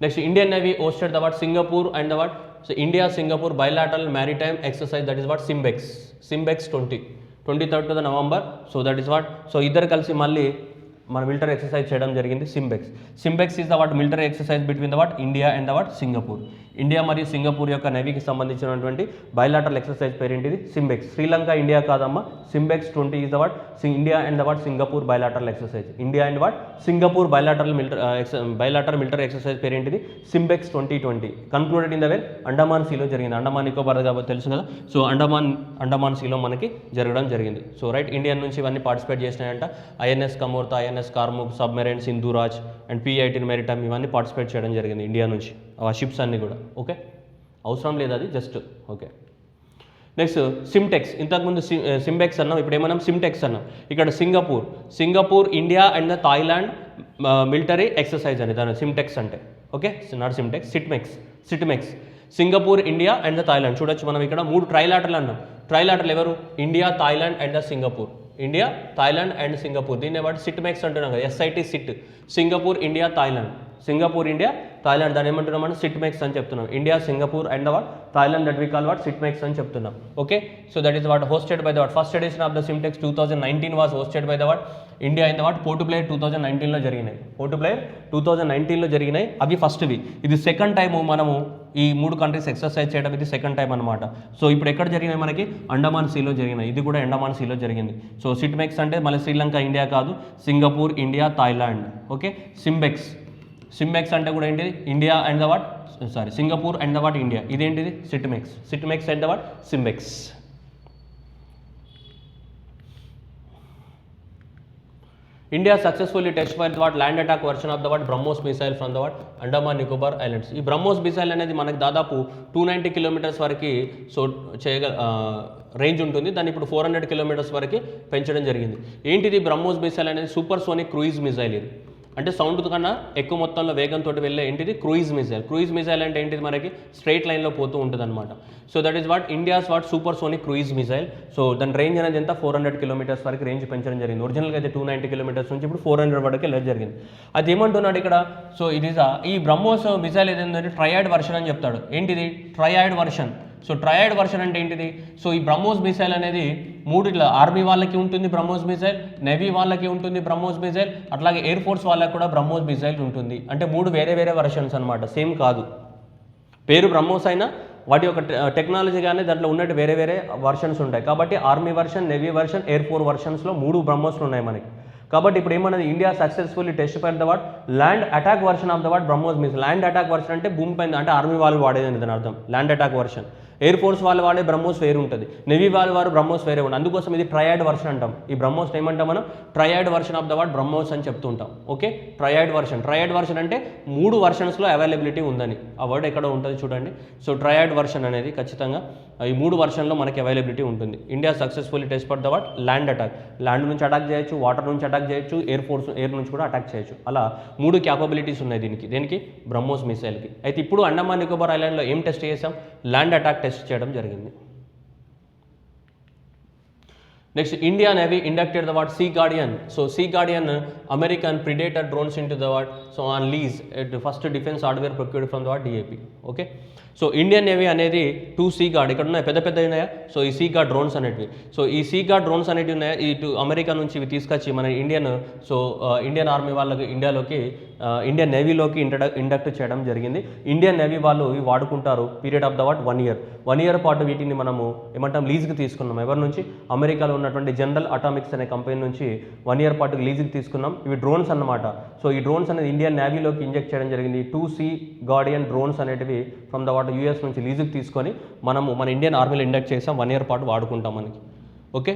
Next Indian navy hosted the Singapore and the so India Singapore bilateral maritime exercise, that is SIMBEX 23rd to the November. So that is so ఇద్దరు కలిసి మళ్ళీ మన మిలిటరీ ఎక్సర్సైజ్ చేయడం జరిగింది SIMBEX is the what military exercise between the what India and the what Singapore. India మరియు Singapore యొక్క నేవీకి సంబంధించినటువంటి bilateral exercise పేరు ఏంటిది? సింబెక్స్. శ్రీలంక ఇండియా కాదమ్మా, SIMBEX 20 is the what India and the what Singapore bilateral exercise. India and what Singapore bilateral military exercise పేరు ఏంటిది? SIMBEX 2020. Concluded in the where Andaman సీలో జరిగింది. అండమాన్ నికోబార్ కాబట్టి తెలుసు కదా. సో అండమాన్ సీలో మనకి జరగడం జరిగింది. సో రైట్, ఇండియన్ నుంచి ఇవన్నీ పార్టిసిపేట్ చేసినాయంట. INS Kamorta, INS Karmuk, submarine Sindhuraj and P-18 maritime ఇవన్నీ పార్టిసిపేట్ చేయడం జరిగింది ఇండియా నుంచి, ఆ షిప్స్ అన్నీ కూడా. ఓకే, అవసరం లేదు అది జస్ట్. Okay, next సిమ్టెక్స్. ఇంతకుముందు సింబెక్స్ అన్నాం, ఇప్పుడు ఏమన్నాం? సిమ్టెక్స్ అన్నాం. ఇక్కడ Singapore India and the Thailand military exercise అని దాని సిమ్టెక్స్ అంటే. Okay, not SIMTEX, SITMEX. Singapore India and the Thailand. చూడొచ్చు మనం ఇక్కడ 3 ట్రైలాటర్లు అన్నాం. ట్రైలాటర్లు ఎవరు? India, Thailand and the Singapore. India, Thailand and Singapore. దీన్ని వాటి సిట్మెక్స్ అంటున్నాం కదా, SIT SIT. Singapore India Thailand, Singapore India Thailand, దాన్ని ఏమంటున్నాం మనం? సిట్మెక్స్ అని చెప్తున్నాం. India, Singapore and what Thailand, that we call what సిట్మెక్స్ అని చెప్తున్నాం. Okay, so that is what hosted by the what first edition of the SIMTEX 2019 was hosted by the what India in the what Port Blair 2019లో జరిగినాయి. పోర్ట్ బ్లెయిర్ 2019లో జరిగినాయి, అవి ఫస్ట్వి. ఇది second time మనము ఈ 3 కంట్రీస్ ఎక్సర్సైజ్ చేయడం, ఇది సెకండ్ టైం అనమాట. సో ఇప్పుడు ఎక్కడ జరిగినాయి మనకి? అండమాన్ సీలో జరిగినాయి. ఇది కూడా అండమాన్ సీలో జరిగింది. సో సిట్మెక్స్ అంటే మళ్ళీ శ్రీలంక ఇండియా కాదు, Singapore India Thailand. Okay, SIMBEX అంటే కూడా ఏంటిది? India and the what Singapore and the what India. ఇదేంటిది? SITMEX and the what SIMBEX. India successfully test fire the what land attack version of the what BrahMos missile from the what Andaman Nicobar islands. ఈ BrahMos missile అనేది మనకి దాదాపు 290 kilometres వరకు so range ఉంటుంది. దాన్ని ఇప్పుడు 400 kilometres వరకు పెంచడం జరిగింది. ఏంటిది బ్రహ్మోస్ మిసైల్ అనేది? Super sonic cruise missile. ఇది అంటే సౌండ్ కన్నా ఎక్కువ మొత్తంలో వేగంతో వెళ్ళే ఏంటిది? క్రూయిజ్ మిసైల్ అంటే ఏంటిది? మనకి స్ట్రైట్ లైన్లో పోతూ ఉంటుంది అనమాట. So that is what India's what super sonic cruise missile. So దాని రేంజ్ అనేది ఎంత? 400 కిలోమీటర్స్ వరకు రేంజ్ పెంచడం జరిగింది. ఒరిజినల్గా అయితే 290 కిలోమీటర్స్ నుంచి ఇప్పుడు 400 వరకు వెళ్ళడం జరిగింది. అది ఏమంటున్నాడు ఇక్కడ? సో ఇది ఈ బ్రహ్మోస్ మిసైల్ ఏదైందంటే ట్రయాడ్ వర్షన్ అని చెప్తాడు. ఏంటిది? Triad version. So triad version అంటే ఏంటిది? సో ఈ బ్రహ్మోస్ మిసైల్ అనేది 3 ఇట్లా ఆర్మీ వాళ్ళకి ఉంటుంది బ్రహ్మోస్ మిసైల్, నేవీ వాళ్ళకి ఉంటుంది బ్రహ్మోస్ మిసైల్, అట్లాగే ఎయిర్ ఫోర్స్ వాళ్ళకి కూడా బ్రహ్మోస్ మిసైల్ ఉంటుంది. అంటే 3 వేరే వర్షన్స్ అనమాట, సేమ్ కాదు. పేరు బ్రహ్మోస్ అయినా వాటి యొక్క టెక్నాలజీ కానీ దాంట్లో ఉన్నట్టు వేరే వర్షన్స్ ఉంటాయి. కాబట్టి army version, navy version, air force వర్షన్స్లో 3 బ్రహ్మోస్లు ఉన్నాయి మనకి. కాబట్టి ఇప్పుడు ఏమన్నది? India successfully test fire the what land attack version of the what BrahMos missile. Land attack version అంటే భూమి పైన, అంటే ఆర్మీ వాళ్ళు వాడేది దాని అర్థం land attack version. Air force వాళ్ళు వాడే బ్రహ్మోస్ వేరు ఉంటుంది, నేవీ వారు బ్రహ్మోస్ వేరే ఉంటుంది. అందుకోసం ఇది ట్రయాడ్ వర్షన్ అంటాం. ఈ బ్రహ్మోస్ ఏమంటాం మనం? Triad version of the what BrahMos అని చెప్తుంటాం. ఓకే, ట్రయాడ్ వర్షన్ అంటే 3 వర్షన్స్లో అవైలబిలిటీ ఉందని. ఆ వర్డ్ ఎక్కడ ఉంటుంది చూడండి. సో ట్రయాడ్ వర్షన్ అనేది ఖచ్చితంగా ఈ 3 వర్షన్లో మనకి అవైలబిలిటీ ఉంటుంది. India successfully test for the what land attack. Land నుంచి అటాక్ చేయొచ్చు, వాటర్ నుంచి అటాక్ చేయొచ్చు, ఎయిర్ నుంచి కూడా అటాక్ చేయొచ్చు. అలా 3 క్యాపబిలిటీస్ ఉన్నాయి దేనికి బ్రహ్మోస్ మిసైల్కి. అయితే ఇప్పుడు అండమాన్ నికోబార్ ఐలాండ్లో ఏం టెస్ట్ చేసాం? ల్యాండ్ అటాక్ టెస్ట్ చేయడం జరిగింది. Next India navy inducted the what sea guardian. So sea guardian American predator drones in to the what so on lease at first defence hardware procured from the what DAP. Okay, so Indian navy అనేది 2 see gourd ఇక్కడ ఉన్నాయి, పెద్ద ఉన్నాయా? So ఈ see gourd drones అనేటివి. So ఈ see gourd drones అనేటివి ఉన్నాయా? ఇటు అమెరికా నుంచి ఇవి తీసుకొచ్చి మన ఇండియన్ ఆర్మీ వాళ్ళకి ఇండియన్ నేవీలోకి ఇండక్ట్ చేయడం జరిగింది. ఇండియన్ నేవీ వాళ్ళు ఇవి వాడుకుంటారు period of the what 1 year. 1 year పాటు వీటిని మనము ఏమంటాం? లీజ్కి తీసుకున్నాం. ఎవరి నుంచి? అమెరికాలో ఉన్నటువంటి జనరల్ అటామిక్స్ అనే కంపెనీ నుంచి 1 ఇయర్ పాటు లీజ్కి తీసుకున్నాం. ఇవి డ్రోన్స్ అన్నమాట. సో ఈ డ్రోన్స్ అనేది ఇండియన్ నేవీలోకి ఇంజెక్ట్ చేయడం జరిగింది. 2 సీ గార్డియన్ డ్రోన్స్ అనేటివి ఫ్రమ్ ద వాట్ US నుంచి లీజుకి తీసుకొని మన ఇండియన్ ఆర్మీలో ఇండక్ట్ చేసాం. 1 ఇయర్ పాటు వాడుకుంటాం మనకి. ఓకే,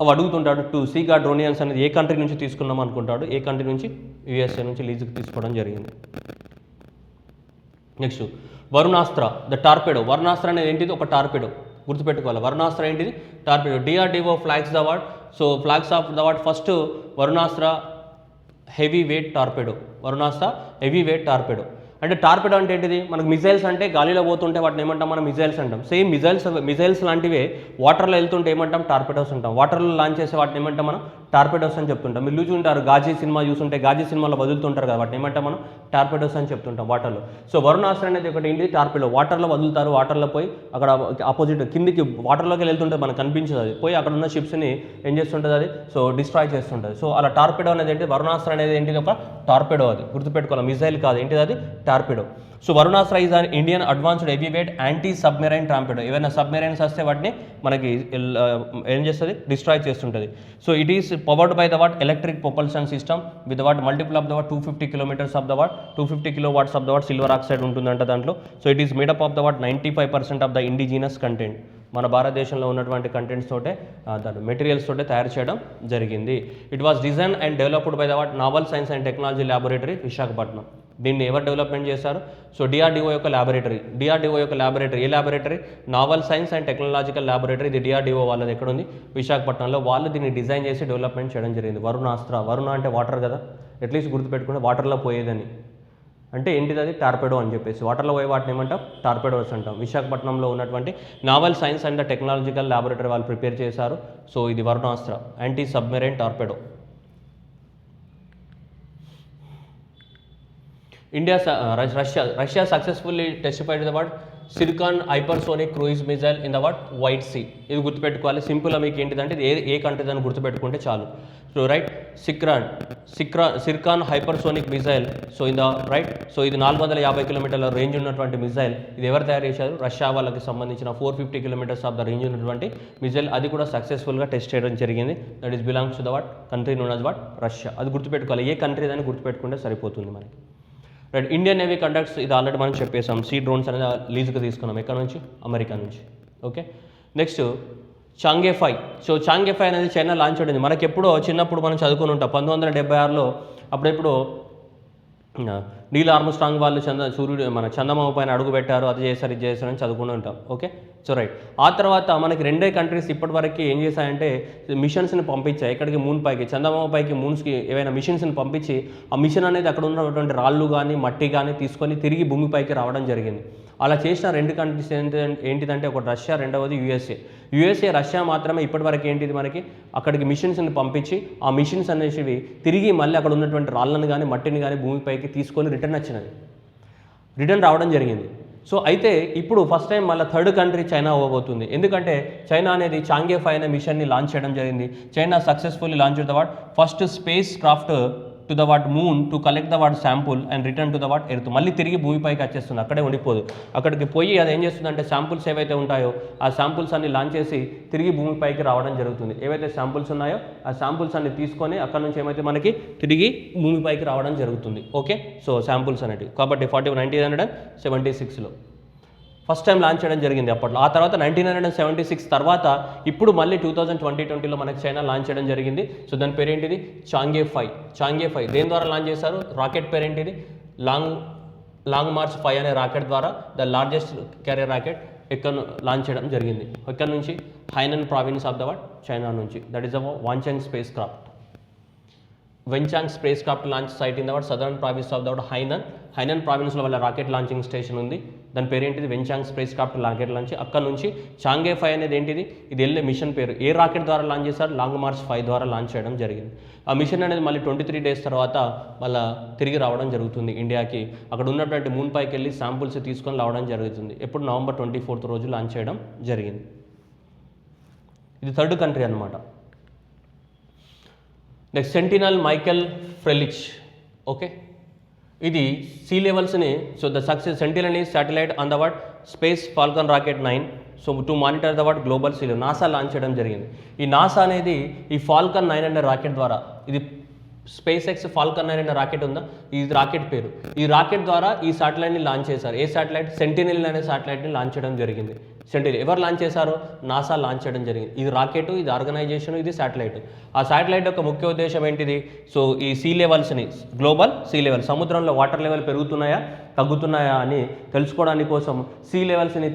అవి అడుగుతుంటాడు 2 సీ గార్డ్ డ్రోనియన్స్ అనేది ఏ కంట్రీ నుంచి తీసుకున్నాం అనుకుంటాడు. ఏ కంట్రీ నుంచి? USA నుంచి లీజుకి తీసుకోవడం జరిగింది. Next Varunastra the torpedo. Varunastra అనేది ఏంటిది? ఒక టార్పెడో, గుర్తుపెట్టుకోవాలి. వరుణాస్త్ర ఏంటిది? Torpedo. DRDO flags the what so flags of the what first Varunastra heavy weight torpedo. Varunastra heavy weight torpedo. అంటే టార్పెడో అంటే ఏంటిది? మనకు మిజైల్స్ అంటే గాలిలో పోతుంటే వాటిని ఏమంటాం మనం? మిజైల్స్ అంటాం. సేమ్ మిజైల్స్ లాంటివే వాటర్లో వెళ్తుంటే ఏమంటాం? టార్పెడోస్ అంటాం. వాటర్లో లాంచ్ చేసే వాటిని ఏమంటాం మనం? టార్పెడోస్ అని చెప్తుంటాం. మీరు చూసుంటారు గాజీ సినిమా చూసుంటే గాజీ సినిమాలో వదులుతుంటారు కదా, వాటిని ఏమంటాం మనం టార్పెడోస్ అని చెప్తుంటాం వాటర్లో. సో వరుణాస్త్ర అనేది ఒకటి ఏంటి టార్పెడో, వాటర్లో వదులుతారు, వాటర్లో పోయి అక్కడ ఆపోజిట్ కిందికి వాటర్లోకి వెళ్తుంటుంది, మనకు కనిపించదు, అది పోయి అక్కడ ఉన్న షిప్స్ని ఏం చేస్తుంటుంది అది, సో డిస్ట్రాయ్ చేస్తుంటుంది. సో అలా టార్పెడో అనేది ఏంటి, వరుణాస్త్ర అనేది ఏంటిది ఒక టార్పెడో, అది గుర్తుపెట్టుకోవాలి, మిసైల్ కాదు, ఏంటిది అది torpedo. So Varunastra is an Indian advanced heavyweight anti submarine torpedo. ఏవైనా సబ్మెరైన్స్ వస్తే వాటిని మనకి ఏం చేస్తుంది, డిస్ట్రాయ్ చేస్తుంటుంది. So it is powered by the what electric propulsion system with what multiple of the what 250 kilometres of the what 250 kilo watts of the what silver oxide ఉంటుందంట దాంట్లో. So it is made up of the what 95% of the indigenous content. మన భారతదేశంలో ఉన్నటువంటి contents తోటే దాని materials తోటే తయారు చేయడం జరిగింది. It was design and developed by the what naval science and technology laboratory Visakhapatnam. దీన్ని ఎవరు డెవలప్మెంట్ చేశారు, సో డిఆర్డిఓ యొక్క ల్యాబొరేటరీ. డిఆర్డిఓ యొక్క ల్యాబొరేటరీ, ఏ laboratory, naval science and technological laboratory. ఇది డిఆర్డిఓ వాళ్ళది ఎక్కడ ఉంది, విశాఖపట్నంలో. వాళ్ళు దీన్ని డిజైన్ చేసి డెవలప్మెంట్ చేయడం జరిగింది. వరుణాస్త్ర, వరుణ అంటే వాటర్ కదా, అట్లీస్ట్ గుర్తుపెట్టుకుంటే వాటర్లో పోయేదని అంటే ఏంటిది, అది టార్పెడో అని చెప్పేసి. వాటర్లో పోయే వాటిని ఏమంటాం, టార్పెడోస్ అంటాం. విశాఖపట్నంలో ఉన్నటువంటి naval science and technological laboratory వాళ్ళు ప్రిపేర్ చేశారు. సో ఇది Varunastra, anti submarine torpedo. Russia successfully testified the what Zircon hypersonic cruise missile in the what white sea. ఇది గుర్తుపెట్టుకోవాలి, సింపుల్గా మీకు ఏంటిదంటే ఏ కంట్రీ అని గుర్తుపెట్టుకుంటే చాలు. So right, Zircon hypersonic missile. So in the right, so ఇది 450 కిలోమీటర్ల రేంజ్ ఉన్నటువంటి మిజైల్. ఇది ఎవరు తయారు చేశారు, రష్యా వాళ్ళకి సంబంధించిన 450 కిలోమీటర్స్ ఆఫ్ ద రేంజ్ ఉన్నటువంటి మిజైల్. అది కూడా సక్సెస్ఫుల్గా టెస్ట్ చేయడం జరిగింది. That is belongs to the what country known as what Russia. అది గుర్తుపెట్టుకోవాలి, ఏ కంట్రీ అని గుర్తుపెట్టుకుంటే సరిపోతుంది మనకి. రైట్, ఇండియన్ నేవీ కండక్ట్స్, ఇది ఆల్రెడీ మనం చెప్పేసాం. సీ డ్రోన్స్ అనేది లీజుగా తీసుకున్నాం, ఎక్కడ నుంచి, అమెరికా నుంచి. Okay, next చాంగే 5. సో చాంగే 5 అనేది చైనా లాంచ్ అయింది. మనకి ఎప్పుడో చిన్నప్పుడు మనం చదువుకుని ఉంటాం, 1976లో అప్పుడెప్పుడు నీల్ ఆర్మ్స్ట్రాంగ్ వాళ్ళు సూర్యుడు మన చందమామ పైన అడుగు పెట్టారు, అది చేశారు, ఇది చేశారు అని చదువుకుని ఉంటాం. Okay, so right. ఆ తర్వాత మనకి రెండే కంట్రీస్ ఇప్పటివరకు ఏం చేశాయంటే మిషన్స్ని పంపించాయి. ఎక్కడికి, మూన్ పైకి, చందమామ పైకి, మూన్స్కి ఏవైనా మిషన్స్ని పంపించి ఆ మిషన్ అనేది అక్కడ ఉన్నటువంటి రాళ్ళు కానీ మట్టి కానీ తీసుకొని తిరిగి భూమిపైకి రావడం జరిగింది. అలా చేసిన రెండు కంట్రీస్ ఏంటిదంటే ఒకటి రష్యా, రెండవది యూఎస్ఏ. రష్యా మాత్రమే ఇప్పటివరకు ఏంటిది మనకి అక్కడికి మిషన్స్ని పంపించి ఆ మిషన్స్ అనేవి తిరిగి మళ్ళీ అక్కడ ఉన్నటువంటి రాళ్ళను కానీ మట్టిని కానీ భూమిపైకి తీసుకొని రిటర్న్ రావడం జరిగింది. సో అయితే ఇప్పుడు ఫస్ట్ టైం మళ్ళీ థర్డ్ కంట్రీ చైనా అవ్వబోతుంది. ఎందుకంటే చైనా అనేది చాంగే 5 అనే మిషన్ని లాంచ్ చేయడం జరిగింది. China successfully launch the what first space craft to the what moon to collect the what sample and return to the what earth. మళ్ళీ తిరిగి భూమిపైకి వచ్చేస్తుంది, అక్కడే ఉండిపోదు. అక్కడికి పోయి అది ఏం చేస్తుందంటే శాంపుల్స్ ఏవైతే ఉంటాయో ఆ శాంపుల్స్ అన్ని లాంచ్ చేసి తిరిగి భూమిపైకి రావడం జరుగుతుంది. ఏవైతే శాంపుల్స్ ఉన్నాయో ఆ శాంపుల్స్ అన్ని తీసుకొని అక్కడ నుంచి ఏమైతే మనకి తిరిగి భూమిపైకి రావడం జరుగుతుంది. ఓకే, సో శాంపుల్స్ అనేవి కాబట్టి 1976లో ఫస్ట్ టైం లాంచ్ చేయడం జరిగింది అప్పట్లో. ఆ తర్వాత 1976 తర్వాత ఇప్పుడు మళ్ళీ 2020లో మనకి చైనా లాంచ్ చేయడం జరిగింది. సో దాని పేరు ఏంటిది, చాంగే 5. దేని ద్వారా లాంచ్ చేశారు, రాకెట్ పేరు ఏంటిది, లాంగ్ మార్చ్ 5 అనే రాకెట్ ద్వారా ద లార్జెస్ట్ క్యారియర్ రాకెట్ ఇక్కడ లాంచ్ చేయడం జరిగింది. ఇక్కడ నుంచి Hainan province of the what China నుంచి. That is the Wenchang space craft. Wenchang space craft launch site in the what southern province of the what Hainan ప్రావిన్స్లో వాళ్ళ rocket launching station ఉంది. దాని పేరు ఏంటిది, Wenchang space craft rocket launch. అక్కడ నుంచి చాంగే 5 అనేది ఏంటిది, ఇది వెళ్ళే మిషన్ పేరు. ఏ రాకెట్ ద్వారా లాంచ్ చేశారు, లాంగ్ మార్చ్ 5 ద్వారా లాంచ్ చేయడం జరిగింది. ఆ మిషన్ అనేది మళ్ళీ 23 డేస్ తర్వాత మళ్ళీ తిరిగి రావడం జరుగుతుంది ఇండియాకి. అక్కడ ఉన్నటువంటి మూన్ పైకి వెళ్ళి శాంపుల్స్ తీసుకొని రావడం జరుగుతుంది. ఎప్పుడు నవంబర్ 24th రోజు లాంచ్ చేయడం జరిగింది. ఇది థర్డ్ కంట్రీ అనమాట. Next Sentinel Michael Freilich. Okay, ఇది సీ లెవెల్స్ని, so the success Sentinel is satellite on the what space Falcon rocket 9. So to monitor the what global sea level NASA launch చేయడం జరిగింది. ఈ NASA అనేది ఈ Falcon 9 అనే rocket ద్వారా, ఇది స్పేస్ ఎక్స్ ఫాల్కన్ 9 అనే రాకెట్ ఉందా, ఈ రాకెట్ పేరు. ఈ రాకెట్ ద్వారా ఈ శాటిలైట్ని లాంచ్ చేశారు. ఏ శాటిలైట్, సెంటినల్ అనే శాటిలైట్ని లాంచ్ చేయడం జరిగింది. సెంటినల్ ఎవరు లాంచ్ చేశారు, నాసా లాంచ్ చేయడం జరిగింది. ఇది రాకెట్, ఇది ఆర్గనైజేషన్, ఇది శాటిలైట్. ఆ శాటిలైట్ యొక్క ముఖ్య ఉద్దేశం ఏంటిది, సో ఈ సీ లెవెల్స్ని, గ్లోబల్ సీ లెవెల్, సముద్రంలో వాటర్ లెవెల్ పెరుగుతున్నాయా తగ్గుతున్నాయా అని తెలుసుకోవడానికి కోసం, సీ లెవెల్స్ని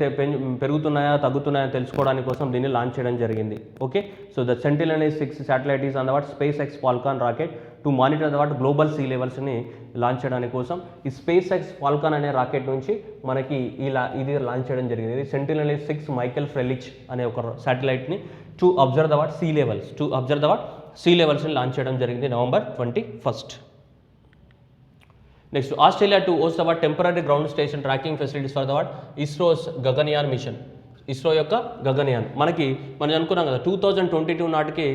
పెరుగుతున్నాయా తగ్గుతున్నాయా తెలుసుకోవడానికి కోసం దీన్ని లాంచ్ చేయడం జరిగింది. Okay, so the Sentinel-6 satellite is on the what SpaceX Falcon rocket to monitor the what global sea లెవెల్స్ని లాంచ్ చేయడానికి కోసం ఈ స్పేస్ ఎక్స్ ఫాల్కాన్ అనే రాకెట్ నుంచి మనకి ఇది లాంచ్ చేయడం జరిగింది. ఇది Sentinel-6 మైకెల్ ఫ్రెలిచ్ అనే ఒక శాటిలైట్ని to observe the what sea levels, sea లెవెల్స్ని లాంచ్ చేయడం జరిగింది November 21st. Next Australia to host the temporary ground station tracking facilities for the ISRO's Gaganyaan mission. ISRO యొక్క గగన్యాన్ మనం అనుకున్నాం కదా 2022 నాటికి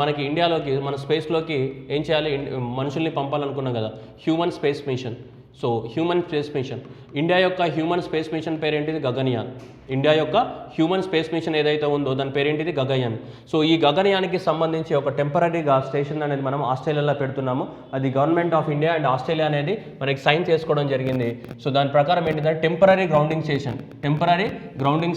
మనకి ఇండియాలోకి మన స్పేస్లోకి ఏం చేయాలి, మనుషుల్ని పంపాలనుకున్నాం కదా, human space mission. So human space mission, India యొక్క హ్యూమన్ స్పేస్ మిషన్ పేరేంటిది గగన్యాన్. ఇండియా యొక్క హ్యూమన్ స్పేస్ మిషన్ ఏదైతే ఉందో దాని పేరేంటిది గగన్యాన్. సో ఈ గగన్యాన్కి సంబంధించి ఒక టెంపరరీగా స్టేషన్ అనేది మనం ఆస్ట్రేలియాలో పెడుతున్నాము. అది government of India and Australia అనేది మనకి సైన్ చేసుకోవడం జరిగింది. సో దాని ప్రకారం ఏంటిదంటే temporary grounding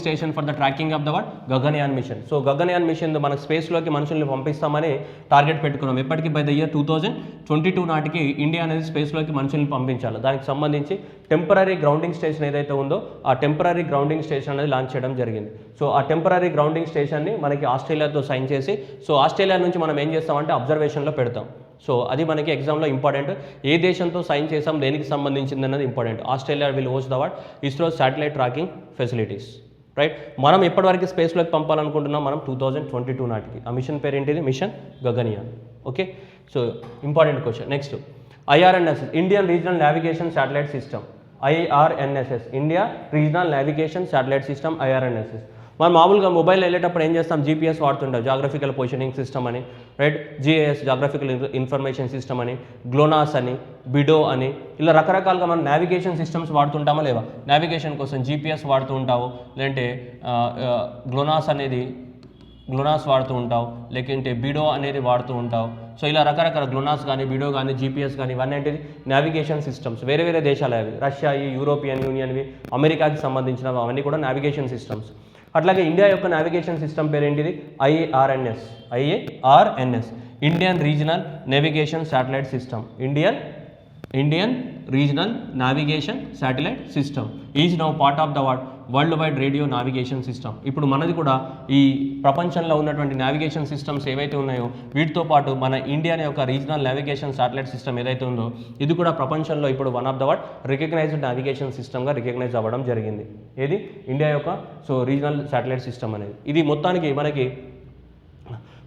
station for the tracking of the Gaganyaan mission. So Gaganyaan mission మనకు స్పేస్లోకి మనుషుల్ని పంపిస్తామని టార్గెట్ పెట్టుకున్నాం. ఎప్పటికీ బై ద ఇయర్ 2022 నాటికి ఇండియా అనేది స్పేస్లోకి మనుషుల్ని పంపించాలి. దానికి సంబంధించి టెంపరరీ గ్రౌండింగ్ స్టేషన్ ఏదైతే ఉందో ఆ టెంపరరీ గ్రౌండింగ్ స్టేషన్ అనేది లాంచ్ చేయడం జరిగింది. సో ఆ టెంపరరీ గ్రౌండింగ్ స్టేషన్ని మనకి ఆస్ట్రేలియాతో సైన్ చేసి, సో ఆస్ట్రేలియా నుంచి మనం ఏం చేస్తామంటే అబ్జర్వేషన్లో పెడతాం. సో అది మనకి ఎగ్జామ్లో ఇంపార్టెంట్. ఏ దేశంతో సైన్ చేసాం, దేనికి సంబంధించింది అన్నది important. Australia will host the ISRO satellite tracking facilities, right. మనం ఎప్పటివరకు స్పేస్లోకి పంపాలనుకుంటున్నాం, మనం 2022 నాటికి. ఆ మిషన్ పేరు ఏంటిది, mission Gaganyaan. Okay, so important question. Next IRNSS, Indian regional navigation satellite system. IRNSS, India regional navigation satellite system, IRNSS. మనం మామూలుగా మొబైల్ వెళ్ళేటప్పుడు ఏం చేస్తాం, GPS వాడుతుంటాం, జాగ్రఫికల్ పొజిషనింగ్ సిస్టమ్ అని, right. GIS, geographical information system అని, గ్లోనాస్ అని, బిడో అని, ఇలా రకరకాలుగా మనం నావిగేషన్ సిస్టమ్స్ వాడుతుంటామా లేవా. నావిగేషన్ కోసం GPS వాడుతూ ఉంటావు, లేదంటే గ్లోనాస్ వాడుతూ ఉంటావు, లేకుంటే బిడో అనేది వాడుతూ ఉంటావు. సో ఇలా రకరకాల గ్లోనాస్ కానీ, బిడో కానీ, GPS కానీ, ఇవన్నీ ఏంటిది నావిగేషన్ సిస్టమ్స్. వేరే వేరే దేశాలు అవి, రష్యా, యూరోపియన్ యూనియన్వి, అమెరికాకి సంబంధించినవి, అవన్నీ కూడా నావిగేషన్ సిస్టమ్స్. అట్లాగే ఇండియా యొక్క నావిగేషన్ సిస్టమ్ పేరు ఏంటిది, IRNS, Indian regional navigation satellite system. Indian regional navigation satellite system is now part of the world wide radio navigation system. ఇప్పుడు మనది కూడా ఈ ప్రపంచంలో ఉన్నటువంటి నావిగేషన్ సిస్టమ్స్ ఏవైతే ఉన్నాయో వీటితో పాటు మన ఇండియా యొక్క రీజనల్ నావిగేషన్ శాటిలైట్ సిస్టమ్ ఏదైతే ఉందో ఇది కూడా ప్రపంచంలో ఇప్పుడు one of the recognised navigation సిస్టమ్గా రికగ్నైజ్ అవ్వడం జరిగింది. ఏది, ఇండియా యొక్క సో రీజనల్ శాటిలైట్ సిస్టమ్ అనేది. ఇది మొత్తానికి మనకి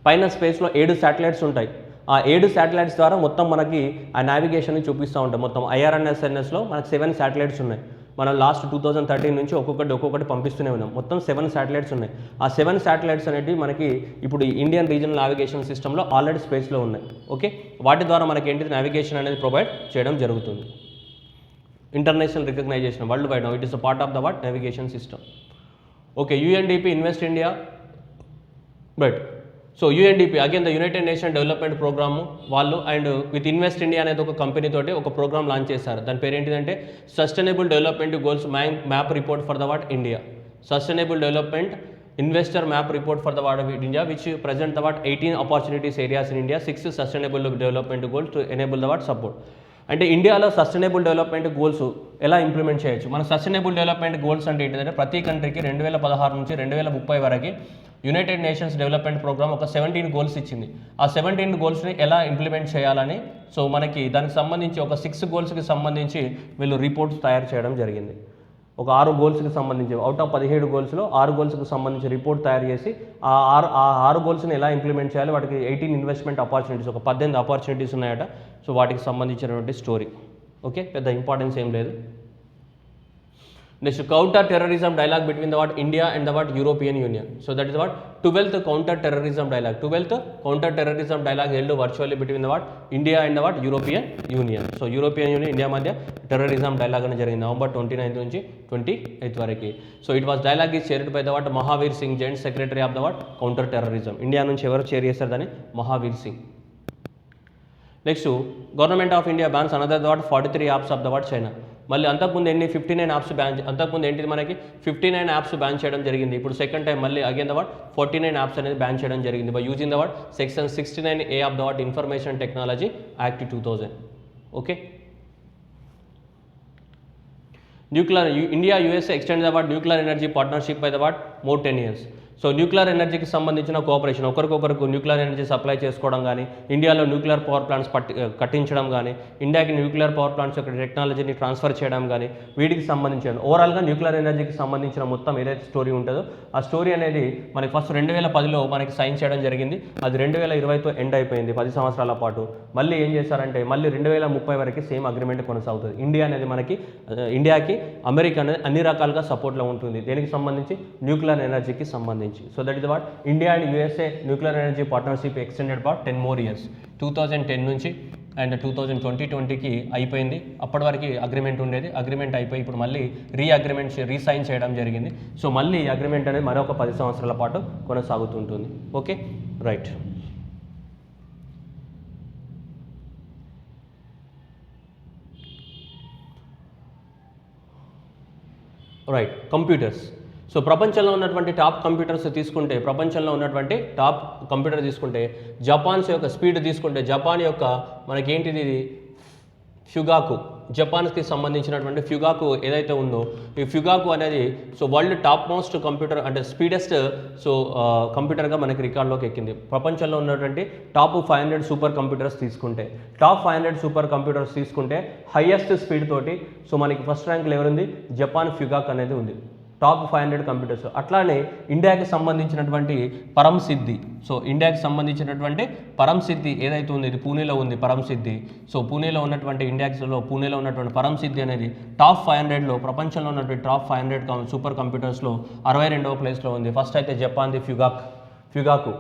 పైన స్పేస్లో 7 శాటిలైట్స్ ఉంటాయి. ఆ 7 శాటిలైట్స్ ద్వారా మొత్తం మనకి ఆ నావిగేషన్ని చూపిస్తూ ఉంటాం. మొత్తం IRNSSలో మనకు 7 శాటిలైట్స్ ఉన్నాయి. మనం లాస్ట్ 2013 నుంచి ఒక్కొక్కటి పంపిస్తూనే ఉన్నాం. మొత్తం 7 శాటిలైట్స్ ఉన్నాయి. ఆ 7 శాటిలైట్స్ అనేవి మనకి ఇప్పుడు ఇండియన్ రీజనల్ నావిగేషన్ సిస్టంలో ఆల్రెడీ స్పేస్లో ఉన్నాయి. ఓకే, వాటి ద్వారా మనకి ఏంటిది నావిగేషన్ అనేది ప్రొవైడ్ చేయడం జరుగుతుంది. International recognition world wide, it is a part of the navigation system. Okay, UNDP invest India, but so UNDP again the united nation development programme వాళ్ళు అండ్ విత్ ఇన్వెస్ట్ ఇండియా అనేది ఒక company తోటి ఒక programme launch చేశారు. దాని పేరు ఏంటిదంటే sustainable development goals map report for the India. Sustainable development investor map report for the India which present the 18 opportunities areas in India, 6 sustainable development goals to enable the support. అంటే ఇండియాలో sustainable development goals ఎలా implement చేయొచ్చు. మన sustainable development goals అంటే ఏంటంటే ప్రతి కంట్రీకి 2016 నుంచి 2030 వరకు యునైటెడ్ నేషన్స్ డెవలప్మెంట్ ప్రోగ్రామ్ ఒక 17 గోల్స్ ఇచ్చింది. ఆ 17 గోల్స్ని ఎలా ఇంప్లిమెంట్ చేయాలని సో మనకి దానికి సంబంధించి ఒక 6 గోల్స్కి సంబంధించి వీళ్ళు రిపోర్ట్స్ తయారు చేయడం జరిగింది. ఒక 6 గోల్స్కి సంబంధించి అవుట్ ఆఫ్ 17 గోల్స్లో 6 గోల్స్కి సంబంధించి రిపోర్ట్ తయారు చేసి ఆ 6 గోల్స్ని ఎలా ఇంప్లిమెంట్ చేయాలి, వాటికి 18 ఇన్వెస్ట్మెంట్ ఆపర్చునిటీస్, ఒక 18 ఆపర్చునిటీస్ ఉన్నాయట. సో వాటికి సంబంధించినటువంటి స్టోరీ. ఓకే, పెద్ద ఇంపార్టెన్స్ ఏం లేదు. Next counter terrorism dialogue between the India and the European union. So that is 12th counter terrorism dialogue. 12th counter terrorism dialogue held virtually between the India and the European union. So European union India మధ్య terrorism dialogue అని జరిగింది November 29 నుంచి 28 వరకు. So it was dialogue is chaired by the Mahavir Singh, joint secretary of the counter terrorism. India నుంచి ఎవరు chair చేస్తారు దాన్ని, Mahavir Singh. Next government of India bans another 43 apps of the China. మళ్ళీ అంతకుముందు 59 యాప్స్ బ్యాన్, అంతకుముందు ఏంటిది మనకి 59 యాప్స్ బ్యాన్ చేయడం జరిగింది. ఇప్పుడు సెకండ్ టైం మళ్ళీ అగైన్ ద 49 యాప్స్ అనేది బ్యాన్ చేయడం జరిగింది by using the section 69A of the information technology act 2000. Okay, nuclear India USA extend the nuclear energy partnership by the more 10 years. So nuclear ఎనర్జీకి సంబంధించిన cooperation, ఒకరికొకరికి nuclear energy supply చేసుకోవడం కానీ, ఇండియాలో nuclear power plants కట్టించడం కానీ, ఇండియాకి nuclear power plants యొక్క టెక్నాలజీని ట్రాన్స్ఫర్ చేయడం కానీ, వీటికి సంబంధించిన ఓవరాల్గా న్యూక్లియర్ ఎనర్జీకి సంబంధించిన మొత్తం ఏదైతే స్టోరీ ఉంటుందో ఆ స్టోరీ అనేది మనకి ఫస్ట్ 2010లో మనకి సైన్ చేయడం జరిగింది. అది 2020తో ఎండ్ అయిపోయింది 10 సంవత్సరాల పాటు. మళ్ళీ ఏం చేశారంటే మళ్ళీ 2030 వరకు సేమ్ అగ్రిమెంట్ కొనసాగుతుంది. ఇండియా అనేది మనకి ఇండియాకి అమెరికా అనేది అన్ని రకాలుగా సపోర్ట్లో ఉంటుంది. దేనికి సంబంధించి? న్యూక్లియర్ ఎనర్జీకి సంబంధించి. So that is what India and USA nuclear energy partnership extended for 10 more years. 2010 నుంచి అండ్ 2020కి అయిపోయింది. అప్పటి వరకు అగ్రిమెంట్ ఉండేది. అగ్రిమెంట్ అయిపోయి ఇప్పుడు మళ్ళీ రీసైన్ చేయడం జరిగింది. సో మళ్ళీ ఈ అగ్రిమెంట్ అనేది మరొక 10 సంవత్సరాల పాటు కొనసాగుతుంటుంది. Okay, right. కంప్యూటర్స్. సో ప్రపంచంలో ఉన్నటువంటి టాప్ కంప్యూటర్స్ తీసుకుంటే, జపాన్స్ యొక్క స్పీడ్ తీసుకుంటే, జపాన్ యొక్క మనకేంటిది ఇది ఫ్యుగాకు, జపాన్కి సంబంధించినటువంటి ఫ్యుగాకు ఏదైతే ఉందో ఈ ఫ్యుగాకు అనేది వరల్డ్ టాప్ మోస్ట్ కంప్యూటర్ అంటే స్పీడెస్ట్ కంప్యూటర్గా మనకి రికార్డులోకి ఎక్కింది. ప్రపంచంలో ఉన్నటువంటి టాప్ 500 సూపర్ కంప్యూటర్స్ తీసుకుంటే హైయెస్ట్ స్పీడ్ తోటి మనకి ఫస్ట్ ర్యాంక్లో ఎవరుంది? జపాన్ ఫ్యుగాక్ అనేది ఉంది, టాప్ 500 కంప్యూటర్స్. అట్లానే ఇండియాకి సంబంధించినటువంటి పరంసిద్ధి ఏదైతే ఉంది, ఇది పూణేలో ఉంది పరంసిద్ధి. పూణేలో ఉన్నటువంటి పరంసిద్ధి అనేది టాప్ 500లో, ప్రపంచంలో ఉన్నటువంటి టాప్ 500 సూపర్ కంప్యూటర్స్లో 62వ ప్లేస్లో ఉంది. ఫస్ట్ అయితే జపాన్ది ఫ్యుగాకు.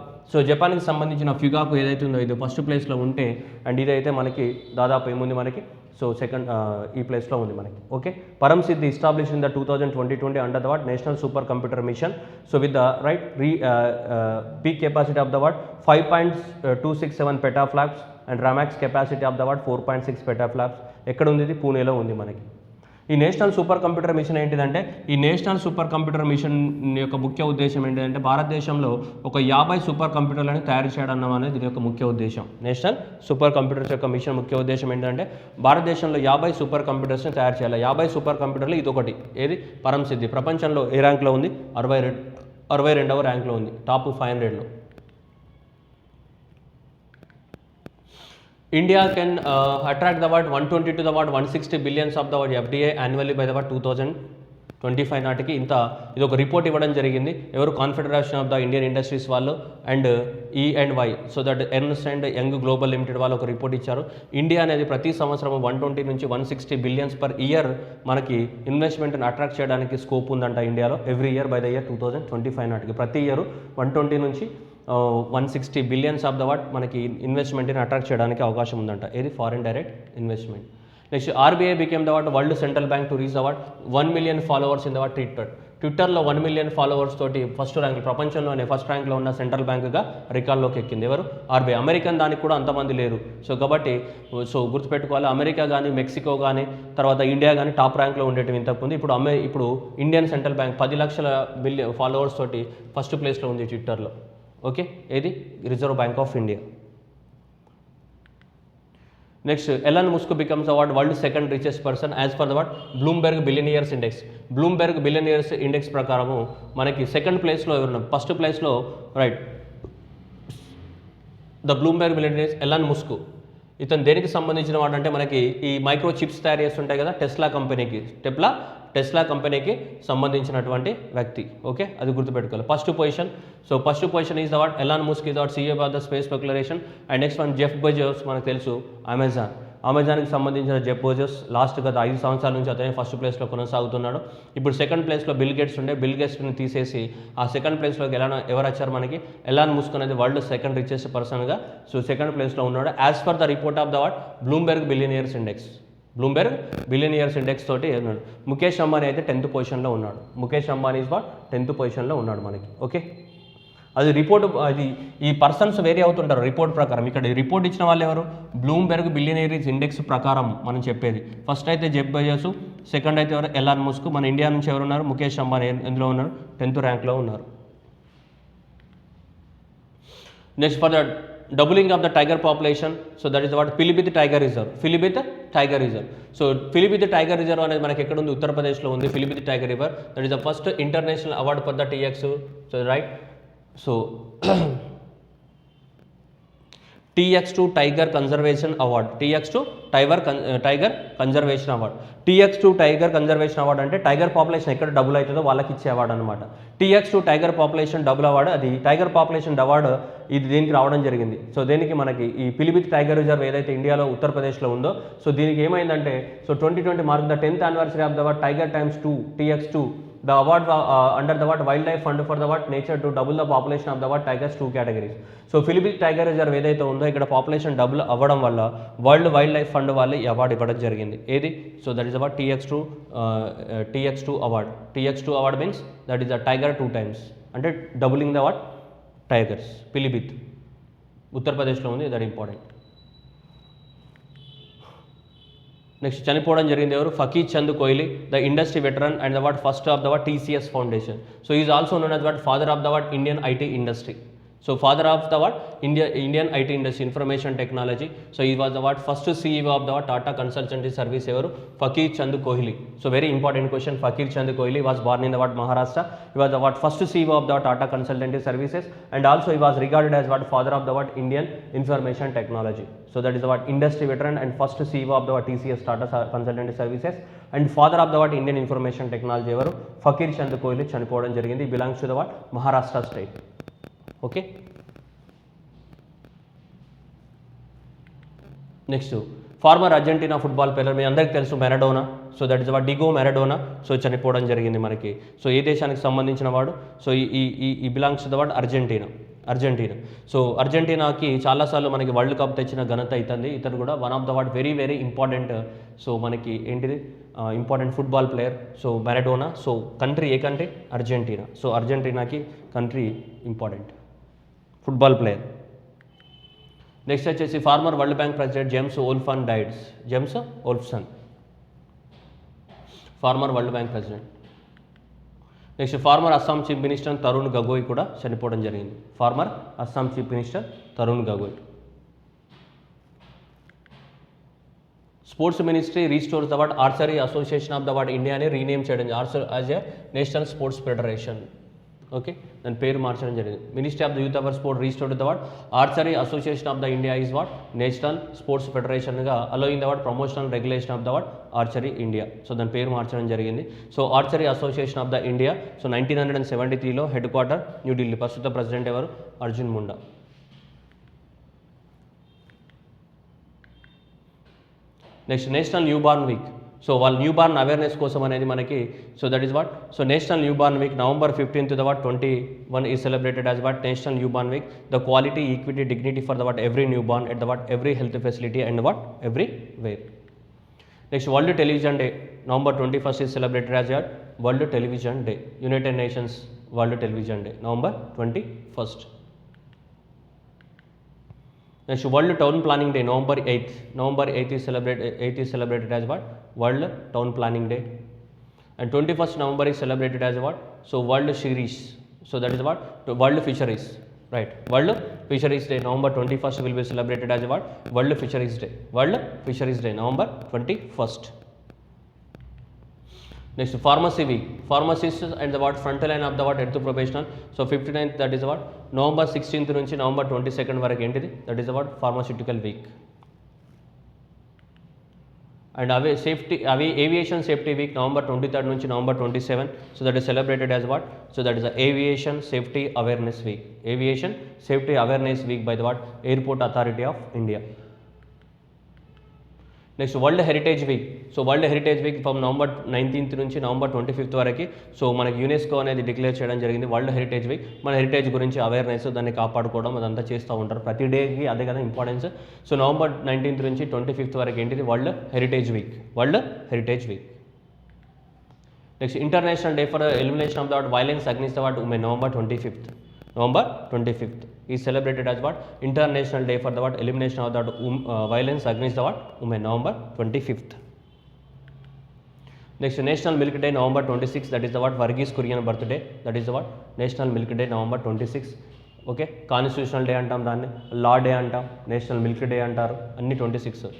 జపాన్కి సంబంధించిన ఫ్యుగాకు ఏదైతే ఉందో ఇది ఫస్ట్ ప్లేస్లో ఉంటే, అండ్ ఇదైతే మనకి దాదాపు ఏముంది మనకి సెకండ్ ఈ ప్లేస్లో ఉంది మనకి. Okay, Param Siddhi establish in the 2020 under the national super computer mission. With the peak capacity of the 5.267 petaflops and Rmax capacity of the 4.6 petaflops. ఎక్కడ ఉంది? ఇది పూణేలో ఉంది మనకి. ఈ నేషనల్ సూపర్ కంప్యూటర్ మిషన్ ఏంటిదంటే, ఈ నేషనల్ సూపర్ కంప్యూటర్ మిషన్ యొక్క ముఖ్య ఉద్దేశం ఏంటంటే భారతదేశంలో ఒక 50 సూపర్ కంప్యూటర్లను తయారు చేయడం అనేది దీని యొక్క ముఖ్య ఉద్దేశం. నేషనల్ సూపర్ కంప్యూటర్స్ యొక్క మిషన్ ముఖ్య ఉద్దేశం ఏంటంటే భారతదేశంలో 50 సూపర్ కంప్యూటర్స్ని తయారు చేయాలి. 50 సూపర్ కంప్యూటర్లు ఇదొకటి. ఏది? పరంసిద్ధి. ప్రపంచంలో ఏ ర్యాంక్లో ఉంది? 62వ ర్యాంక్లో ఉంది, top 500లో. India can attract the 120 to the 160 billions of the FDI annually by the 2025 నాటికి. ఇది ఒక రిపోర్ట్ ఇవ్వడం జరిగింది. ఎవరు? Confederation of the Indian industries వాళ్ళు and E&Y. That Ernst and Young global limited వాళ్ళు ఒక రిపోర్ట్ ఇచ్చారు. ఇండియా అనేది ప్రతి సంవత్సరం 120 నుంచి 160 బిలియన్స్ పర్ ఇయర్ మనకి ఇన్వెస్ట్మెంట్ని అట్రాక్ట్ చేయడానికి స్కోప్ ఉందంట ఇండియాలో. Every year by the year 2025 నాటికి ప్రతి ఇయర్ 120 నుంచి 160 బిలియన్స్ ఆఫ్ ద మనకి ఇన్వెస్ట్మెంట్ని అట్రాక్ట్ చేయడానికి అవకాశం ఉందంట. ఏది? Foreign direct investment. Next RBI became the world central bank to reach the 1 million followers in the ట్విట్టర్లో 1 million ఫాలోవర్స్ తోటి ఫస్ట్ ర్యాంక్, ప్రపంచంలోనే ఫస్ట్ ర్యాంక్లో ఉన్న సెంట్రల్ బ్యాంకుగా రికార్డులోకి ఎక్కింది. ఎవరు? RBI. అమెరికన్ దానికి కూడా అంతమంది లేరు. కాబట్టి గుర్తుపెట్టుకోవాలి, అమెరికా కానీ, మెక్సికో కానీ, తర్వాత ఇండియా కానీ టాప్ ర్యాంక్లో ఉండేటివి ఇంతకుముందు. ఇప్పుడు ఇండియన్ సెంట్రల్ బ్యాంక్ 10 లక్షల ఫాలోవర్స్ తోటి ఫస్ట్ ప్లేస్లో ఉంది ట్విట్టర్లో. ఓకే, ఏది? Reserve bank of India. Next, Elon musk becomes world second richest person as per the Bloomberg billionaires index. Bloomberg billionaires index ప్రకారము మనకి సెకండ్ ప్లేస్లో ఎవరున్నారు? ఫస్ట్ ప్లేస్లో the Bloomberg billionaires Elon musk. ఇతను దేనికి సంబంధించిన వాడు అంటే మనకి ఈ మైక్రో చిప్స్ తయారు చేస్తుంటాయి కదా, టెస్లా కంపెనీకి సంబంధించినటువంటి వ్యక్తి. ఓకే, అది గుర్తుపెట్టుకోవాలి. First position is the Elon musk is CEO of the space speculation. And next one Jeff Bezos, మనకు తెలుసు అమెజాన్కి సంబంధించిన జెఫ్ బెజోస్. లాస్ట్ గత 5 సంవత్సరాల నుంచి అతనే ఫస్ట్ ప్లేస్లో కొనసాగుతున్నాడు. ఇప్పుడు సెకండ్ ప్లేస్లో బిల్ గేట్స్ని తీసేసి ఆ సెకండ్ ప్లేస్లోకి ఎవరు వచ్చారు మనకి? ఎలాన్ ముస్క్ అనేది వరల్డ్ సెకండ్ రిచెస్ట్ పర్సన్గా సెకండ్ ప్లేస్లో ఉన్నాడు as per the report of the Bloomberg billionaires index. తోటి ఉన్నాడు. ముఖేష్ అంబానీ అయితే 10th పొజిషన్లో ఉన్నాడు. ముఖేష్ అంబానీ ఇస్ 10th పొజిషన్లో ఉన్నాడు మనకి. ఓకే, అది రిపోర్ట్. అది ఈ పర్సన్స్ వేరే అవుతుంటారు రిపోర్ట్ ప్రకారం. ఇక్కడ రిపోర్ట్ ఇచ్చిన వాళ్ళు ఎవరు? బ్లూంబెర్గ్ బిలియనీర్స్ ఇండెక్స్ ప్రకారం మనం చెప్పేది. ఫస్ట్ అయితే జెఫ్ బెజోస్, సెకండ్ అయితే ఎవరు? Elon musk. మన ఇండియా నుంచి ఎవరున్నారు? ముఖేష్ అంబానీ. ఎందులో ఉన్నారు? 10th ర్యాంక్లో ఉన్నారు. Next for the doubling of the tiger population, so that is what Pilibhit Tiger Reserve. Pilibhit Tiger Reserve. So Pilibhit Tiger Reserve అనేది మనకి ఎక్కడ ఉంది, ఉత్తరప్రదేశ్లో ఉంది. Pilibhit Tiger River, that is the first international award for the TX, so right. So TX2 Tiger Conservation Award, TX2 Tiger Conservation Award, TX2 Tiger Conservation Award అంటే tiger population ఎక్కడ double అవుతుందో వాళ్ళకి ఇచ్చే అవార్డు అనమాట. TX2 tiger population double award, అది tiger population award ఇది దీనికి రావడం జరిగింది. సో దీనికి మనకి ఈ పిలిభిత్ టైగర్ రిజర్వ్ ఏదైతే ఇండియాలో ఉత్తరప్రదేశ్లో ఉందో, సో దీనికి ఏమైందంటే, so 2020 mark the 10th anniversary of the award Tiger times 2 TX2. The award under the what Wildlife Fund for the what Nature to double the population of the what Tigers 2 categories. So Pilibhit Tiger Reserve ఏదైతే ఉందో ఇక్కడ population double అవ్వడం వల్ల world wild life fund వాళ్ళు ఈ award ఇవ్వడం జరిగింది. ఏది, so that is award TX2 award. TX2 award means that is the tiger 2 times, అంటే doubling the what tigers. Pilibhit ఉత్తరప్రదేశ్లో ఉంది, దట్ ఇంపార్టెంట్. నెక్స్ట్ చనిపోవడం జరిగింది ఎవరు, Fakir Chand Kohli, the industry veteran and the what first of the what TCS foundation. So is also known as what father of the what Indian IT industry. So father of the what Indian IT industry, information technology. So he was the what first CEO of the what Tata consultancy service ఎవరు, Fakir Chand Kohli. So very important question. Fakir Chand Kohli was born in the what Maharashtra. He was the what first CEO of the Tata Consultancy Services, and also he was regarded as what father of the what Indian information technology. So that is the what industry veteran and first CEO of the what TCS Tata Consultancy Services, and father of the what Indian information technology ఎవరు, ఫకీర్ చంద్ కోహ్లీ చనిపోవడం జరిగింది. Belongs to the what Maharashtra state. Okay, next former Argentina football player మీ అందరికీ తెలుసు Maradona. So that is what Diego Maradona. So చనిపోవడం జరిగింది మనకి. So ఏ దేశానికి సంబంధించిన వాడు, so he belongs to the what Argentina. So అర్జెంటీనాకి చాలాసార్లు మనకి వరల్డ్ కప్ తెచ్చిన ఘనత అవుతుంది. ఇతను కూడా one of the what very very important. So మనకి ఏంటిది important football player. So Maradona. So country ఏ కంట్రీ, అర్జెంటీనా. సో అర్జెంటీనాకి country important football player. Next వచ్చేసి former world bank president James Wolfensohn died. James Wolfensohn, former world bank president. Next former Assam chief minister Tarun Gogoi కూడా చనిపోవడం జరిగింది. Former Assam chief minister Tarun Gogoi. Sports ministry restores the what archery association of the what ఇండియాని rename చేయడం as a national sports federation. Okay, దాని పేరు మార్చడం జరిగింది. Ministry of the youth our sport restored the what archery association of the India is what national sports ఫెడరేషన్గా allowing the what promotional regulation of the what archery India. So దాని పేరు మార్చడం జరిగింది. So archery association of the India. So 1973లో head quarter New Delhi. ప్రస్తుత president ఎవరు, Arjun Munda. Next national new born week. So వాళ్ళు new born awareness కోసం అనేది మనకి, so that is what so national new born week November 15th the what 21 is celebrated as what national new born week. The quality equity dignity for the what every new born at the what every health facility and what every where. Next world television day November 21st is celebrated as what world television day. United nations world television day November 21st. Next world town planning day November 8th is celebrated as what world town planning day. And 21st November is celebrated as what so world fisheries. So that is what world fisheries, right. World fisheries day November 21st will be celebrated as what world fisheries day. World fisheries day November 21st. Next pharmacy week. Pharmacist and the what front line of the what health professional. So 59th that is what November 16th నుంచి November 22nd వరకు ఏంటిది, that is the what pharmaceutical week. And అవి aviation safety week November 23rd నుంచి November 27th. So that is celebrated as what so that is the aviation safety awareness week. Aviation safety awareness week by the what airport authority of India. Next world heritage week. So world heritage week from November 19th నుంచి November 25th వరకు. So మనకి UNESCO అనేది declare చేయడం జరిగింది world heritage week. మన heritage గురించి awareness, దాన్ని కాపాడుకోవడం అదంతా చేస్తూ ఉంటారు ప్రతి డేకి, అదే కదా ఇంపార్టెన్స్. సో November 19th నుంచి 25th వరకు ఏంటిది world heritage week. World heritage week. Next international day for elimination of the what violence against the what women November 25th is celebrated as what International Day for the what elimination of that violence against the what women November 25th. Next National Milk Day November 26th, that is the what Varghese Kurian birthday, that is the what National Milk Day November 26th. Okay, constitutional day అంటాం, దాన్ని law day అంటాం, national military day అంటారు, అన్ని 26.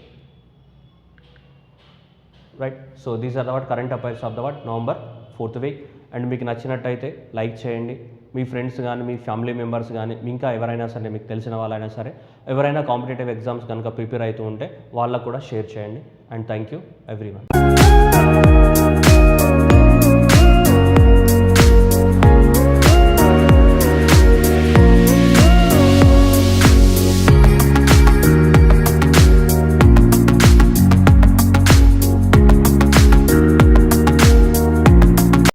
Right. So these are the what current affairs of the what November 4th week. And మీకు నచ్చినట్టయితే like చేయండి, మీ friends కానీ మీ family members కానీ ఇంకా ఎవరైనా సరే మీకు తెలిసిన వాళ్ళైనా సరే ఎవరైనా కాంపిటేటివ్ ఎగ్జామ్స్ కనుక ప్రిపేర్ అవుతూ ఉంటే వాళ్ళకు కూడా షేర్ చేయండి. And thank you everyone.